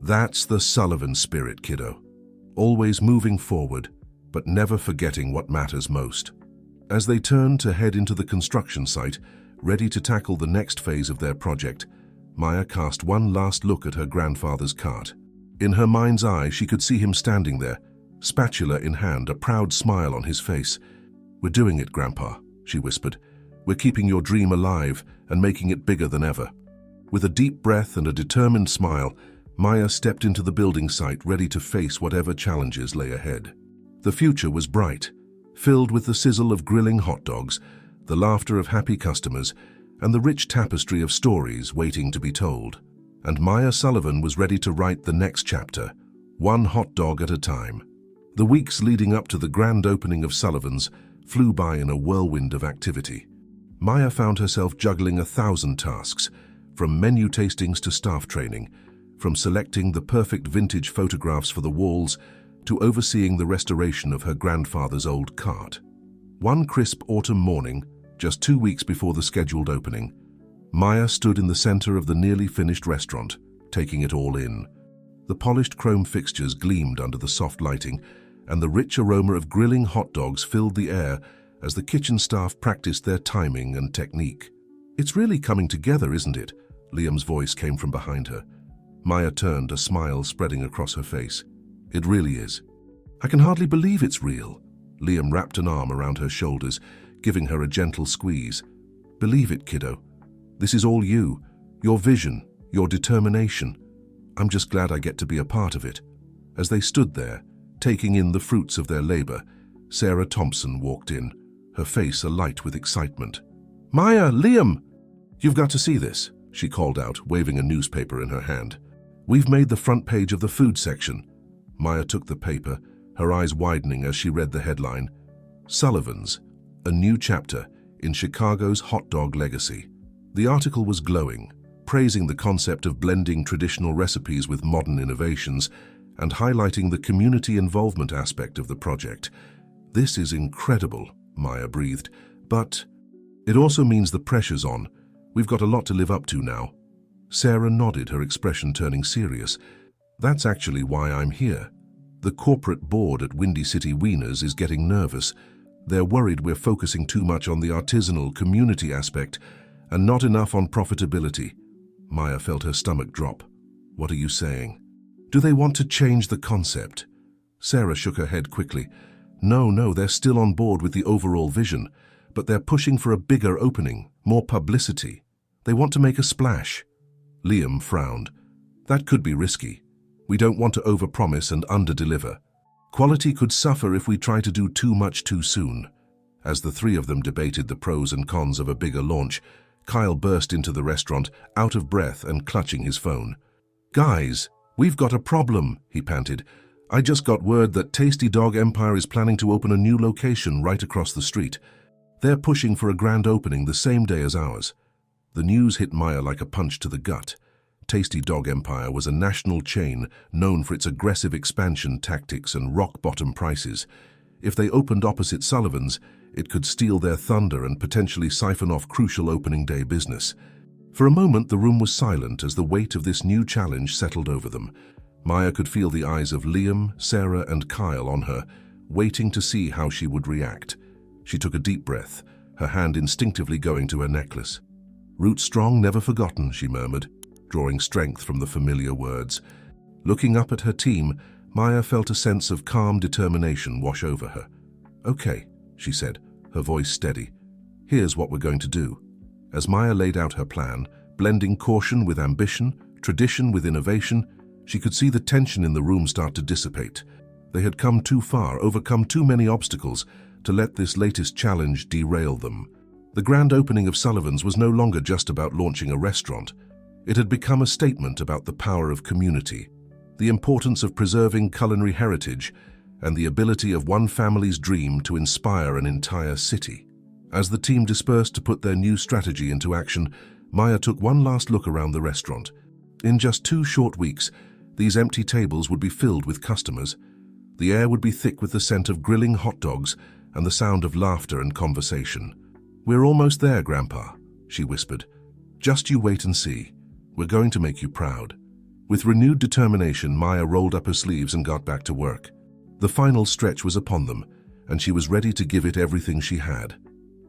That's the Sullivan spirit, kiddo. Always moving forward, but never forgetting what matters most. As they turned to head into the construction site, ready to tackle the next phase of their project, Maya cast one last look at her grandfather's cart. In her mind's eye, she could see him standing there, spatula in hand, a proud smile on his face. "We're doing it, Grandpa," she whispered. "We're keeping your dream alive and making it bigger than ever." With a deep breath and a determined smile, Maya stepped into the building site, ready to face whatever challenges lay ahead. The future was bright, filled with the sizzle of grilling hot dogs, the laughter of happy customers, and the rich tapestry of stories waiting to be told. And Maya Sullivan was ready to write the next chapter, one hot dog at a time. The weeks leading up to the grand opening of Sullivan's flew by in a whirlwind of activity. Maya found herself juggling 1,000 tasks, from menu tastings to staff training, from selecting the perfect vintage photographs for the walls to overseeing the restoration of her grandfather's old cart. One crisp autumn morning, just 2 weeks before the scheduled opening, Maya stood in the center of the nearly finished restaurant, taking it all in. The polished chrome fixtures gleamed under the soft lighting, and the rich aroma of grilling hot dogs filled the air as the kitchen staff practiced their timing and technique. "It's really coming together, isn't it?" Liam's voice came from behind her. Maya turned, a smile spreading across her face. "It really is." "I can hardly believe it's real." Liam wrapped an arm around her shoulders, giving her a gentle squeeze. "Believe it, kiddo. This is all you, your vision, your determination. I'm just glad I get to be a part of it." As they stood there, taking in the fruits of their labor, Sarah Thompson walked in, her face alight with excitement. "Maya, Liam! You've got to see this," she called out, waving a newspaper in her hand. "We've made the front page of the food section." Maya took the paper, her eyes widening as she read the headline, "Sullivan's, a new chapter in Chicago's hot dog legacy." The article was glowing, praising the concept of blending traditional recipes with modern innovations and highlighting the community involvement aspect of the project. "This is incredible," Maya breathed, "but it also means the pressure's on. We've got a lot to live up to now." Sarah nodded, her expression turning serious. "That's actually why I'm here. The corporate board at Windy City Wieners is getting nervous. They're worried we're focusing too much on the artisanal community aspect and not enough on profitability." Maya felt her stomach drop. "What are you saying? Do they want to change the concept?" Sarah shook her head quickly. No, they're still on board with the overall vision, but they're pushing for a bigger opening, more publicity. They want to make a splash." Liam frowned. "That could be risky. We don't want to overpromise and underdeliver. Quality could suffer if we try to do too much too soon." As the three of them debated the pros and cons of a bigger launch, Kyle burst into the restaurant, out of breath and clutching his phone. "Guys, we've got a problem," he panted. "I just got word that Tasty Dog Empire is planning to open a new location right across the street. They're pushing for a grand opening the same day as ours." The news hit Maya like a punch to the gut. Tasty Dog Empire was a national chain known for its aggressive expansion tactics and rock-bottom prices. If they opened opposite Sullivan's, it could steal their thunder and potentially siphon off crucial opening day business. For a moment, the room was silent as the weight of this new challenge settled over them. Maya could feel the eyes of Liam, Sarah, and Kyle on her, waiting to see how she would react. She took a deep breath, her hand instinctively going to her necklace. "Root strong, never forgotten," she murmured, drawing strength from the familiar words. Looking up at her team, Maya felt a sense of calm determination wash over her. "Okay," she said, her voice steady. "Here's what we're going to do." As Maya laid out her plan, blending caution with ambition, tradition with innovation, she could see the tension in the room start to dissipate. They had come too far, overcome too many obstacles, to let this latest challenge derail them. The grand opening of Sullivan's was no longer just about launching a restaurant. It had become a statement about the power of community, the importance of preserving culinary heritage, and the ability of one family's dream to inspire an entire city. As the team dispersed to put their new strategy into action, Maya took one last look around the restaurant. In just 2 short weeks, these empty tables would be filled with customers. The air would be thick with the scent of grilling hot dogs and the sound of laughter and conversation. "We're almost there, Grandpa," she whispered. "Just you wait and see. We're going to make you proud." With renewed determination, Maya rolled up her sleeves and got back to work. The final stretch was upon them, and she was ready to give it everything she had.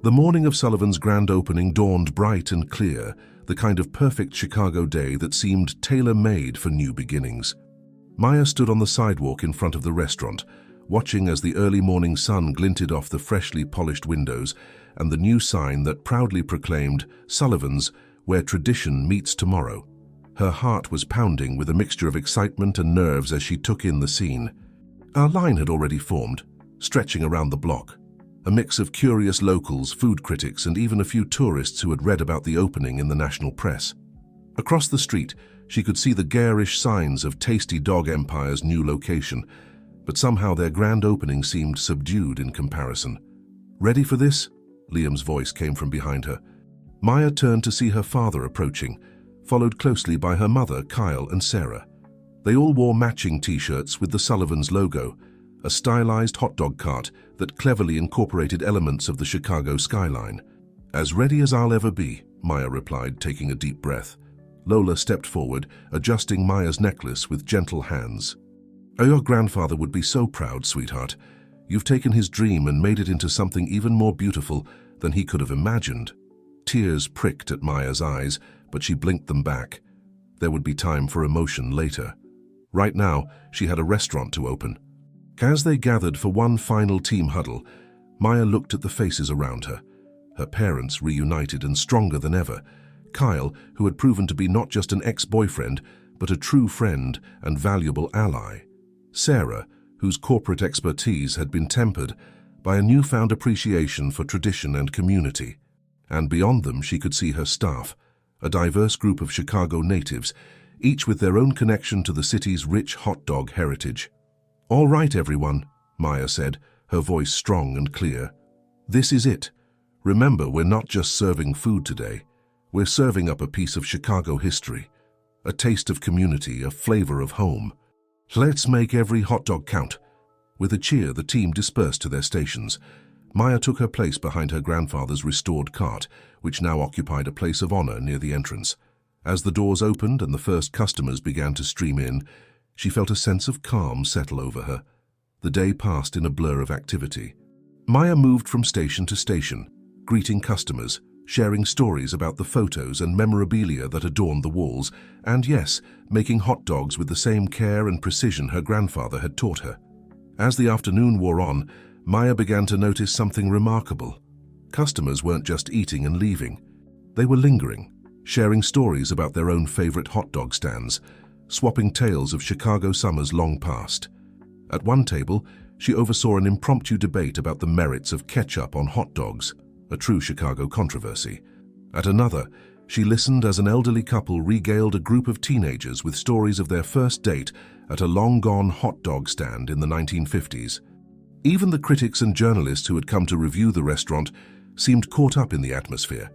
The morning of Sullivan's grand opening dawned bright and clear, the kind of perfect Chicago day that seemed tailor-made for new beginnings. Maya stood on the sidewalk in front of the restaurant, watching as the early morning sun glinted off the freshly polished windows and the new sign that proudly proclaimed, "Sullivan's, where tradition meets tomorrow." Her heart was pounding with a mixture of excitement and nerves as she took in the scene. Our line had already formed, stretching around the block. A mix of curious locals, food critics, and even a few tourists who had read about the opening in the national press. Across the street, she could see the garish signs of Tasty Dog Empire's new location, but somehow their grand opening seemed subdued in comparison. "Ready for this?" Liam's voice came from behind her. Maya turned to see her father approaching, followed closely by her mother, Kyle, and Sarah. They all wore matching t-shirts with the Sullivan's logo, a stylized hot dog cart that cleverly incorporated elements of the Chicago skyline. "As ready as I'll ever be," Maya replied, taking a deep breath. Lola stepped forward, adjusting Maya's necklace with gentle hands. "Oh, your grandfather would be so proud, sweetheart. You've taken his dream and made it into something even more beautiful than he could have imagined." Tears pricked at Maya's eyes, but she blinked them back. There would be time for emotion later. Right now, she had a restaurant to open. As they gathered for one final team huddle, Maya looked at the faces around her. Her parents reunited and stronger than ever. Kyle, who had proven to be not just an ex-boyfriend, but a true friend and valuable ally. Sarah, whose corporate expertise had been tempered by a newfound appreciation for tradition and community. And beyond them, she could see her staff, a diverse group of Chicago natives, each with their own connection to the city's rich hot dog heritage. "All right, everyone," Maya said, her voice strong and clear. "This is it. Remember, we're not just serving food today. We're serving up a piece of Chicago history, a taste of community, a flavor of home. Let's make every hot dog count." With a cheer, the team dispersed to their stations. Maya took her place behind her grandfather's restored cart, which now occupied a place of honor near the entrance. As the doors opened and the first customers began to stream in, she felt a sense of calm settle over her. The day passed in a blur of activity. Maya moved from station to station, greeting customers, sharing stories about the photos and memorabilia that adorned the walls, and yes, making hot dogs with the same care and precision her grandfather had taught her. As the afternoon wore on, Maya began to notice something remarkable. Customers weren't just eating and leaving. They were lingering, sharing stories about their own favorite hot dog stands, swapping tales of Chicago summers long past. At one table, she oversaw an impromptu debate about the merits of ketchup on hot dogs, a true Chicago controversy. At another, she listened as an elderly couple regaled a group of teenagers with stories of their first date at a long-gone hot dog stand in the 1950s. Even the critics and journalists who had come to review the restaurant seemed caught up in the atmosphere.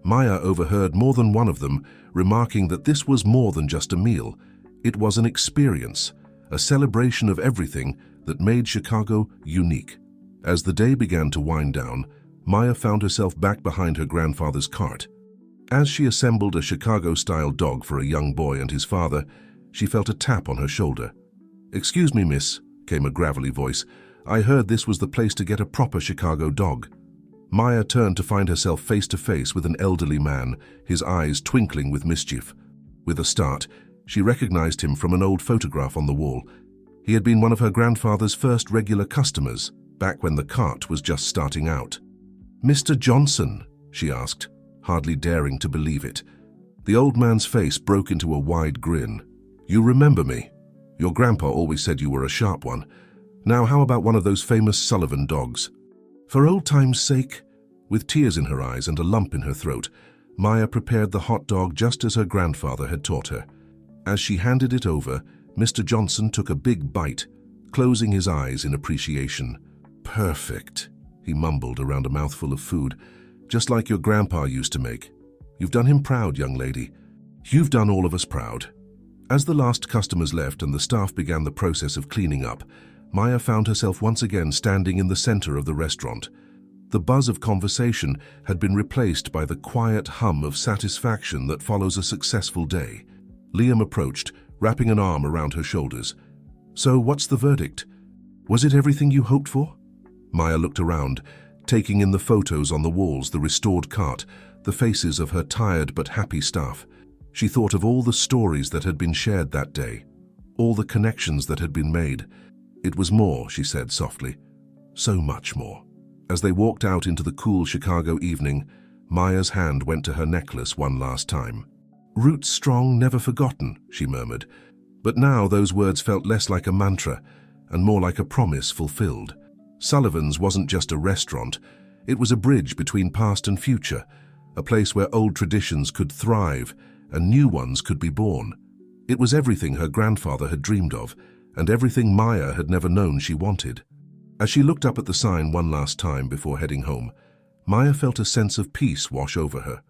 Maya overheard more than one of them remarking that this was more than just a meal. It was an experience, a celebration of everything that made Chicago unique. As the day began to wind down, Maya found herself back behind her grandfather's cart. As she assembled a Chicago-style dog for a young boy and his father, she felt a tap on her shoulder. "Excuse me, miss," came a gravelly voice. "I heard this was the place to get a proper Chicago dog." Maya turned to find herself face to face with an elderly man, his eyes twinkling with mischief. With a start, She recognized him from an old photograph on the wall. He had been one of her grandfather's first regular customers, back when the cart was just starting out. "Mr. Johnson?" she asked, hardly daring to believe it. The old man's face broke into a wide grin. "You remember me? Your grandpa always said you were a sharp one. Now how about one of those famous Sullivan dogs?" For old time's sake, with tears in her eyes and a lump in her throat, Maya prepared the hot dog just as her grandfather had taught her. As she handed it over, Mr. Johnson took a big bite, closing his eyes in appreciation. "Perfect," he mumbled around a mouthful of food. "Just like your grandpa used to make. You've done him proud, young lady. You've done all of us proud." As the last customers left and the staff began the process of cleaning up, Maya found herself once again standing in the center of the restaurant. The buzz of conversation had been replaced by the quiet hum of satisfaction that follows a successful day. Liam approached, wrapping an arm around her shoulders. "So what's the verdict? Was it everything you hoped for?" Maya looked around, taking in the photos on the walls, the restored cart, the faces of her tired but happy staff. She thought of all the stories that had been shared that day, all the connections that had been made. It was more, she said softly. So much more. As they walked out into the cool Chicago evening, Maya's hand went to her necklace one last time. "Roots strong, never forgotten," she murmured. But now those words felt less like a mantra and more like a promise fulfilled. Sullivan's wasn't just a restaurant. It was a bridge between past and future, a place where old traditions could thrive and new ones could be born. It was everything her grandfather had dreamed of, and everything Maya had never known she wanted. As she looked up at the sign one last time before heading home, Maya felt a sense of peace wash over her.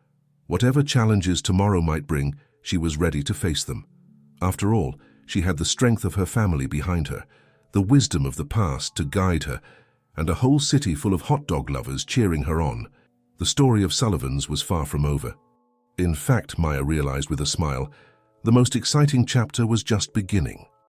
Whatever challenges tomorrow might bring, she was ready to face them. After all, she had the strength of her family behind her, the wisdom of the past to guide her, and a whole city full of hot dog lovers cheering her on. The story of Sullivan's was far from over. In fact, Maya realized with a smile, the most exciting chapter was just beginning.